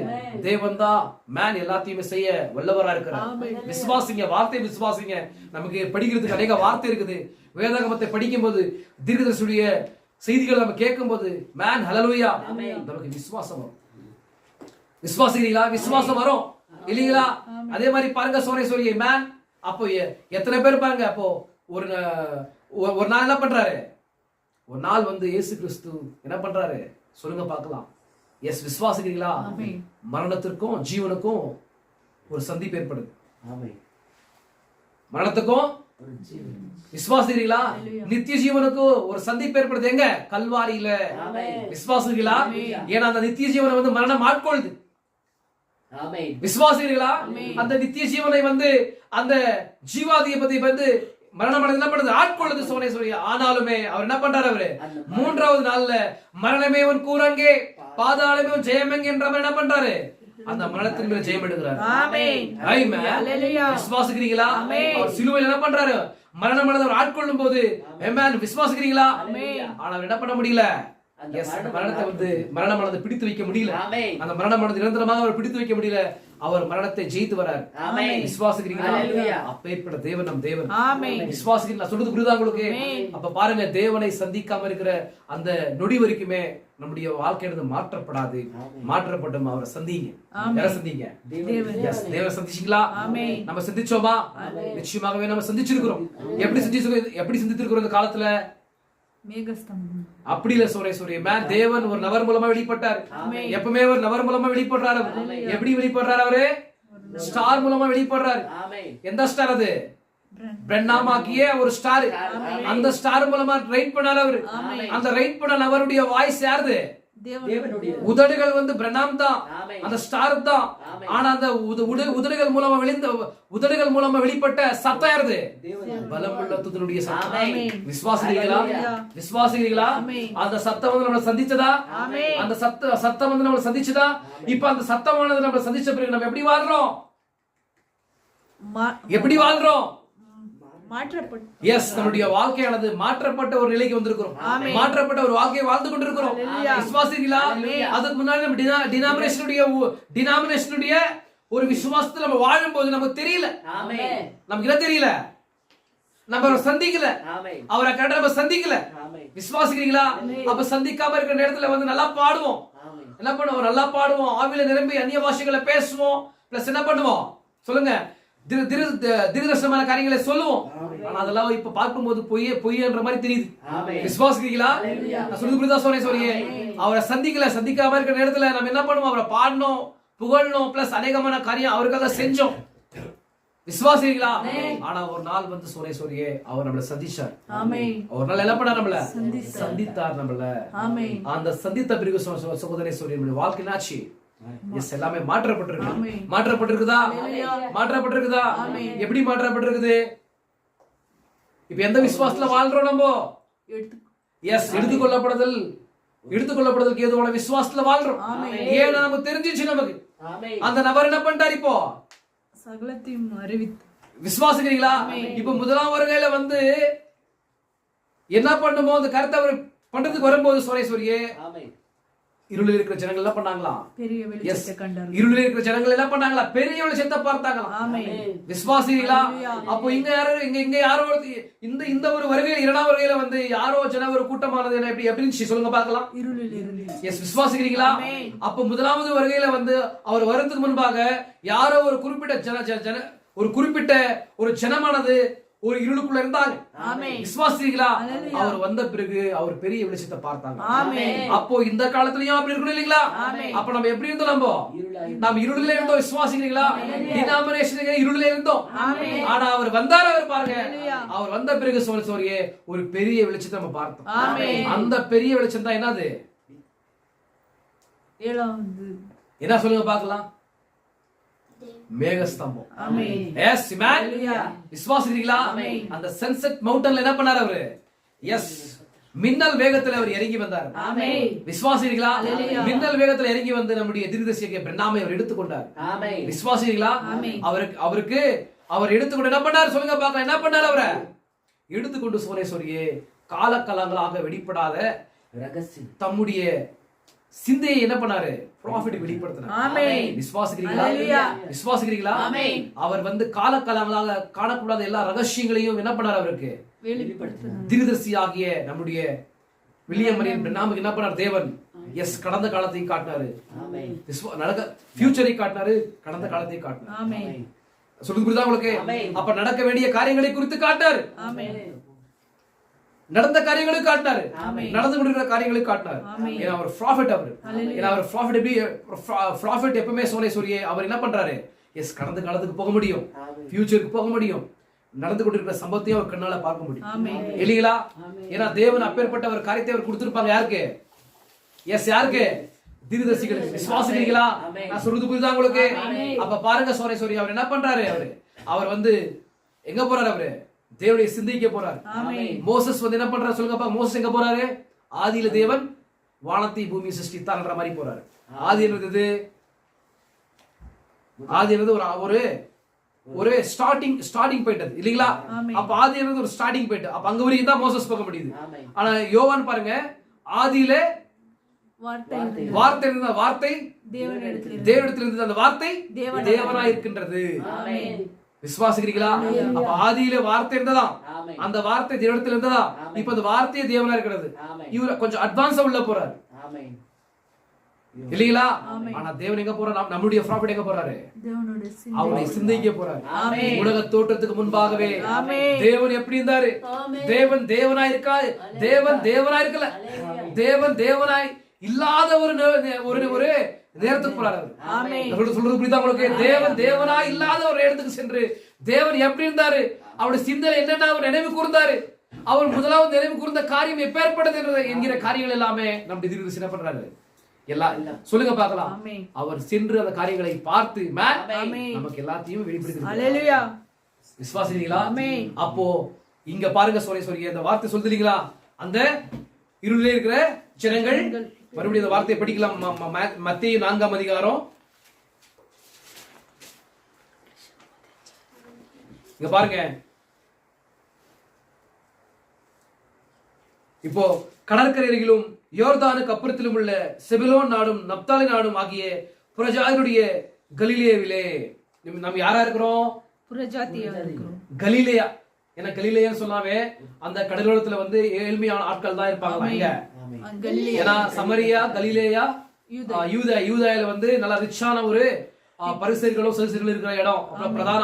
தேவன் தான் மேன் எல்லாத்தையுமே செய்ய வல்லவரா இருக்கிறார். விசுவாசிங்க, வார்த்தை விசுவாசிங்க. நமக்கு படிக்கிறதுக்கு அநேக வார்த்தை இருக்குது. வேதாகமத்தை படிக்கும் போது, தீர்க்கதரிசியுடைய செய்திகள் நம்ம கேட்கும் போது மேன் ஹல்லேலூயா, நமக்கு விசுவாசம் வரும். விசுவாசிக்கிறீங்களா? விசுவாசம் வரும் இல்லீங்களா? அதே மாதிரி பாருங்க சோனேஸ்வரியை மேன், அப்போ எத்தனை பேர் பாருங்க, அப்போ ஒரு நாள் என்ன பண்றாரு, ஒரு நாள் வந்து இயேசு கிறிஸ்து என்ன பண்றாரு சொல்லுங்க பார்க்கலாம். எஸ், விசுவாசிக்கிறீங்களா? மரணத்திற்கும் ஜீவனுக்கும் ஒரு சந்திப்பு ஏற்படுது. மரணத்துக்கும் விசுவாசிக்கிறீங்களா? நித்திய ஜீவனுக்கும் ஒரு சந்திப்பு ஏற்படுது. எங்க? கல்வாரியில. விசுவாசிக்கிறீங்களா? ஏன்னா அந்த நித்திய ஜீவனை வந்து மரணம் ஆட்கொள்ளுது. விசுவாசிக்கிறீங்களா? அந்த நித்திய ஜீவனை வந்து அந்த ஜீவாதிபதி வந்து மரணம் என்ன பண்ணுது, ஆட்கொள்ளுது சோனேஸ்வரி. ஆனாலுமே அவர் என்ன பண்றாரு, அவரு 3வது நாள்ல மரணமே உன் கூரங்கே, பாதாளமே உன் ஜெயமெங்க என்ற என்ன பண்றாரு, அந்த மரணத்தின் மேல ஜெயம் எடுக்கிறார். விசுவாசிக்கிறீங்களா? அவர் சிலுவையில் என்ன பண்றாரு, மரணமானது அவர் ஆட்கொள்ளும் போது விசுவாசிக்கிறீங்களா? ஆனா அவர் என்ன பண்ண முடியல, மரணத்தை வந்து மரணமானது பிடித்து வைக்க முடியல. அந்த மரணமானது நிரந்தரமாக அவர் பிடித்து வைக்க முடியல. அவர் மரணத்தை ஜெயித்து வரார். விசுவாசிக்கிறீங்களா? அப்பேற்பட்ட தேவன் நம் தேவன். விசுவாசிக்கிறீங்களா? சொல்றது புரியுதா உங்களுக்கு? அப்ப பாருங்க, தேவனை சந்திக்காம இருக்கிற அந்த நொடி வரைக்குமே நம்முடைய வாழ்க்கையிலிருந்து மாற்றப்படாது. மாற்றப்பட்டோம், அவரை சந்திங்க. யாரை சந்திங்க? தேவனை சந்திச்சீங்களா? நம்ம சந்திச்சோமா? நிச்சயமாகவே நம்ம சந்திச்சிருக்கிறோம். எப்படி சந்திச்சிருக்கிறோம் இந்த காலத்துல? அப்படி இல்ல சோனேஸ்வரி மேன், தேவன் ஒரு நபர் மூலமா வெளிப்பட்டார். எப்பவுமே ஒரு நபர் மூலமா வெளிப்படுறாரு. எப்படி வெளிப்படுறாரு? அவரு ஸ்டார் மூலமா வெளிப்படுறாரு. எந்த ஸ்டார் அது? பிரண்ணாமாக்கிய ஒரு ஸ்டார். அந்த ஸ்டார் மூலமா ரைட் பண்ணாரு அவரு. அந்த ரைட் பண்ண நபருடைய வாய்ஸ் யாருது? உதடுகள் வந்து பிரண்ணாம் தான், அந்த ஸ்டார் தான். ஆனா அந்த உதடுகள் மூலமா வெளிப்பட்ட சத்தம் யாருது? பலமுள்ள தூதனுடைய சத்தம். விசுவாசிக்கிறீங்களா? விசுவாசிக்கிறீங்களா? அந்த சத்தம் வந்து நம்மளை சந்திச்சதா? அந்த சத்தம் வந்து நம்மளை சந்திச்சதா? இப்ப அந்த சத்தமானது நம்மளை சந்திச்ச பிறகு நம்ம எப்படி வாழ்றோம்? எப்படி வாழ்றோம்? எஸ், நம்முடைய வாழ்க்கையானது மாற்றப்பட்ட ஒரு நிலைக்கு வந்திருக்கிறோம். மாற்றப்பட்ட ஒரு வாழ்க்கையை வாழ்ந்து கொண்டிருக்கிறோம். விசுவாசிக்கிறீங்களா? அதுக்கு முன்னாடி நம்ம டினாமினேஷனுடைய ஒரு விசுவாசத்துல நம்ம வாழும்போது நமக்கு தெரியல. நமக்கு என்ன தெரியல? நம்ம அவரை சந்திக்கல. அவரை கரெக்டா நம்ம சந்திக்கல. விசுவாசிக்கிறீங்களா? அப்ப சந்திக்காம இருக்கிற நேரத்துல வந்து நல்லா பாடுவோம். என்ன பண்ணுவோம்? நல்லா பாடுவோம். ஆவியில நிரம்பி அந்நிய பாஷைகளை பேசுவோம். பிளஸ் என்ன பண்ணுவோம் சொல்லுங்க, தீர்க்கதரிசனமான காரியங்களை சொல்லுவோம். ஆனா அதெல்லாம் இப்ப பார்க்கும்போது பொய்யன்ற மாதிரி தெரியுது. விசுவாசிக்கிறீங்களா? நான் சொல்றது புரியுதா சோனேஸ்வரியே? அவரை சந்திக்காம இருக்கிற நேரத்துல நம்ம என்ன பண்ணுவோம்? அவரை பாடணும், புகழணும் பிளஸ் அநேகமான காரியம் அவருக்காக செஞ்சோம். விசுவாசிங்களா? ஆனா ஒரு நாள் வந்து சோரேஸ்வரியே அவர் நம்மள சந்திச்சார். ஆமென். ஒரு நாள் என்ன பண்ணார்? நம்மள சந்தித்தார். நம்மள ஆமென். அந்த சந்தித்த பிறகு சகோதரேஸ்வரி நம்மளுடைய வாழ்க்கை என்னாச்சு? எஸ், எல்லாமே மாற்றப்பட்டிருக்கு. ஆமென். மாற்றப்பட்டிருக்குதா? மாற்றப்பட்டிருக்குதா? எப்படி மாற்றப்பட்டிருக்குது? இப்ப எந்த விசுவாசத்துல வாழ்றோம் நம்ம? எடுத்து எஸ், எடுத்துக்கொள்ளப்படுதலுக்கு ஏதுவான விசுவாசத்துல வாழ்றோம். ஏன்னா நமக்கு தெரிஞ்சிச்சு. நமக்கு அந்த நபர் என்ன பண்ணிட்டார்? இப்போ சகலத்தையும் அறிவித்து விசுவாசிக்கிறீங்களா? இப்ப முதலாம் வருகையில வந்து என்ன பண்ணுமோ அந்த கருத்தை அவர் பண்றதுக்கு வரும்போது சோரேஸ்வரியே இருளில் இருக்கிற ஜனங்கள் என்ன பண்ணாங்களா? பெரிய வெளிச்சத்தை கண்டார்கள். இருளில் இருக்கிற ஜனங்கள் என்ன பண்ணாங்களா? பெரிய வெளிச்சத்தை பார்த்தாங்களா? ஆமென். விசுவாசிகளா? அப்போ இங்க யாரோ இந்த ஒரு வருகையில, இரண்டாம் வருகையில வந்து யாரோ ஒரு கூட்டமானது எப்படி இருந்துச்சு சொல்லுங்க பார்க்கலாம். இருளில் இருந்து எஸ், விசுவாசிக்கிறீங்களா? அப்போ முதலாவது வருகையில வந்து அவர் வரதுக்கு முன்பாக யாரோ ஒரு குறிப்பிட்ட ஒரு ஜனமானது ஒரு இருளுக்குள்ள இருந்தாங்க. விசுவாசிங்களா? அவர் வந்த பிறகு அவர் பெரிய வெளிச்சத்தை பார்த்தாங்க. அப்போ இந்த காலத்துலயும் அப்படி இருக்கணும் இல்லீங்களா? அப்ப நம்ம எப்படி இருந்தோம்? நம்ம இருளில இருந்தோம். விசுவாசிக்கிறீங்களா? டினாமினேஷன் இருளில இருந்தோம். ஆனா அவர் வந்தார். அவர் பாருங்க, அவர் வந்த பிறகு சோரியே ஒரு பெரிய வெளிச்சத்தை நம்ம பார்த்தோம். அந்த பெரிய வெளிச்சம் தான் என்னது? ஏழாவது என்ன சொல்லுங்க பார்க்கலாம். மேகஸ்தம்பம். எஸ், விசுவாசிக்கிறீங்களா? அந்த சன்செட் மவுண்டன்ல என்ன பண்ணார் அவரு? எஸ், மின்னல் வேகத்துல அவர் இறங்கி வந்தார். விசுவாசிக்கிறீங்களா? மின்னல் வேகத்துல இறங்கி வந்து நம்முடைய தீர்க்கதரிசியாகிய பிரணாமை அவர் எடுத்துக்கொண்டார். விசுவாசிக்கிறீங்களா? அவருக்கு அவர் எடுத்துக்கொண்டு என்ன பண்ணார் சொல்லுங்க பார்க்கலாம். என்ன பண்ணார்? அவரை எடுத்துக்கொண்டு சோரேஸ்வரியே காலகாலங்களாக வெளிப்படாத தம்முடைய சிந்தையை என்ன பண்ணாரு? ப்ராஃபிட் வெளிப்படுத்தினார். விசுவாசிக்கிறீங்களா? அவர் வந்து காலகாலங்களாக காணக்கூடாத எல்லா ரகசியங்களையும் என்ன பண்ணார்? அவருக்கு தீர்க்கதரிசியாகிய நம்முடைய வில்லியம் மரியன் பிரணாமுக்கு என்ன பண்ணார்? தேவன் எஸ், கடந்த காலத்தையும் காட்டினாரு, ஃபியூச்சரை காட்டினாரு, கடந்த காலத்தையும் காட்டினார். சொல்லுங்க புரியுதா உங்களுக்கு? அப்ப நடக்க வேண்டிய காரியங்களை குறித்து காட்டாரு, நடந்த காரியங்களை காட்டினாரு, நடந்து கொண்டிருக்கிற காரியங்களை காட்டினார். ஏன்னா அவர் ப்ராஃபிட். ப்ராஃபிட் எப்பவுமே சோரேஸ்வரியே அவர் என்ன பண்றாரு? எஸ், கடந்த காலத்துக்கு போக முடியும், ஃபியூச்சருக்கு போக முடியும், நடந்து கொண்டிருக்கிற சம்பவத்தையும் அவர் கண்ணால பார்க்க முடியும் இல்லீங்களா? ஏன்னா தேவன் அப்பேற்பட்ட ஒரு காரியத்தை அவர் கொடுத்திருப்பாங்க. யாருக்கு? எஸ், யாருக்கு? தீர்க்கதரிசிகளுக்கு. விசுவாசிக்கிறீங்களா? நான் சொல்றது புரியுதா உங்களுக்கு? அப்ப பாருங்க சோரேஸ்வரி அவர் என்ன பண்றாரு? அவர் வந்து எங்க போறாரு? அவரு தேவனுடைய சிந்தைக்கு போறாரு. மோசஸ் வந்து என்ன பண்றாரு சொல்லுங்கப்பா? மோசஸ் எங்க போறாரு? ஆதியில தேவன் வானத்தை பூமியை சிருஷ்டித்தார்ன்ற மாதிரி போறாரு. ஆதி என்னது? ஆதி என்னது? ஒரு ஸ்டார்டிங் பாயிண்ட் இல்லீங்களா? அப்ப ஆதி என்னது? ஒரு ஸ்டார்டிங் பாயிண்ட். அப்ப அங்க வரைக்கும் தான் மோசஸ் போக முடியுது. ஆனா யோவான் பாருங்க, ஆதியில வார்த்தை இருந்த, வார்த்தை தேவனிடத்தில் இருந்தது, அந்த வார்த்தை தேவனாய் இருக்கின்றது. விசுவாசிக்கிறீங்களா? அப்ப ஆதியில வார்த்தை இருந்ததா, அந்த வார்த்தை தேவனிடத்தில் இருந்ததா, இப்ப அந்த வார்த்தையே தேவனா இருக்கிறது. இவர் கொஞ்சம் அட்வான்ஸா உள்ள போறாரு இல்லீங்களா? ஆனா தேவன் எங்க போறாரு? நம்மளுடைய ப்ராஃபிட் எங்க போறாரு? அவருடைய சிந்தைக்கு போறாரு. உலக தோற்றத்துக்கு முன்பாகவே தேவன் எப்படி இருந்தாரு? தேவன் தேவனாய் இருக்காரு. தேவன் தேவனாய் இருக்கல, தேவன் தேவனாய் இல்லாத ஒரு நேரத்துக்கு போறாரு. சொல்றது புரியுதா உங்களுக்கு? தேவன் தேவனா இல்லாத ஒரு இடத்துக்கு சென்று தேவன் எப்படி இருந்தாரு? அவருடைய சிந்தையில என்னென்ன அவர் நினைவு கூர்ந்தாரு? அவர் முதலாவது நினைவு கூர்ந்த காரியம் எப்பேற்பட்டது என்கிற காரியங்கள் எல்லாமே நம்முடைய தீர்க்கதரிசி என்ன பண்றாரு? எல்லாம் சொல்லுங்க பார்க்கலாம். அவர் சென்று அந்த காரியங்களை பார்த்து நமக்கு எல்லாத்தையும் வெளிப்படுத்தி. விசுவாசிக்கிறீங்களா? அப்போ இங்க பாருங்க சோரேஸ்வரி அந்த வார்த்தை சொல்றீங்களா? அந்த இருளிலே இருக்கிற ஜனங்கள், மறுபடியும் அந்த வார்த்தையை படிக்கலாம். மத்தேயு 4ஆம் அதிகாரம். இங்க பாருங்க, இப்போ கடற்கரையிலும் யோர்தானுக்கு அப்புறத்திலும் உள்ள செபுலோன் நாடும் நப்தாலி நாடும் ஆகிய புறஜாதிகளுடைய கலிலேயாவிலே நம்ம யாரா இருக்கிறோம்? கலிலேயா. ஏன்னா கலிலேயான்னு சொன்னாவே அந்த கடலோரத்துல வந்து ஏழ்மையான ஆட்கள் தான் இருப்பாங்க. ஏன்னா சமரியா, கலிலேயா, யூதாயில வந்து நல்ல ரிச்சான ஒரு பரிசேயர்களும் சதுசேயர்களும் இருக்கிற இடம். அப்புறம் பிரதான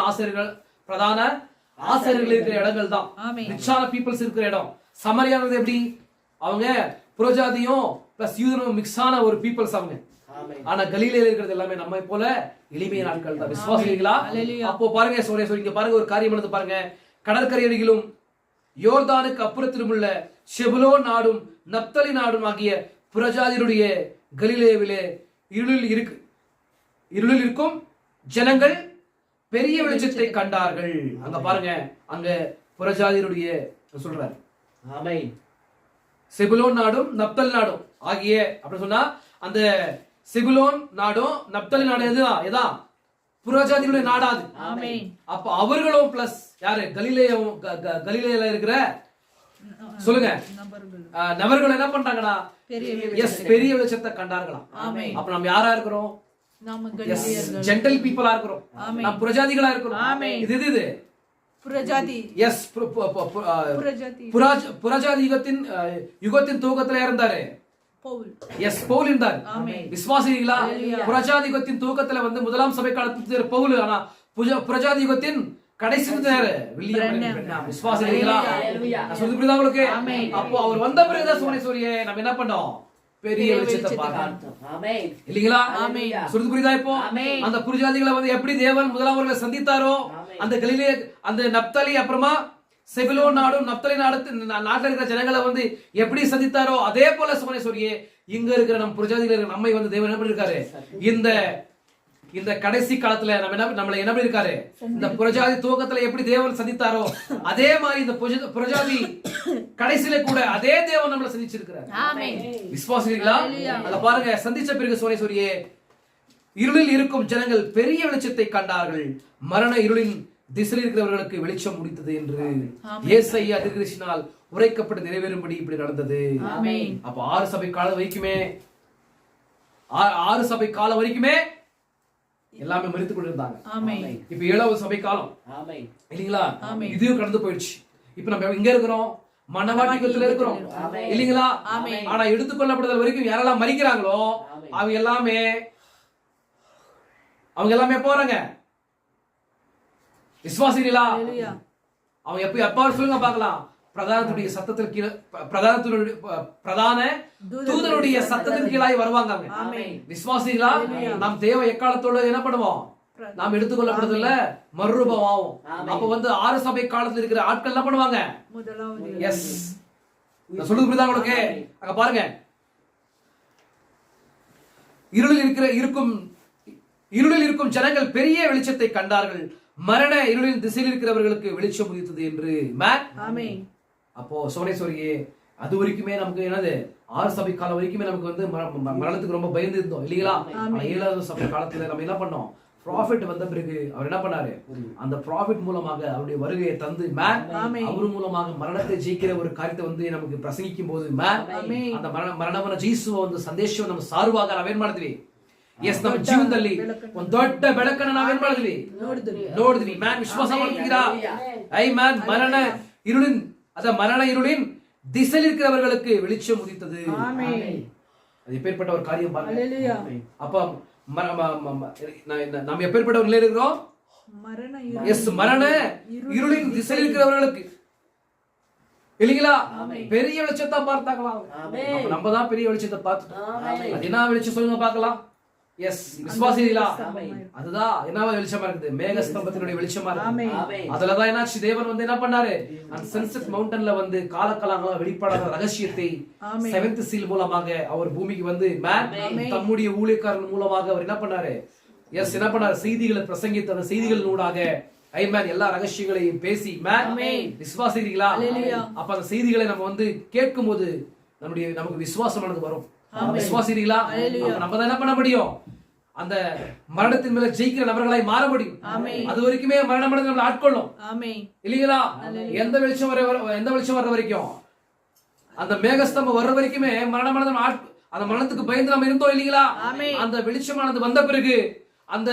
ஆசிரியர்கள் இருக்கிற இடங்கள் தான் ரிச்சான பீப்புள்ஸ் இருக்கிற இடம். சமரியானது எப்படி? அவங்க புறஜாதியும் பிளஸ் யூதனும் மிக்ஸ் ஆன ஒரு பீப்புள்ஸ் அவங்க. ஆனா கலிலேயில இருக்கிறது எல்லாமே நம்மை போல எளிமையான ஆட்கள் தான். விசுவாசிகளா? அப்போ பாருங்க சோரே இங்க பாருங்க ஒரு காரியம் எடுத்து பாருங்க. கடற்கரை அருகிலும் யோர்தானுக்கு அப்புறத்திலும் உள்ள செபுலோன் நாடும் நப்தலி நாடும் ஆகிய புறஜாதியுடைய கலிலேவிலே இருளில் இருக்கும் ஜனங்கள் பெரிய வெளிச்சத்தை கண்டார்கள். அங்க பாருங்க, அங்க புறஜாதியுடைய சொல்றாரு. ஆமென். செபுலோன் நாடும் நப்தலி நாடும் ஆகிய அப்படி சொன்னா அந்த செபுலோன் நாடும் நப்தலி நாடும் எதா புறஜாதியுடைய நாடாது. அப்ப அவர்களும் பிளஸ் யாரு கலிலேயில இருக்கிற சொல்லுங்க நபர்கள் என்ன பண்றாங்கன்னா பெரிய வெளிச்சத்தை கண்டார்களாம். அப்ப நம்ம யாரா இருக்கிறோம்? ஜென்டல் பீப்புளா இருக்கிறோம். நாம் புறஜாதிகளா இருக்கிறோம். இது புறஜாதி. எஸ், புறஜாதி யுகத்தின் துவக்கத்துல இருந்தாரு. எஸ், பவுல் இருந்தார். விசுவாசிகளா? புறஜாதி யுகத்தின் துவக்கத்துல வந்து முதலாம் சபை காலத்துல பவுல். ஆனா புறஜாதி யுகத்தின் கடைசி வில்லியம். விசுவாசிகளா? சொல்லி புரியுதா உங்களுக்கு? அப்போ அவர் வந்த பிறகுதான் சோனேஸ்வரியே நம்ம என்ன பண்ணோம்? பெரிய வெளிச்சத்தை பார்த்தோம். இல்லீங்களா? சொல்றது புரியுதா? இப்போ அந்த புறஜாதிகளை வந்து எப்படி தேவன் முதலாம் அவர்களை சந்தித்தாரோ, அந்த கலிலே அந்த நப்தலி அப்புறமா செபுலோன் நாடும் நப்தலி நாட்டுல இருக்கிற ஜனங்களை வந்து எப்படி சந்தித்தாரோ அதே போல சோனேஸ்வரியே இங்க இருக்கிற நம்ம புறஜாதிகள் இருக்கிற நம்மை வந்து தேவன் என்ன பண்ணிருக்காரு? இந்த கடைசி காலத்துல நம்மள என்ன பண்ணிருக்காரு? இந்த புறஜாதி துவக்கத்துல எப்படி தேவன் சந்தித்தாரோ அதே மாதிரி இந்த புறஜாதி கடைசியில கூட அதே தேவன் நம்மள சந்திச்சிருக்கிறார். விசுவாசிகளா? அத பாருங்க, சந்திச்ச பிறகு சோனேஸ்வரியே இருளில் இருக்கும் ஜனங்கள் பெரிய வெளிச்சத்தை கண்டார்கள், மரண இருளின் திசையில் இருக்கிறவர்களுக்கு வெளிச்சம் முடித்தது என்று ஏசாயா தீர்க்கதரிசியினால் உரைக்கப்பட்டு நிறைவேறும்படி இப்படி நடந்தது. அப்ப 6 சபை காலம் வரைக்குமே எல்லாமே மரித்து கொண்டிருந்தாங்க. இப்ப 7வது சபை காலம் இல்லீங்களா? இதையும் கடந்து போயிடுச்சு. இப்ப நம்ம இங்க இருக்கிறோம், மனவாட்டிகத்துல இருக்கிறோம் இல்லீங்களா? ஆனா எடுத்துக்கொள்ளப்படுதல் வரைக்கும் யாரெல்லாம் மரிக்கிறாங்களோ அவங்க எல்லாமே போறாங்க. விசுவாசிகளா? அவங்க எப்ப சொல்லுங்க பார்க்கலாம். பிரதானத்துடைய சத்தத்திற்கு கீழே பிரதான தூதனுடைய சத்தத்தின் கீழாய் வருவாங்க. விசுவாசிகளா? நாம் தேவை எக்காலத்தோட என்ன பண்ணுவோம்? நாம் எடுத்துக்கொள்ளப்படுறதுல மறுரூபம் ஆகும். அப்ப வந்து 6 சபை காலத்துல இருக்கிற ஆட்கள் என்ன பண்ணுவாங்க? எஸ், நான் சொல்றது புரியுதா உங்களுக்கு? அங்க பாருங்க, இருளில் இருக்கும் ஜனங்கள் பெரிய வெளிச்சத்தை கண்டார்கள், மரண இருளின் திசையில் இருக்கிறவர்களுக்கு வெளிச்சம் உதித்தது என்று. அப்போ சோனேஸ்வரியே அது வரைக்குமே நமக்கு என்னது 6 சபை காலம் வரைக்குமே நமக்கு வந்து மரணத்துக்கு ரொம்ப பயந்து இருந்தோம் இல்லீங்களா? 7வது சபை காலத்துல நம்ம என்ன பண்ணோம்? ப்ராஃபிட் வந்த பிறகு அவர் என்ன பண்ணாரு? அந்த ப்ராஃபிட் மூலமாக அவருடைய வருகையை தந்து அவரு மூலமாக மரணத்தை ஜெயிக்கிற ஒரு காரியத்தை வந்து நமக்கு பிரசங்கிக்கும் போது அந்த ಮರಣವನ್ನ ಜಯಿಸುವ ಒಂದು ಸಂದೇಶವನ್ನು ನಮ್ಮ ಸಾರುವಾಗ ನಾವೇನ್ ಮಾಡಿದ್ವಿ? ಎಸ್, ನಮ್ಮ ಜೀವನದಲ್ಲಿ ಒಂದು ದೊಡ್ಡ ಬೆಳಕನ್ನು ನಾವೇನ್ ಮಾಡಿದ್ವಿ? ನೋಡಿದ್ವಿ. ವಿಶ್ವಾಸ ಮಾಡ್ತೀರಾ? மரண இருளின் திசையில் இருக்கிறவர்களுக்கு வெளிச்சம் உதித்தது. அது எப்பேற்பட்ட ஒரு காரியம் பாருங்க. அப்ப நாம் எப்பேற்பட்ட நிலையில் இருக்கிறோம்? எஸ், மரண இருளின் திசையில் இருக்கிறவர்களுக்கு இல்லீங்களா? பெரிய வெளிச்சத்தை பார்த்தாங்களா? நம்ம தான் பெரிய வெளிச்சத்தை பார்த்துட்டோம். அது என்ன வெளிச்சம் சொல்லுங்க பார்க்கலாம். எஸ், விசுவாசிகளா? அதுதான் என்ன வெளிச்சமா இருக்குது? மேகஸ்தம்பத்தினுடைய வெளிச்சமா இருக்கு. அதுலதான் என்னாச்சு? தேவன் வந்து என்ன பண்ணாரு? அந்த சன்செட் மவுண்டன்ல வந்து காலகாலங்களா வெளிப்படாத ரகசியத்தை 7th seal மூலமாக அவர் பூமிக்கு வந்து தம்முடைய ஊழியக்காரன் மூலமாக அவர் என்ன பண்ணாரு? எஸ், என்ன பண்ணாரு? செய்திகளை பிரசங்கித்த அந்த செய்திகள் ஊடாக எல்லா ரகசியங்களையும் பேசி விசுவாசிக்கிறீங்களா? அப்ப அந்த செய்திகளை நம்ம வந்து கேட்கும் போது நமக்கு விசுவாசமானது வரும். விசுவாசிக்கிறீங்களா? நம்ம தான் என்ன பண்ண முடியும்? அந்த மரணத்தின் மேல ஜெயிக்கிற நபர்களாய் மாற முடியும். அது வரைக்குமே மரணம் நம்மளை ஆட்கொள்ளும் இல்லீங்களா? எந்த வெளிச்சம் வர்ற வரைக்கும், அந்த மேகஸ்தம்பம் வர்ற வரைக்குமே அந்த மரணத்துக்கு பயந்து நம்ம இருந்தோம் இல்லீங்களா? அந்த வெளிச்சமானது வந்த பிறகு, அந்த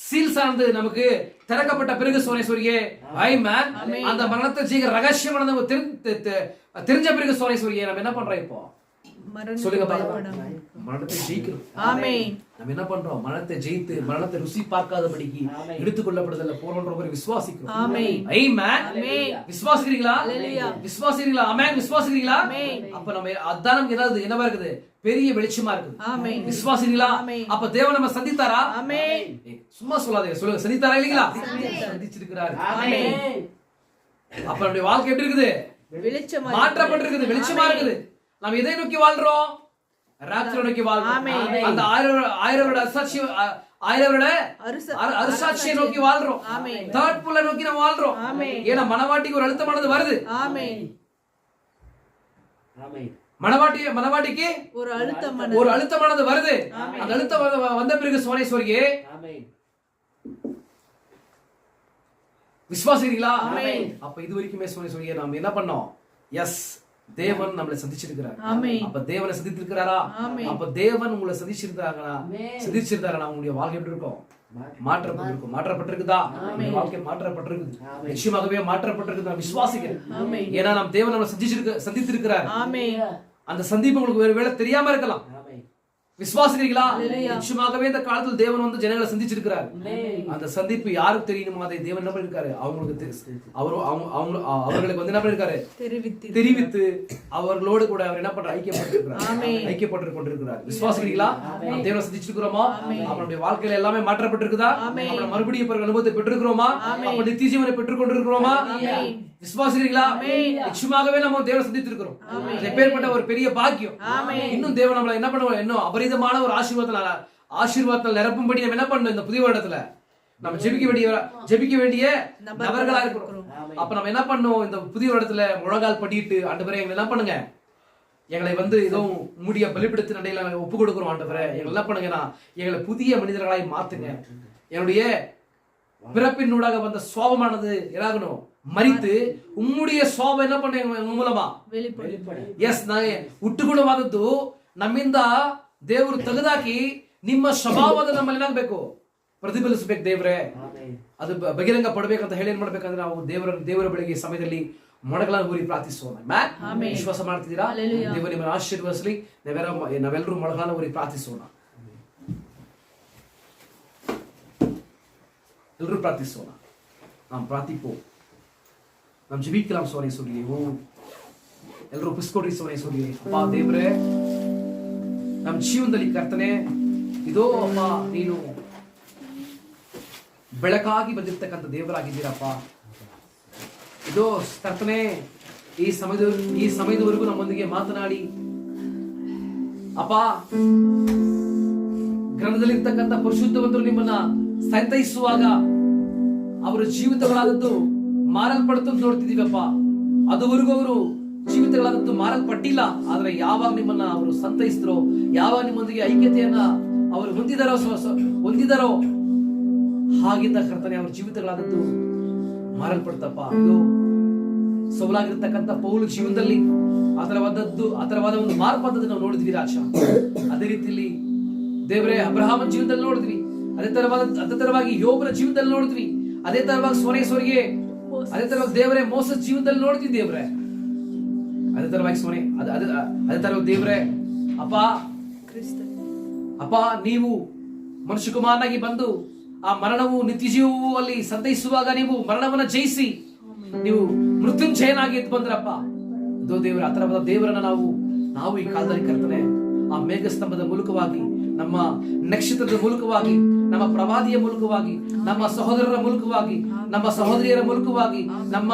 சீல்ஸ் ஆனது நமக்கு திறக்கப்பட்ட பிறகு சோனேஸ்வரியே அந்த மரணத்தை ஜெயிக்கிற ரகசியமானது தெரிஞ்ச பிறகு சோனேஸ்வரியே நம்ம என்ன பண்றோம்? இப்போ சொல்லுங்க மரணத்துக்கு பாக்கலாம். பயப்படாமல். மரணத்தை ஜெயிக்கிறோம். ஆமென். நம்ம என்ன பண்றோம்? மரணத்தை ஜெயித்து மரணத்தை ருசி பார்க்காதபடிக்கு எடுத்துக்கொள்ளப்படுதல போறோன்ற ஒரு விசுவாசிக்கிறோம். ஆமென். ஆமென். ஆமென். விசுவாசிக்கிறீங்களா? ஹalleluya. விசுவாசிக்கிறீங்களா? ஆமென். விசுவாசிக்கிறீங்களா? ஆமென். அப்ப நம்ம அதான் நமக்கு என்னவா இருக்குது? பெரிய வெளிச்சமா இருக்குது. ஆமென். விசுவாசிக்கிறீங்களா? ஆமென். அப்ப தேவன் நம்ம சந்தித்தாரா? ஆமென். சும்மா சொல்லாதீங்க, சொல்லுங்க. சந்தித்தாரா இல்லீங்களா? சந்திச்சிருக்கிறார். ஆமென். அப்ப நம்முடைய வாழ்க்கை எப்படி இருக்குது? வெளிச்சமா மாற்றப்பட்டிருக்குது, வெளிச்சமா இருக்குது. நாம் எதை நோக்கி வாழ்றோம்? ராப்சரை நோக்கி வாழ்றோம். ஆமென். அந்த 1000 வருட அரசாட்சியை நோக்கி வாழ்றோம். ஆமென். தேர்ட் புல்ல நோக்கி நம்ம வாழ்றோம். ஆமென். ஏன்னா மனவாட்டிக்கு ஒரு அழுத்தமானது வருது. ஆமென். மனவாட்டிக்கு ஒரு ஒரு அழுத்தமானது வருது. அந்த அழுத்தம் வந்த பிறகு சோனேஸ்வரியே விசுவாசிக்கிறீங்களா? ஆமென். அப்ப இது வரைக்குமே சோனேஸ்வரியே நாம் என்ன பண்ணோம்? எஸ், தேவன் நம்மளை சந்திச்சிருக்கிறார். ஆமென். அப்ப தேவனை சந்தித்திருக்கிறாரா? ஆமென். அப்ப தேவன் உங்களை சந்திச்சிருந்தாங்கன்னா உங்களுடைய வாழ்க்கை எப்படி இருக்கும்? மாற்றப்பட்டிருக்கும். மாற்றப்பட்டிருக்குதா? உங்களுடைய வாழ்க்கை மாற்றப்பட்டிருக்குது. நிச்சயமாகவே மாற்றப்பட்டிருக்குது. நான் விசுவாசிக்கிறேன். ஆமென். ஏன்னா நாம் தேவன் நம்மளை சந்தித்திருக்கிறார். ஆமென். அந்த சந்திப்பு உங்களுக்கு வேலை தெரியாம இருக்கலாம். விசுவாசிக்கிறீங்களா? ஹalleluya. நிச்சயமாகவே இந்த காலத்தில் தேவன் வந்து ஜனங்களை சந்திச்சிருக்கிறார். அந்த சந்திப்பு யாருக்கு தெரியுமோ அதை தேவன் என்ன பண்ணிருக்காரு? அவர்களுக்கு வந்து என்ன பண்ணிருக்காரு? தெரிவித்து அவர்களோடு கூட அவர் என்ன பண்ற ஐக்கியப்பட்டு கொண்டிருக்கிறார். விசுவாசிக்கிறீங்களா? நாம் தேவனை சந்திச்சிருக்கிறோமா? அவனுடைய வாழ்க்கையில எல்லாமே மாற்றப்பட்டிருக்குதா? மறுபடியும் பிறகு அனுபவத்தை பெற்றிருக்கிறோமா? அப்ப நித்திய ஜீவனை பெற்றுக் கொண்டிருக்கிறோமா? விசுவாசிக்கிறீங்களா? நிச்சயமாகவே நம்ம தேவனை சந்தித்திருக்கிறோம். எப்பேற்பட்ட ஒரு பெரிய பாக்கியம். இன்னும் தேவன் நம்மள என்ன பண்ணுவோம்? இன்னும் அபரிதமான ஒரு ஆசீர்வாதத்தால் நிரப்பும்படி நம்ம என்ன பண்ணணும்? இந்த புதிய வருடத்துல நம்ம ஜெபிக்க வேண்டிய நபர்களா இருக்கிறோம். அப்ப நம்ம என்ன பண்ணணும்? இந்த புதிய வருடத்துல முழங்கால் படிட்டு, ஆண்டவரே எங்களை என்ன பண்ணுங்க, எங்களை வந்து ஏதோ முடிய பலிபிடித்து நடையில ஒப்பு கொடுக்கிறோம். ஆண்டவரே எங்களை என்ன பண்ணுங்கன்னா, எங்களை புதிய மனிதர்களாய் மாத்துங்க. என்னுடைய பிறப்பினூடாக வந்த சுவாபமானது என்னாகணும்? ಮರಿತು ಉಮ್ಮುಡಿಯ ಸ್ವಾಭ என்ன பண்ண ಮೂಲಮ ಎಸ್ ನಾಗೆ ಹುಟ್ಟುಗುಣವಾದದ್ದು ನಮ್ಮಿಂದ ದೇವರು ತೆಗೆದಾಕಿ ನಿಮ್ಮ ಸ್ವಭಾವದ ನಮ್ಮಲ್ಲಿ ಏನಾಗಬೇಕು ಪ್ರತಿಫಲಿಸಬೇಕು ದೇವರೇ ಅದು ಬಹಿರಂಗ ಪಡಬೇಕಂತ ಹೇಳಿ ಏನ್ ಮಾಡ್ಬೇಕಂದ್ರೆ ನಾವು ದೇವರ ಬಳಿಗೆ ಸಮಯದಲ್ಲಿ ಮೊಣಗಳನ್ನು ಊರಿ ಪ್ರಾರ್ಥಿಸೋಣ ವಿಶ್ವಾಸ ಮಾಡ್ತಿದ್ದೀರಾ ದೇವರು ನಿಮ್ಮನ್ನು ಆಶೀರ್ವದಿಸಲಿ ನಾವೆಲ್ಲರೂ ಮೊಣಗಳನ್ನು ಊರಿ ಪ್ರಾರ್ಥಿಸೋಣ ಎಲ್ಲರೂ ಪ್ರಾರ್ಥಿಸೋಣ நாம் பிரார்த்திப்போம் நாம் ஜெபிக்கலாம் சோனை சொல்லியேவும் ಎಲ್ಲರೂ ಪುಸ್ಕೊಡ್ರಿ ಸೋನೆ சொல்லி அப்பா ದೇವರೇ ನಮ್ಮ ಜೀವನದಲ್ಲಿ ಕರ್ತನೆ ಇದೋ ಅಪ್ಪ ನೀನು ಬೆಳಕಾಗಿ ಬಂದಿರತಕ್ಕಂತ ದೇವರಾಗಿದ್ದೀರಪ್ಪ ಇದೋ ಕರ್ತನೆ ಈ ಸಮಯದವರೆಗೂ ನಮ್ಮೊಂದಿಗೆ ಮಾತನಾಡಿ ಅಪ್ಪ ಗ್ರಂಥದಲ್ಲಿರ್ತಕ್ಕಂಥ ಪರಿಶುದ್ಧವಂತರು ನಿಮ್ಮನ್ನ ಸಂತೈಸುವಾಗ ಅವರ ಜೀವಿತಗಳಾದದ್ದು ಮಾರಲ್ಪಡುತ್ತ ನೋಡ್ತಿದೀವಪ್ಪ ಅದುವರೆಗೂ ಅವರು ಜೀವಿತಗಳಾದದ್ದು ಮಾರಲ್ಪಟ್ಟಿಲ್ಲ ಆದ್ರೆ ಯಾವಾಗ ನಿಮ್ಮನ್ನ ಅವರು ಸಂತೈಸಿದ್ರು ಯಾವಾಗ ನಿಮ್ಮೊಂದಿಗೆ ಐಕ್ಯತೆಯನ್ನ ಅವರು ಹೊಂದಿದರೋ ಹಾಗಿದ್ದ ಕರ್ತನೆ ಅವರ ಜೀವಿತಗಳಾದದ್ದು ಮಾರಲ್ಪಡ್ತಪ್ಪ ಇದು ಸೊಬಲಾಗಿರ್ತಕ್ಕಂಥ ಪೌಲ ಜೀವನದಲ್ಲಿ ಆತರವಾದ ಒಂದು ಮಾರ್ಪಾದದ್ದು ನಾವು ನೋಡಿದ್ವಿ ರಾಜ ಅದೇ ರೀತಿಯಲ್ಲಿ ದೇವರೇ ಅಬ್ರಹಾಮನ ಜೀವನದಲ್ಲಿ ನೋಡಿದ್ವಿ ಅದೇ ತರವಾಗಿ ಯೋಬನ ಜೀವನದಲ್ಲಿ ನೋಡಿದ್ವಿ ಅದೇ ತರವಾಗಿ ಸೋನೇಶ್ವರಿಗೆ ಅದೇ ತರವಾಗಿ ದೇವರೇ ಮೋಸ ಜೀವನದಲ್ಲಿ ನೋಡ್ತೀವಿ ದೇವ್ರೆ ಅದೇ ತರವಾಗಿ ಸೋನೆ ಅದೇ ತರವಾಗಿ ದೇವ್ರೆ ಅಪ್ಪ ನೀವು ಮನುಷ್ಯ ಕುಮಾರನಾಗಿ ಬಂದು ಆ ಮರಣವು ನಿತ್ಯ ಜೀವವು ಅಲ್ಲಿ ಸಂತೈಸುವಾಗ ನೀವು ಮರಣವನ್ನ ಜಯಿಸಿ ನೀವು ಮೃತ್ಯುಂಜಯನಾಗಿ ಎದ್ದು ಬಂದ್ರಪ್ಪ ಇದೋ ದೇವರ ಆ ತರವಾದ ದೇವರನ್ನ ನಾವು ಈ ಕಾಲದಲ್ಲಿ ಕರ್ತನೆ ಆ ಮೇಘಸ್ತಂಭದ ಮೂಲಕವಾಗಿ ನಮ್ಮ ನಕ್ಷತ್ರದ ಮೂಲಕವಾಗಿ ನಮ್ಮ ಪ್ರವಾದಿಯ ಮೂಲಕವಾಗಿ ನಮ್ಮ ಸಹೋದರರ ಮೂಲಕವಾಗಿ ನಮ್ಮ ಸಹೋದರಿಯರ ಮೂಲಕವಾಗಿ ನಮ್ಮ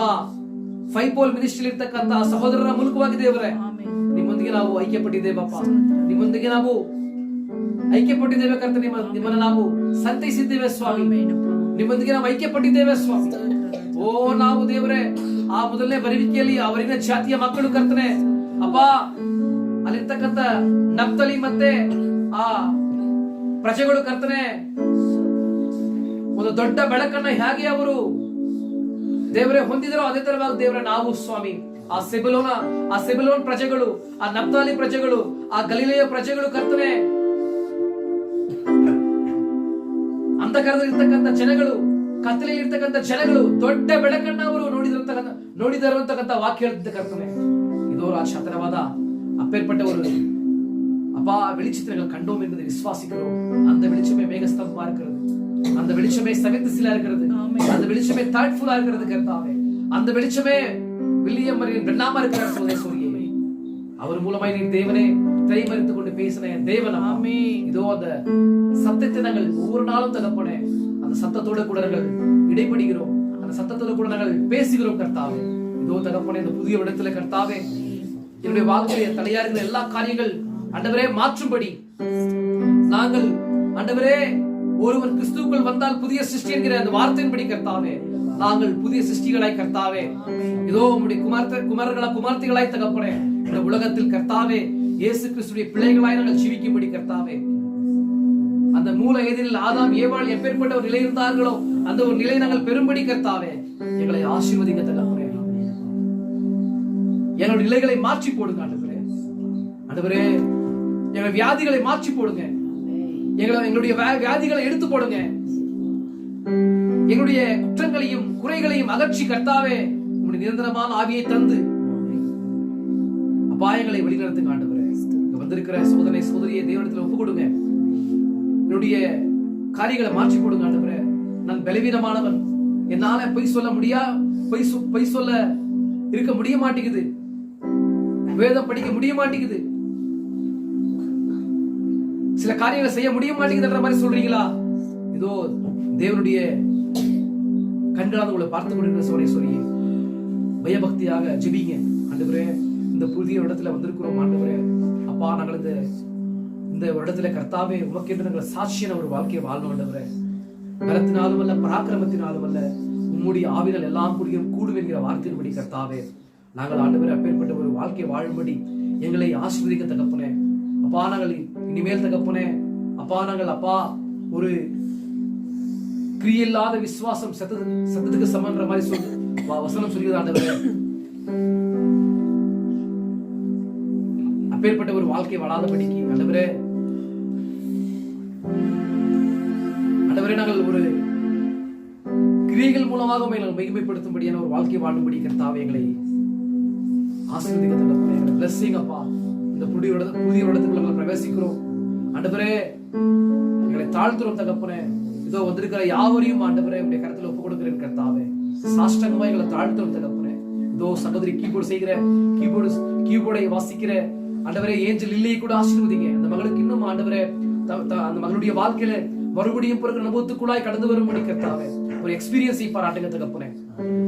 ಫೈಪೋಲ್ ಮಿನಿಸ್ಟ್ರಿ ಇರ್ತಕ್ಕಂತಹ ಸಹೋದರರ ಮೂಲಕವಾಗಿ ದೇವರೇ ನಿಮ್ಮೊಂದಿಗೆ ನಾವು ಐಕ್ಯಪಟ್ಟಿದ್ದೇವಪ್ಪ ನಿಮ್ಮೊಂದಿಗೆ ನಾವು ಐಕ್ಯಪಟ್ಟಿದ್ದೇವೆ ಕರ್ತ ನಿಮ್ಮನ್ನ ನಾವು ಸಂತೈಸಿದ್ದೇವೆ ಸ್ವಾಮಿ ನಿಮ್ಮೊಂದಿಗೆ ನಾವು ಐಕ್ಯಪಟ್ಟಿದ್ದೇವೆ ಸ್ವಾಮಿ ಓ ನಾವು ದೇವರೇ ಆ ಮೊದಲನೇ ಬರುವಿಕೆಯಲ್ಲಿ ಅವರಿನ ಜಾತಿಯ ಮಕ್ಕಳು ಕರ್ತನೆ ಅಪ್ಪ ಅಲ್ಲಿರ್ತಕ್ಕಂಥ ನಫ್ತಲಿ ಮತ್ತೆ ಆ ಪ್ರಜೆಗಳು ಕರ್ತನೆ ಒಂದು ದೊಡ್ಡ ಬೆಳಕನ್ನ ಹೇಗೆ ಅವರು ದೇವರೇ ಹೊಂದಿದರೋ ಅದೇ ತರವಾಗಿ ದೇವರೇ ನಾವು ಸ್ವಾಮಿ ಆ ಸೆಬುಲೋನ್ ಪ್ರಜೆಗಳು ಆ ನಫ್ತಾಲಿ ಪ್ರಜೆಗಳು ಆ ಗಲಿಲೆಯ ಪ್ರಜೆಗಳು ಕರ್ತನೆ ಅಂಧಕಾರದಲ್ಲಿ ಇರ್ತಕ್ಕಂಥ ಜನಗಳು ಕತ್ತಲೆಯಲ್ಲಿ ಇರ್ತಕ್ಕಂಥ ಜನಗಳು ದೊಡ್ಡ ಬೆಳಕನ್ನ ಅವರು ನೋಡಿದಿರುವಂತಕ್ಕಂಥ ವಾಕ್ಯ ಹೇಳ್ತಿದ್ದ ಕರ್ತನೆ ಇದು ರಾಜ ತರವಾದ ಅಪ್ಪೇರ್ಪಟ್ಟವರು அப்பா வெளிச்சத்தை நாங்கள் கண்டோம் என்பதை விசுவாசிக்கிறோம். அந்த வெளிச்சமே மேகஸ்தம்பமா இருக்கிறது, அந்த வெளிச்சமே செவன்த் இருக்கிறது, அந்த வெளிச்சமே தாட்ஃபுல்லா இருக்கிறது கர்த்தாவே. அந்த வெளிச்சமே வில்லியம் மரியன் வெண்ணாம இருக்கிற சோதேஸ்வரியே, அவர் மூலமாய் நீ தேவனே தைமறித்து கொண்டு பேசின தேவன். இதோ அந்த சத்தத்தை நாங்கள் ஒவ்வொரு நாளும் தகப்பனே, அந்த சத்தத்தோட கூட நாங்கள் இடைப்படுகிறோம், அந்த சத்தத்தோட கூட நாங்கள் பேசுகிறோம் கர்த்தாவே. இதோ தகப்பனே, இந்த புதிய இடத்துல கர்த்தாவே என்னுடைய வாழ்க்கையை தலையா இருக்கிற எல்லா காரியங்கள் ஆண்டவரே மாற்றும்படி நாங்கள் ஆண்டவரே ஒருவன் கிறிஸ்துவுக்குள் வந்தால் புதிய சிருஷ்டி என்கிற அந்த வார்த்தையின்படி கர்த்தாவே நாங்கள் புதிய சிருஷ்டிகளாய் கர்த்தாவே இதோ உம்முடைய குமார்த்திகளாய் தகப்பனே இந்த உலகத்தில் கர்த்தாவே இயேசு கிறிஸ்துவின் பிள்ளைகளாய் நாங்கள் ஜீவிக்கும்படி கர்த்தாவே அந்த மூல ஏதில் ஆதாம் ஏவாள் எப்பேற்பட்ட ஒரு நிலை இருந்தார்களோ அந்த ஒரு நிலை நாங்கள் பெரும்படி கர்த்தாவே எங்களை ஆசீர்வதிங்க தகப்பனே. எங்களுடைய நிலைகளை மாற்றி போடுங்க ஆண்டவரே. ஆண்டவரே எங்கள் வியாதிகளை மாற்றி போடுங்க, எங்களுடைய வியாதிகளை எடுத்து போடுங்க, எங்களுடைய குற்றங்களையும் குறைகளையும் அகற்றி கர்த்தாவே உங்களுடைய நிரந்தரமான ஆவியை தந்து அபாயங்களை வழிநடத்துங்க ஆண்டவரே. வந்திருக்கிற சோதனை சோதரியை தேவனிடத்தில் ஒப்பு கொடுங்க, என்னுடைய காரியங்களை மாற்றி போடுங்க ஆண்டவரே. நான் பலவீனமானவன், என்னால பொய் சொல்ல பொய் சொல்ல இருக்க முடிய மாட்டேங்குது, வேதம் படிக்க முடிய மாட்டேங்குது, சில காரியங்களை செய்ய முடிய மாட்டேங்குதுன்ற மாதிரி சொல்றீங்களா? இதோ தேவனுடைய கண்களால் உங்களை பார்த்து கொண்டிருக்கிற சொல்லி பயபக்தியாக ஜெபிங்க ஆண்டவரே. இந்த புதிய இடத்துல வந்திருக்கிறோம் ஆண்டவரே. அப்பா நாங்கள் இந்த இடத்துல கர்த்தாவே உமக்கென்று நாங்கள் சாட்சியான ஒரு வாழ்க்கையை வாழணும் ஆண்டவரே. பலத்தினாலும் அல்ல பராக்கிரமத்தினாலும் அல்ல, உம்முடைய ஆவிகள் எல்லாம் கூடும் என்கிற வார்த்தையின்படி கர்த்தாவே நாங்கள் ஆண்டவரே அப்பேற்பட்ட ஒரு வாழ்க்கையை வாழும்படி எங்களை ஆசீர்வதிக்க தகப்பனே. அப்பா நாங்கள் இனிமேல் தகப்பனே அப்பா நாங்கள் அப்பா ஒரு கிரியில்லாத விசுவாசம் சத்தத்துக்கு சமன்ற மாதிரி வசனம் சொல்லுகிறது ஆண்டவரே. அப்பேற்பட்ட ஒரு வாழ்க்கை வாழாதபடிக்கு ஆண்டவரே நாங்கள் ஒரு கிரியைகள் மூலமாக நாங்கள் மகிமைப்படுத்தும்படியான ஒரு வாழ்க்கை வாழும்படி கர்த்தாவே எங்களை ஆசீர்வதிக்க தகப்பனே. எங்களை பிளெஸிங் அப்பா. இந்த புதிய இடத்துக்குள்ள நாங்கள் பிரவேசிக்கிறோம் ஆண்டவரே, எங்களை தாழ்த்துறோம் தகப்பனே. இதோ வந்திருக்கிற யாவரையும் ஆண்டவரே உடைய கருத்துல ஒப்பு கொடுக்கிறேன் கர்த்தாவே. சாஷ்டங்கமா எங்களை தாழ்த்துறோம் தகப்பனே. இதோ சகோதரி கீபோர்டை வாசிக்கிற ஆண்டவரே ஏஞ்சல் இல்லையை கூட ஆசீர்வதிங்க. அந்த மகளுக்கு இன்னும் ஆண்டவரே அந்த மகளுடைய வாழ்க்கையில மறுபடியும் பிறகு அனுபவத்துக்குள்ளாய் கடந்து வரும்படி கர்த்தாவே ஒரு எக்ஸ்பீரியன்ஸை பாராட்டுங்க தகப்பனே.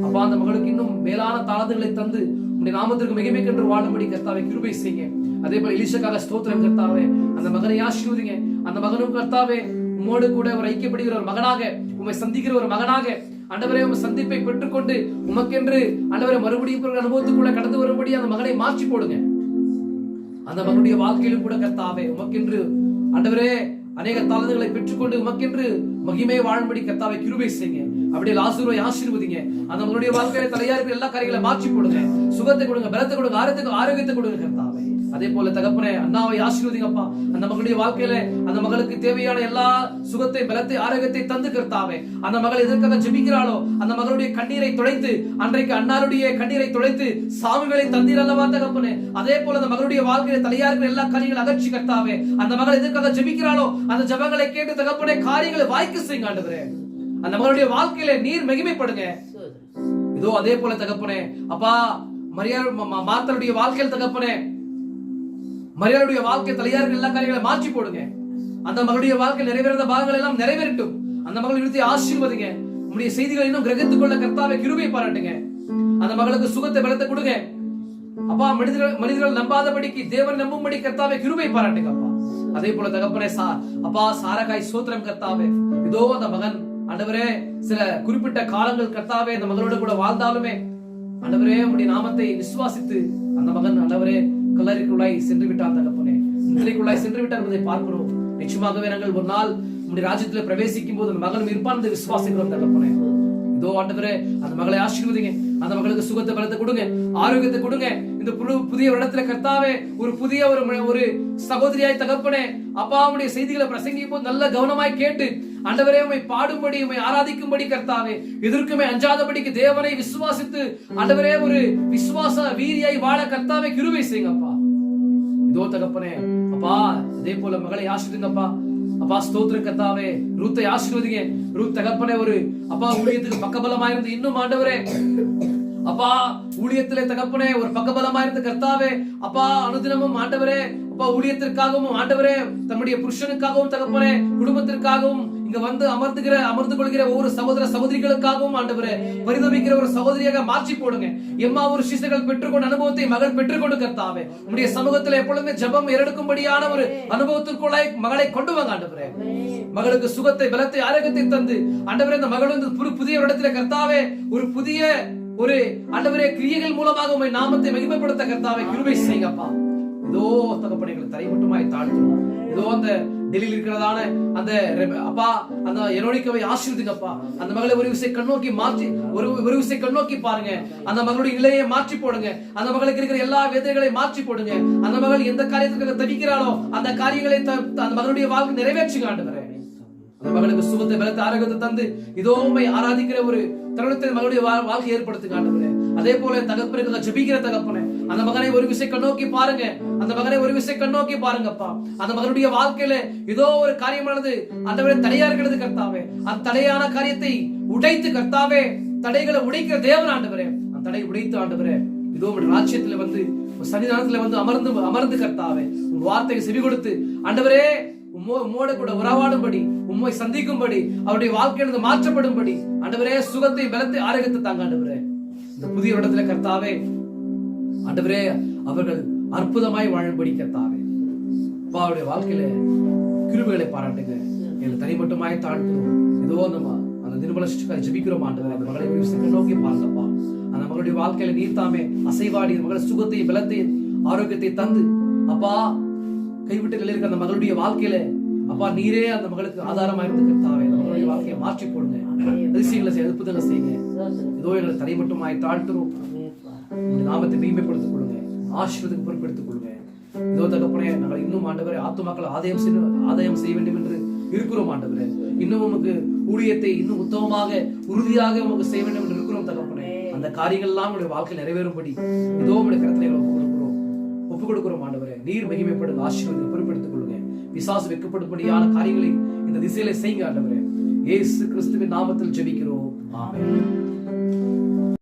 அப்பா அந்த மகளுக்கு இன்னும் மேலான தாளந்துகளை தந்து உடைய நாமத்திற்கு மிகமிகென்று வாழும்படி கர்த்தாவே கிருபை செய்யுங்க. அதே போல எலிஷாக்காக ஸ்தோத்திரம் கர்த்தாவே. அந்த மகனை ஆசீர்வதிங்க. அந்த மகனும் கர்த்தாவே உம்மோடு கூட ஒரு ஐக்கியப்படுகிற ஒரு மகனாக, உம்மை சந்திக்கிற ஒரு மகனாக ஆண்டவரே உம் சந்திப்பை பெற்றுக்கொண்டு உமக்கென்று ஆண்டவரே மறுபடியும் அனுபவத்துக்குள்ள கடந்து வரும்படி அந்த மகனை மாற்றி போடுங்க. அந்த மகனுடைய வாழ்க்கையிலும் கூட கர்த்தாவே உமக்கென்று ஆண்டவரே அநேக தாளந்துகளை பெற்றுக்கொண்டு உமக்கென்று மகிமை வாழும்படி கர்த்தாவே கிருபை செய்யுங்க. அப்படியே லாசருவை ஆசீர்வதிங்க. அந்த மகனுடைய வாழ்க்கையில தலையா இருக்கிற எல்லா காரியங்களை மாற்றி போடுங்க. சுகத்தை கொடுங்க, பலத்தை கொடுங்க, ஆரோக்கியத்தை கொடுங்க கர்த்தாவே. அதே போல தகப்பனே அண்ணாவை ஆசீர்வதிங்கப்பா. அந்த மகளுடைய வாழ்க்கையில அந்த மகளுக்கு தேவையான எல்லா சுகத்தை பலத்தை ஆரோக்கியத்தை தந்து கர்த்தாவே. அந்த மகள் எதற்காக ஜெபிக்கிறாளோ அந்த மகளுடைய கண்ணீரை துடைத்து, அன்றைக்கு அண்ணாருடைய கண்ணீரை துடைத்து சாமிகளை தந்தீர் அல்லவா தகப்பனே. அதே போல அந்த மகளுடைய வாழ்க்கையில தலையா இருக்கிற எல்லா காரியங்களும் அகற்றி கர்த்தாவே. அந்த மகள் எதற்காக ஜெபிக்கிறாளோ அந்த ஜெபங்களை கேட்டு தகப்பனே காரியங்களை வாய்க்க செய்யுங்க ஆண்டவரே. அந்த மகளுடைய வாழ்க்கையில நீர் மகிமைப்படுங்க. இதோ அதே போல தகப்பனே அப்பா மார்த்தாளுடைய வாழ்க்கையில் தகப்பனே மரியாளுடைய வாழ்க்கை தலையார்கள் எல்லா காரியங்களை மாற்றி போடுங்க. அந்த மகளுடைய வாழ்க்கை நிறைவேறாத பாகங்கள் எல்லாம் நிறைவேறட்டும். அந்த மகளை விடுத்து ஆசீர்வதிங்க. உங்களுடைய செய்திகளை இன்னும் கிரகித்துக் கொள்ள கர்த்தாவே கிருபை பாராட்டுங்க. அந்த மகளுக்கு சுகத்தை பலத்தை கொடுங்க அப்பா. மனிதர்கள் நம்பாதபடிக்கு தேவன் நம்பும்படி கர்த்தாவே கிருபை பாராட்டுங்க அப்பா. அதே போல தகப்பனே அப்பா சாரகாய் சோத்திரம் கர்த்தாவே. இதோ அந்த மகன் ஆண்டவரே சில குறிப்பிட்ட காலங்கள் கர்த்தாவே அந்த மகளோட கூட வாழ்ந்தாலுமே ஆண்டவரே உம்முடைய நாமத்தை விசுவாசித்து அந்த மகன் ஆண்டவரே கல்லறைக்குள்ளாய் சென்று விட்டார் தகப்பனே. நிலைக்குள்ளாய் சென்று விட்டார் என்பதை பார்க்கிறோம். நிச்சயமாகவே நாங்கள் ஒரு நாள் உம்முடைய ராஜ்யத்தில் பிரவேசிக்கும் போது அந்த மகன் இருப்பான் என்று விசுவாசிக்கிறோம் தகப்பனே. இதோ ஆண்டவரே அந்த மகளை ஆசீர்வதிங்க. அந்த மகளுக்கு சுகத்தை பலத்தை கொடுங்க, ஆரோக்கியத்தை கொடுங்க. இந்த புதிய இடத்துல கர்த்தாவே ஒரு புதிய ஒரு சகோதரியாய் தகப்பனே அப்பா உடைய செய்திகளை பிரசங்கிக்கும் போது நல்ல கவனமாய் கேட்டு ஆண்டவரே உம்மை பாடும்படி உம்மை ஆராதிக்கும்படி கர்த்தாவே எதற்குமே அஞ்சாதபடிக்கு தேவனை விசுவாசித்து ஆண்டவரே ஒரு விசுவாச வீரியாய் வாழ கர்த்தாவே கிருபை செய்யுங்க அப்பா. இதோ தகப்பனே அப்பா அதே போல மகளை ஆசீர்வதிங்கப்பா. அப்பா ஸ்தோத்திரம் கர்த்தாவே. ரூத்தை ஆசீர்வதிங்க. ரூத் தகப்பனே ஒரு அப்பா ஊழியத்துக்கு பக்கபலமா இருந்து இன்னும் ஆண்டவரே அப்பா ஊழியத்திலே தகப்பனே ஒரு பக்கபலமா இருந்து கர்த்தாவே அப்பா அனுதினமும் ஆண்டவரே அப்பா ஊழியத்திற்காகவும் ஆண்டவரே தம்முடைய புருஷனுக்காகவும் தகப்பனே குடும்பத்திற்காகவும் இங்க வந்து அமர்ந்து கொள்கிற ஒவ்வொரு சகோதர சகோதரிகளுக்காகவும் ஆண்டவரே பரிதவிக்கிற ஒரு சகோதரியாக மாற்றி போடுங்க. எம்மா ஒரு சிசுகள் பெற்றுக்கொண்ட அனுபவத்தை மகள் பெற்றுக்கொண்டு கர்த்தாவே உம்முடைய சமூகத்தில் எப்பொழுதுமே ஜெபம் ஏறெடுக்கும்படியான ஒரு அனுபவத்திற்குள்ளே மகளை கொண்டு வாங்க ஆண்டவரே. மகளுக்கு சுகத்தை பலத்தை ஆரோக்கியத்தை தந்து ஆண்டவரே இந்த மகள் வந்து புதிய இடத்துல கர்த்தாவே ஒரு புதிய ஒரு ஆண்டவரே கிரியைகள் மூலமாக உம்மை நாமத்தை மகிமைப்படுத்த கர்த்தாவே கிருபை செய்யுங்கப்பா. இதோ தகப்பனே எங்களை தரை மட்டுமாய் தாழ்த்துறோம். இதோ அந்த டெல்லியில் இருக்கிறதான அந்த அப்பா அந்த எரோனிக்காவை ஆசீர்வதிங்கப்பா. அந்த மகளை ஒரு விஷயம் கண்ணோக்கி மாற்றி ஒரு விஷயம் கண்ணோக்கி பாருங்க. அந்த மகளுடைய நிலையை மாற்றி போடுங்க. அந்த மகளுக்கு இருக்கிற எல்லா வேதனைகளையும் மாற்றி போடுங்க. அந்த மகள் எந்த காரியத்துக்காக தவிக்கிறாளோ அந்த காரியங்களை அந்த மகளுடைய வாழ்க்கை நிறைவேற்றுங்க ஆண்டவரே. அந்த மகளுக்கு சுகத்தை பலத்தை ஆரோக்கியத்தை தந்து இதோ உம்மை ஆராதிக்கிற ஒரு தருணத்தை மகளுடைய வாழ்க்கை ஏற்படுத்துங்க ஆண்டவரே. அதே போல தகப்பனுக்கு ஜெபிக்கிற தகப்பனே அந்த மகனை ஒரு விஷயம் கண்ணோக்கி பாருங்க. அந்த மகனை ஒரு விஷயம் கண்ணோக்கி பாருங்கப்பா. அந்த மகனுடைய வாழ்க்கையில ஏதோ ஒரு காரியமானது ஆண்டவரே தடையா இருக்கிறது கர்த்தாவே. அந்த தடையான காரியத்தை உடைத்து கர்த்தாவே தடைகளை உடைக்கிற தேவன் ஆண்டவரே. அந்த தடை உடைத்து ஆண்டவரே இதோ ராஜ்யத்துல வந்து சன்னிதானத்துல வந்து அமர்ந்து கர்த்தாவே உன் வார்த்தையை செவி கொடுத்து ஆண்டவரே உம்மோட கூட உறவாடும்படி உம்மை சந்திக்கும்படி அவருடைய வாழ்க்கையிலிருந்து மாற்றப்படும்படி ஆண்டவரே சுகத்தை பலத்தை ஆரோக்கியத்தை தாங்க ஆண்டவரே. இந்த புதிய இடத்துல கர்த்தாவே ஆண்டவரே அவர்கள் அற்புதமாய் வாழும்படி கர்த்தாவே அப்பா அவருடைய வாழ்க்கையில கிருபைகளை பாராட்டுங்க. எங்களை தனி மட்டுமாய் தாழ்த்துறோம். ஏதோ அந்த நிர்மலா ஜெபிக்கிறோம் ஆண்டவரே. அந்த மகளை நோக்கி பாருங்கப்பா. அந்த மகளுடைய வாழ்க்கையில நீர்த்தாமே அசைவாடி மகளை சுகத்தையும் பலத்தையும் ஆரோக்கியத்தை தந்து அப்பா கைவிட்டு இருக்கிற அந்த மகளுடைய வாழ்க்கையில அப்பா நீரே அந்த மகளுக்கு ஆதாரமா இருந்து கர்த்தாவே அந்த மகளுடைய வாழ்க்கையை மாற்றி போடுங்க. அதிசயங்களை செய்ய அற்புதங்களை செய்யுங்க. ஏதோ எங்களை தனி மட்டுமாய் தாழ்த்துறோம். நாமத்தை மேம்படுத்திக் கொள்ளுங்க. ஆசீர்வாதத்துக்கு பொறுப்பெடுத்துக் கொள்ளுங்க. இதோ தகப்பனே நாங்கள் இன்னும் ஆண்டவரே ஆத்துமாக்களை ஆதாயம் செய்ய வேண்டும் என்று இருக்கிறோம் ஆண்டவரே. இன்னும் உமக்கு ஊழியத்தை இன்னும் உத்தமமாக உறுதியாக உமக்கு செய்ய வேண்டும் என்று இருக்கிறோம் தகப்பனே. அந்த காரியங்கள் எல்லாம் உங்களுடைய வாழ்க்கையில் நிறைவேறும்படி இதோ உங்களுடைய கருத்துல ஒப்புக் கொடுக்கிறோம் ஆண்டவரே. நீர் மகிமைப்படுங்க. ஆசீர்வாதத்தை பொறுப்பெடுத்துக் கொள்ளுங்க. பிசாசு வைக்கப்படும்படியான காரியங்களை இந்த திசையில செய்யுங்க ஆண்டவரே. இயேசு கிறிஸ்துவின் நாமத்தில் ஜெபிக்கிறோம். ஆமென்.